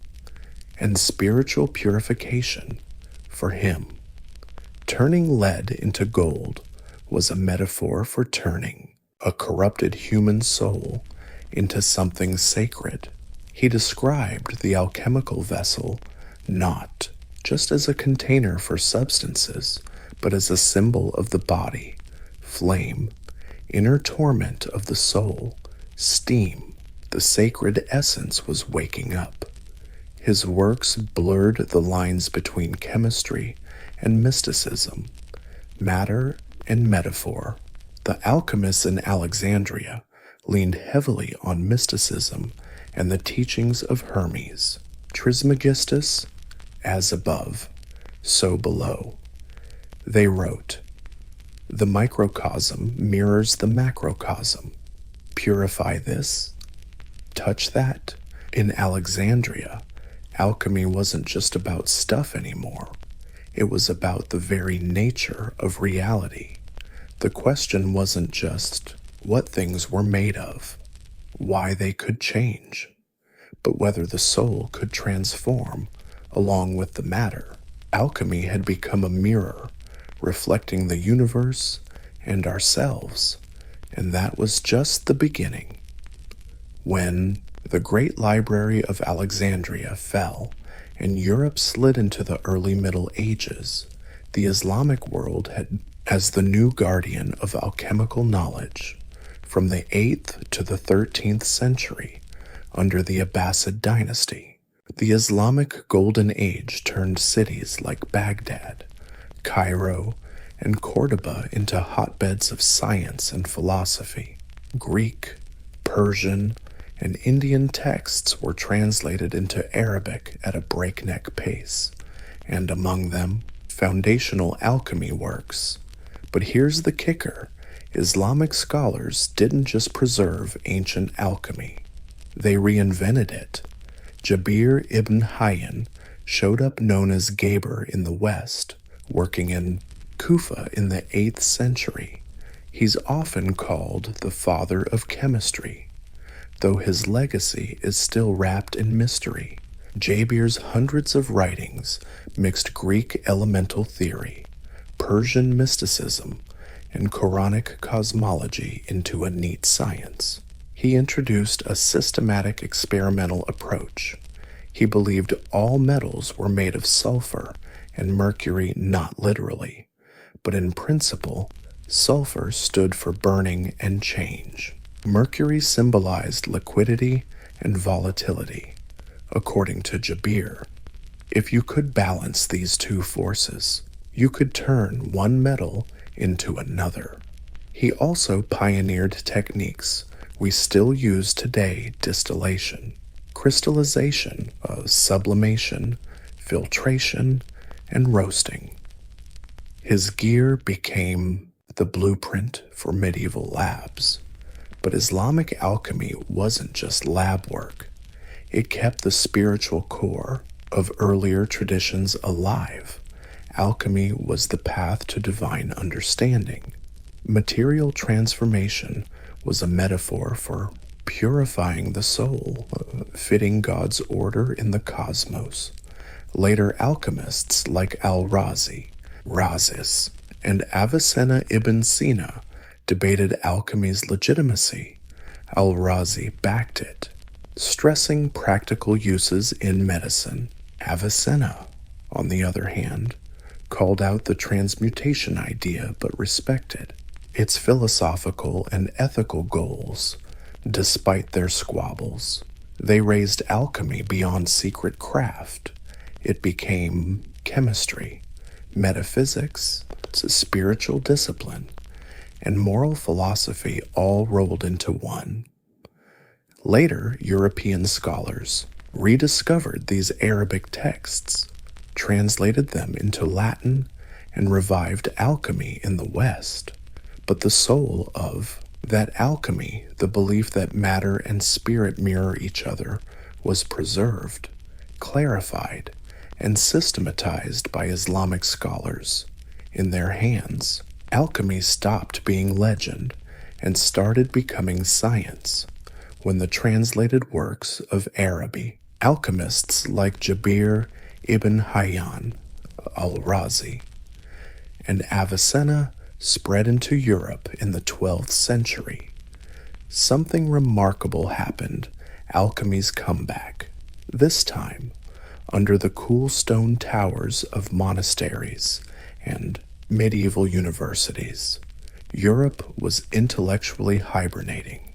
and spiritual purification. For him, turning lead into gold was a metaphor for turning a corrupted human soul into something sacred. He described the alchemical vessel not just as a container for substances, but as a symbol of the body, flame, inner torment of the soul, steam. The sacred essence was waking up. His works blurred the lines between chemistry and mysticism, matter and metaphor. The alchemists in Alexandria leaned heavily on mysticism and the teachings of Hermes, Trismegistus, as above, so below. They wrote, "The microcosm mirrors the macrocosm. Purify this, touch that." In Alexandria, alchemy wasn't just about stuff anymore. It was about the very nature of reality. The question wasn't just what things were made of, why they could change, but whether the soul could transform along with the matter. Alchemy had become a mirror, reflecting the universe and ourselves, and that was just the beginning. When the great library of Alexandria fell and Europe slid into the early Middle Ages, the Islamic world had as the new guardian of alchemical knowledge. From the 8th to the 13th century, under the Abbasid dynasty, the Islamic Golden Age turned cities like Baghdad, Cairo, and Cordoba into hotbeds of science and philosophy. Greek, Persian, and Indian texts were translated into Arabic at a breakneck pace, and among them, foundational alchemy works. But here's the kicker. Islamic scholars didn't just preserve ancient alchemy. They reinvented it. Jabir ibn Hayyan showed up known as Geber in the West, working in Kufa in the 8th century. He's often called the father of chemistry, though his legacy is still wrapped in mystery. Jabir's hundreds of writings mixed Greek elemental theory, Persian mysticism, and Quranic cosmology into a neat science. He introduced a systematic experimental approach. He believed all metals were made of sulfur and mercury, not literally, but in principle, sulfur stood for burning and change. Mercury symbolized liquidity and volatility. According to Jabir, if you could balance these two forces, you could turn one metal into another. He also pioneered techniques we still use today: distillation, crystallization, sublimation, filtration, and roasting. His gear became the blueprint for medieval labs. But Islamic alchemy wasn't just lab work. It kept the spiritual core of earlier traditions alive. Alchemy was the path to divine understanding. Material transformation was a metaphor for purifying the soul, fitting God's order in the cosmos. Later alchemists like Al-Razi, Razis, and Avicenna ibn Sina debated alchemy's legitimacy. Al-Razi backed it, stressing practical uses in medicine. Avicenna, on the other hand, called out the transmutation idea but respected its philosophical and ethical goals. Despite their squabbles, they raised alchemy beyond secret craft. It became chemistry, metaphysics, spiritual discipline, and moral philosophy all rolled into one. Later, European scholars rediscovered these Arabic texts, translated them into Latin, and revived alchemy in the West. But the soul of that alchemy, the belief that matter and spirit mirror each other, was preserved. clarified, and systematized by Islamic scholars. In their hands, alchemy stopped being legend and started becoming science when the translated works of Araby, alchemists like Jabir ibn Hayyan al-Razi and Avicenna spread into Europe in the 12th century. Something remarkable happened, alchemy's comeback, this time under the cool stone towers of monasteries and medieval universities. Europe was intellectually hibernating,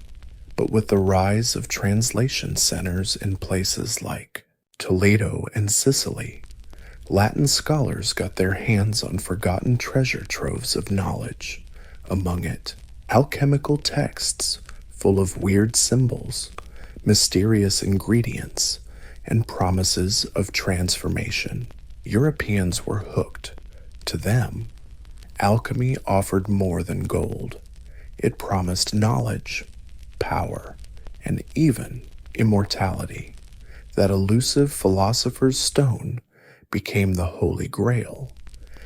but with the rise of translation centers in places like Toledo and Sicily, Latin scholars got their hands on forgotten treasure troves of knowledge. Among it, alchemical texts full of weird symbols, mysterious ingredients, and promises of transformation. Europeans were hooked. To them, alchemy offered more than gold. It promised knowledge, power, and even immortality. That elusive philosopher's stone became the Holy Grail,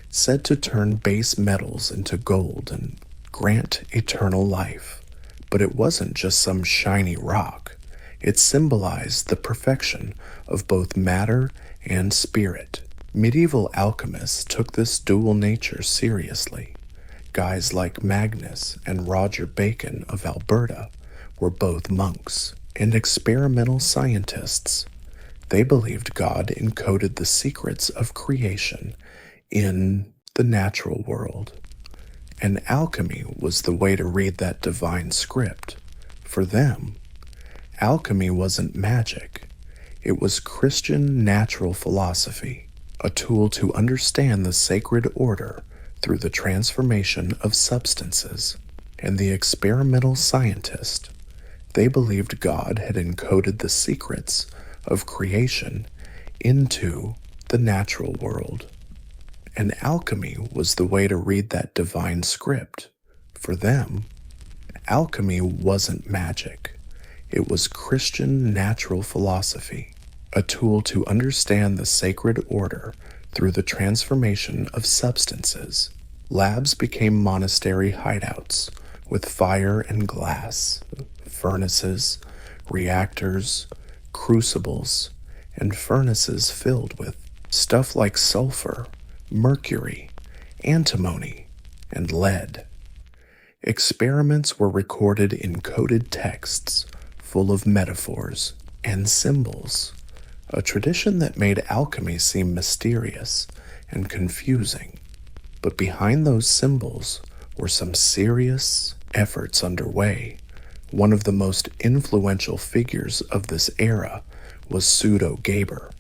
said to turn base metals into gold and grant eternal life. But it wasn't just some shiny rock. It symbolized the perfection of both matter and spirit. Medieval alchemists took this dual nature seriously. Guys like Magnus and Roger Bacon of Alberta were both monks and experimental scientists. They believed God encoded the secrets of creation in the natural world, and alchemy was the way to read that divine script. For them, alchemy wasn't magic. It was Christian natural philosophy, a tool to understand the sacred order through the transformation of substances. And the experimental scientist, they believed God had encoded the secrets of creation into the natural world. And alchemy was the way to read that divine script. For them, alchemy wasn't magic. It was Christian natural philosophy, a tool to understand the sacred order through the transformation of substances. Labs became monastery hideouts with fire and glass, furnaces, reactors, crucibles, and furnaces filled with stuff like sulfur, mercury, antimony, and lead. Experiments were recorded in coded texts full of metaphors and symbols, a tradition that made alchemy seem mysterious and confusing. But behind those symbols were some serious efforts underway. One of the most influential figures of this era was Pseudo Geber,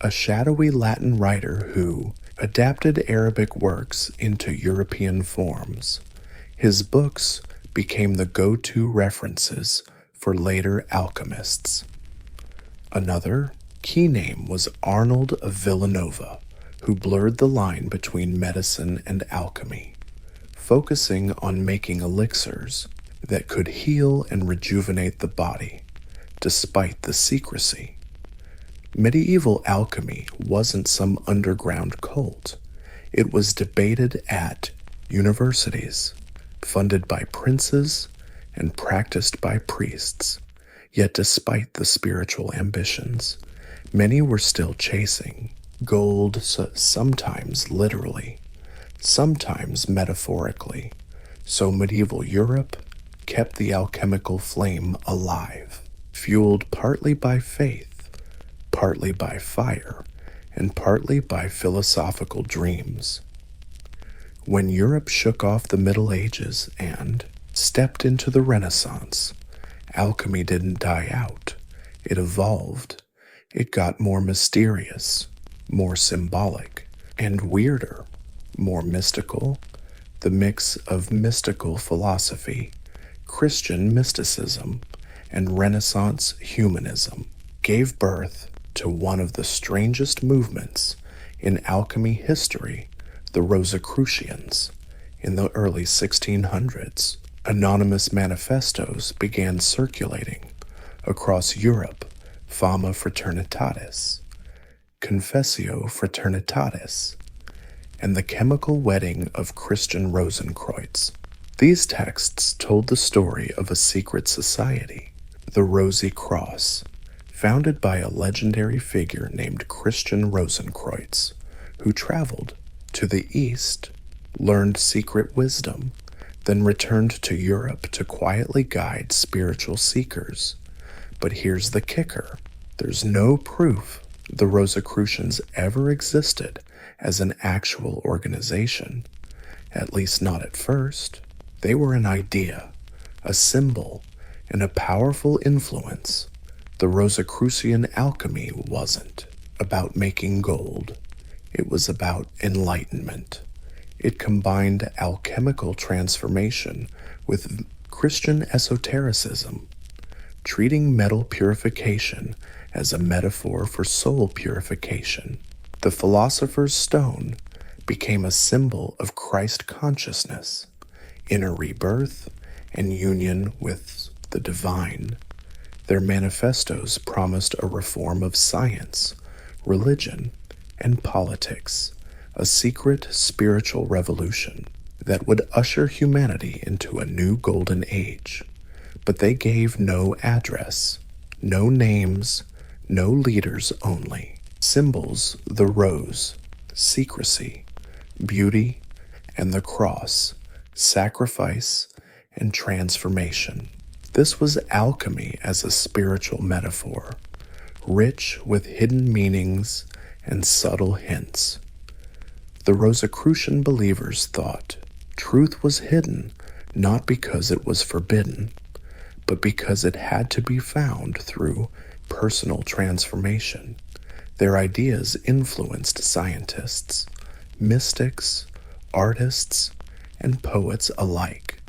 a shadowy Latin writer who adapted Arabic works into European forms. His books became the go-to references for later alchemists. Another key name was Arnold of Villanova, who blurred the line between medicine and alchemy, focusing on making elixirs that could heal and rejuvenate the body, despite the secrecy. Medieval alchemy wasn't some underground cult. It was debated at universities, funded by princes, and practiced by priests. Yet despite the spiritual ambitions, many were still chasing gold, sometimes literally, sometimes metaphorically. So medieval Europe kept the alchemical flame alive, fueled partly by faith, partly by fire, and partly by philosophical dreams. When Europe shook off the Middle Ages and stepped into the Renaissance, alchemy didn't die out. It evolved. It got more mysterious, more symbolic, and weirder, more mystical. The mix of mystical philosophy, Christian mysticism, and Renaissance humanism gave birth to one of the strangest movements in alchemy history, the Rosicrucians. In the early 1600s, anonymous manifestos began circulating across Europe, Fama Fraternitatis, Confessio Fraternitatis, and the chemical wedding of Christian Rosenkreuz. These texts told the story of a secret society, the Rosy Cross, founded by a legendary figure named Christian Rosenkreuz, who traveled to the East, learned secret wisdom, then returned to Europe to quietly guide spiritual seekers. But here's the kicker. There's no proof the Rosicrucians ever existed as an actual organization, at least not at first. They were an idea, a symbol, and a powerful influence. The Rosicrucian alchemy wasn't about making gold. It was about enlightenment. It combined alchemical transformation with Christian esotericism, treating metal purification as a metaphor for soul purification. The philosopher's stone became a symbol of Christ consciousness, inner rebirth, and union with the divine. Their manifestos promised a reform of science, religion, and politics, a secret spiritual revolution that would usher humanity into a new golden age. But they gave no address, no names, no leaders only. Symbols: the rose, secrecy, beauty, and the cross, sacrifice and transformation. This was alchemy as a spiritual metaphor, rich with hidden meanings and subtle hints. The Rosicrucian believers thought truth was hidden not because it was forbidden, but because it had to be found through personal transformation. Their ideas influenced scientists, mystics, artists, and poets alike.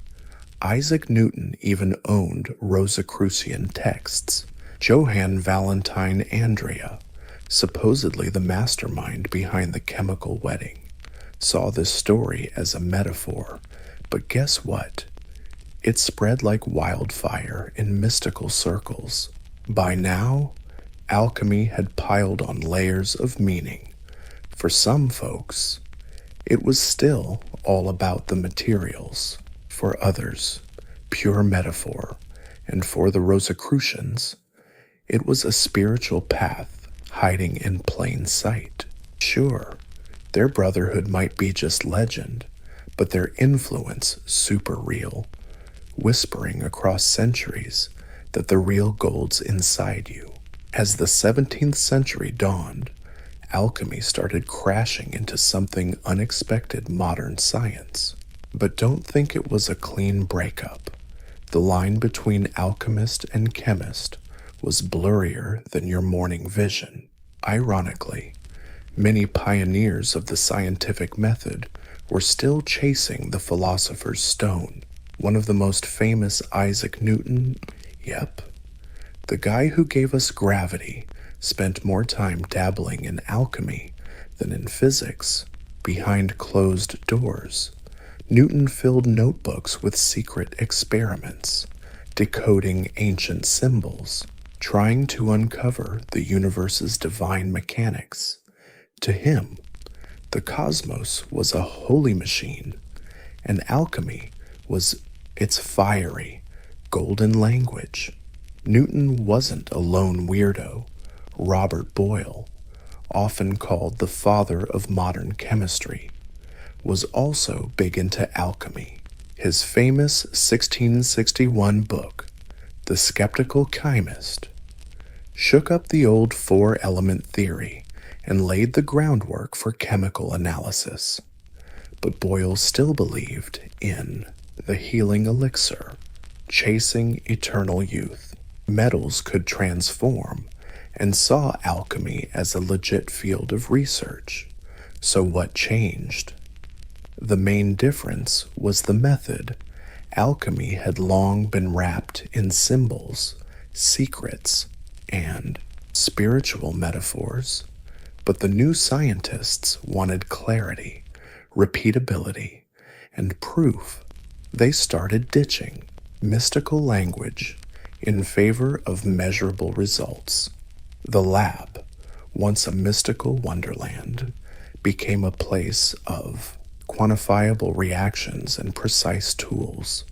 Isaac Newton even owned Rosicrucian texts. Johann Valentine Andrea, supposedly the mastermind behind the chemical wedding, saw this story as a metaphor. But guess what? It spread like wildfire in mystical circles. By now, alchemy had piled on layers of meaning. For some folks, it was still all about the materials. For others, pure metaphor. And for the Rosicrucians, it was a spiritual path hiding in plain sight. Sure, their brotherhood might be just legend, but their influence super real, whispering across centuries that the real gold's inside you. As the 17th century dawned, alchemy started crashing into something unexpected: modern science. But don't think it was a clean breakup. The line between alchemist and chemist was blurrier than your morning vision. Ironically, many pioneers of the scientific method were still chasing the philosopher's stone. One of the most famous, Isaac Newton, yep, the guy who gave us gravity, spent more time dabbling in alchemy than in physics. Behind closed doors, Newton filled notebooks with secret experiments, decoding ancient symbols, trying to uncover the universe's divine mechanics. To him, the cosmos was a holy machine, and alchemy was its fiery, golden language. Newton wasn't a lone weirdo. Robert Boyle, often called the father of modern chemistry, was also big into alchemy. His famous 1661 book, The Skeptical Chemist, shook up the old four-element theory and laid the groundwork for chemical analysis. But Boyle still believed in the healing elixir, chasing eternal youth. Metals could transform, and saw alchemy as a legit field of research. So what changed? The main difference was the method. Alchemy had long been wrapped in symbols, secrets, and spiritual metaphors. But the new scientists wanted clarity, repeatability, and proof. They started ditching mystical language in favor of measurable results. The lab once a mystical wonderland, became a place of quantifiable reactions and precise tools.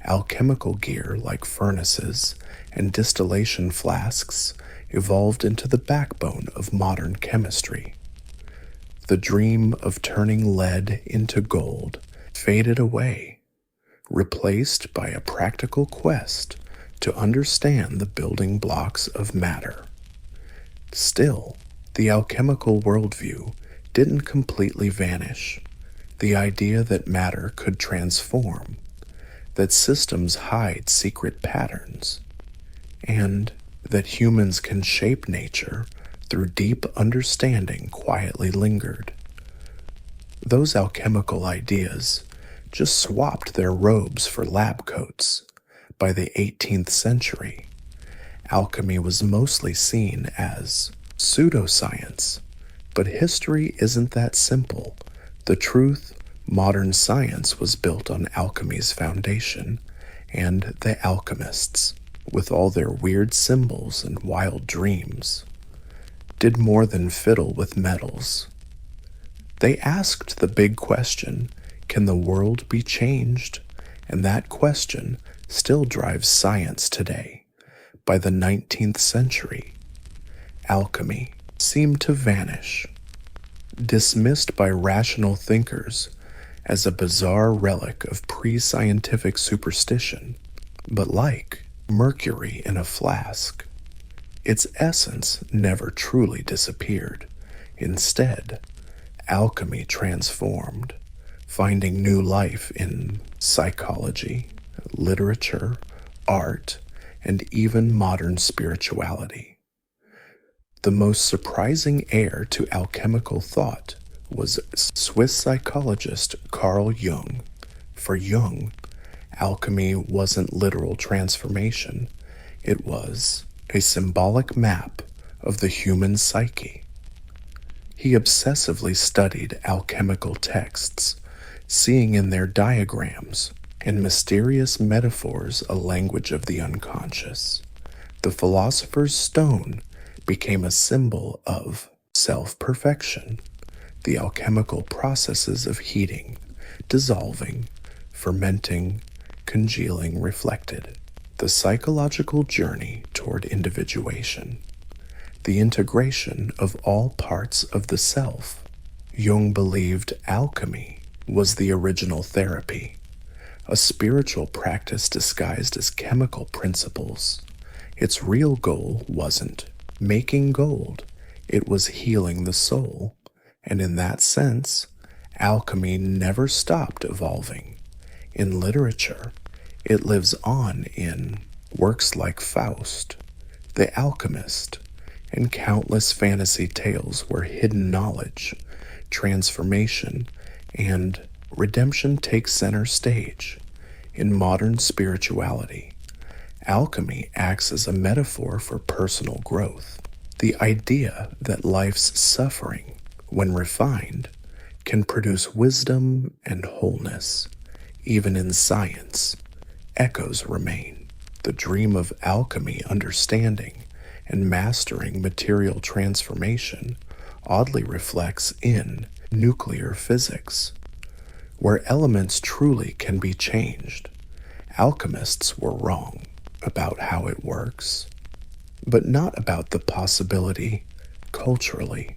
Alchemical gear like furnaces and distillation flasks evolved into the backbone of modern chemistry. The dream of turning lead into gold faded away, replaced by a practical quest to understand the building blocks of matter. Still, the alchemical worldview didn't completely vanish. The idea that matter could transform, that systems hide secret patterns, and that humans can shape nature through deep understanding quietly lingered. Those alchemical ideas just swapped their robes for lab coats. By the 18th century, alchemy was mostly seen as pseudoscience, but history isn't that simple. The truth, modern science was built on alchemy's foundation, and the alchemists, with all their weird symbols and wild dreams, did more than fiddle with metals. They asked the big question, can the world be changed? And that question still drives science today. By the 19th century, alchemy seemed to vanish, dismissed by rational thinkers as a bizarre relic of pre-scientific superstition. But like mercury in a flask, its essence never truly disappeared. Instead, alchemy transformed, finding new life in psychology, literature, art, and even modern spirituality. The most surprising heir to alchemical thought was Swiss psychologist Carl Jung. For Jung, alchemy wasn't literal transformation, it was a symbolic map of the human psyche. He obsessively studied alchemical texts, seeing in their diagrams and mysterious metaphors a language of the unconscious. The philosopher's stone became a symbol of self-perfection. The alchemical processes of heating, dissolving, fermenting, congealing reflected the psychological journey toward individuation, the integration of all parts of the self. Jung believed alchemy was the original therapy, a spiritual practice disguised as chemical principles. Its real goal wasn't making gold, it was healing the soul, and in that sense, alchemy never stopped evolving. In literature, it lives on in works like Faust, The Alchemist, and countless fantasy tales where hidden knowledge, transformation, and redemption take center stage. In modern spirituality, alchemy acts as a metaphor for personal growth. The idea that life's suffering, when refined, can produce wisdom and wholeness. Even in science, echoes remain. The dream of alchemy understanding and mastering material transformation oddly reflects in nuclear physics, where elements truly can be changed. Alchemists were wrong about how it works, but not about the possibility. Culturally,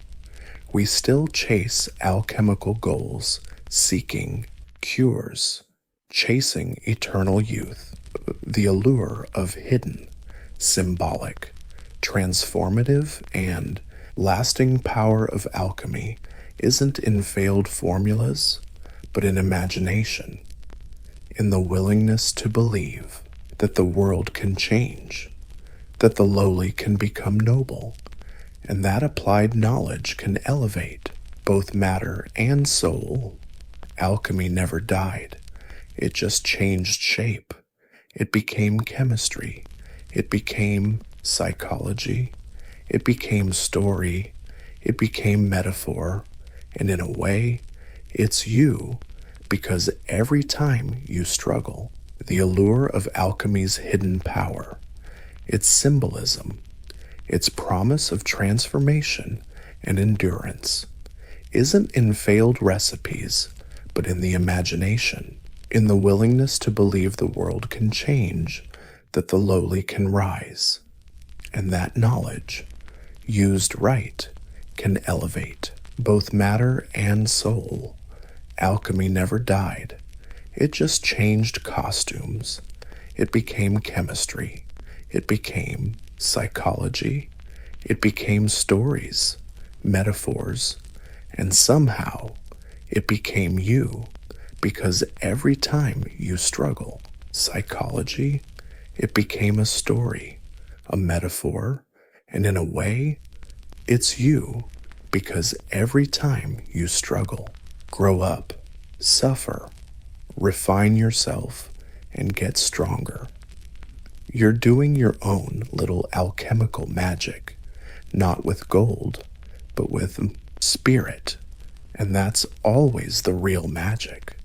we still chase alchemical goals, seeking cures, chasing eternal youth. The allure of hidden, symbolic, transformative, and lasting power of alchemy isn't in failed formulas, but in imagination, in the willingness to believe that the world can change, that the lowly can become noble, and that applied knowledge can elevate both matter and soul. Alchemy never died. It just changed shape. It became chemistry. It became psychology. It became story. It became metaphor. And in a way, it's you, because every time you struggle, the allure of alchemy's hidden power, its symbolism, its promise of transformation and endurance isn't in failed recipes, but in the imagination, in the willingness to believe the world can change, that the lowly can rise, and that knowledge, used right, can elevate both matter and soul. Alchemy never died. It just changed costumes. It became chemistry. It became psychology. It became stories, metaphors, and somehow it became you, because every time you struggle, psychology, it became a story, a metaphor, and in a way, it's you, because every time you struggle, grow up, suffer, refine yourself, and get stronger, you're doing your own little alchemical magic, not with gold, but with spirit. And that's always the real magic.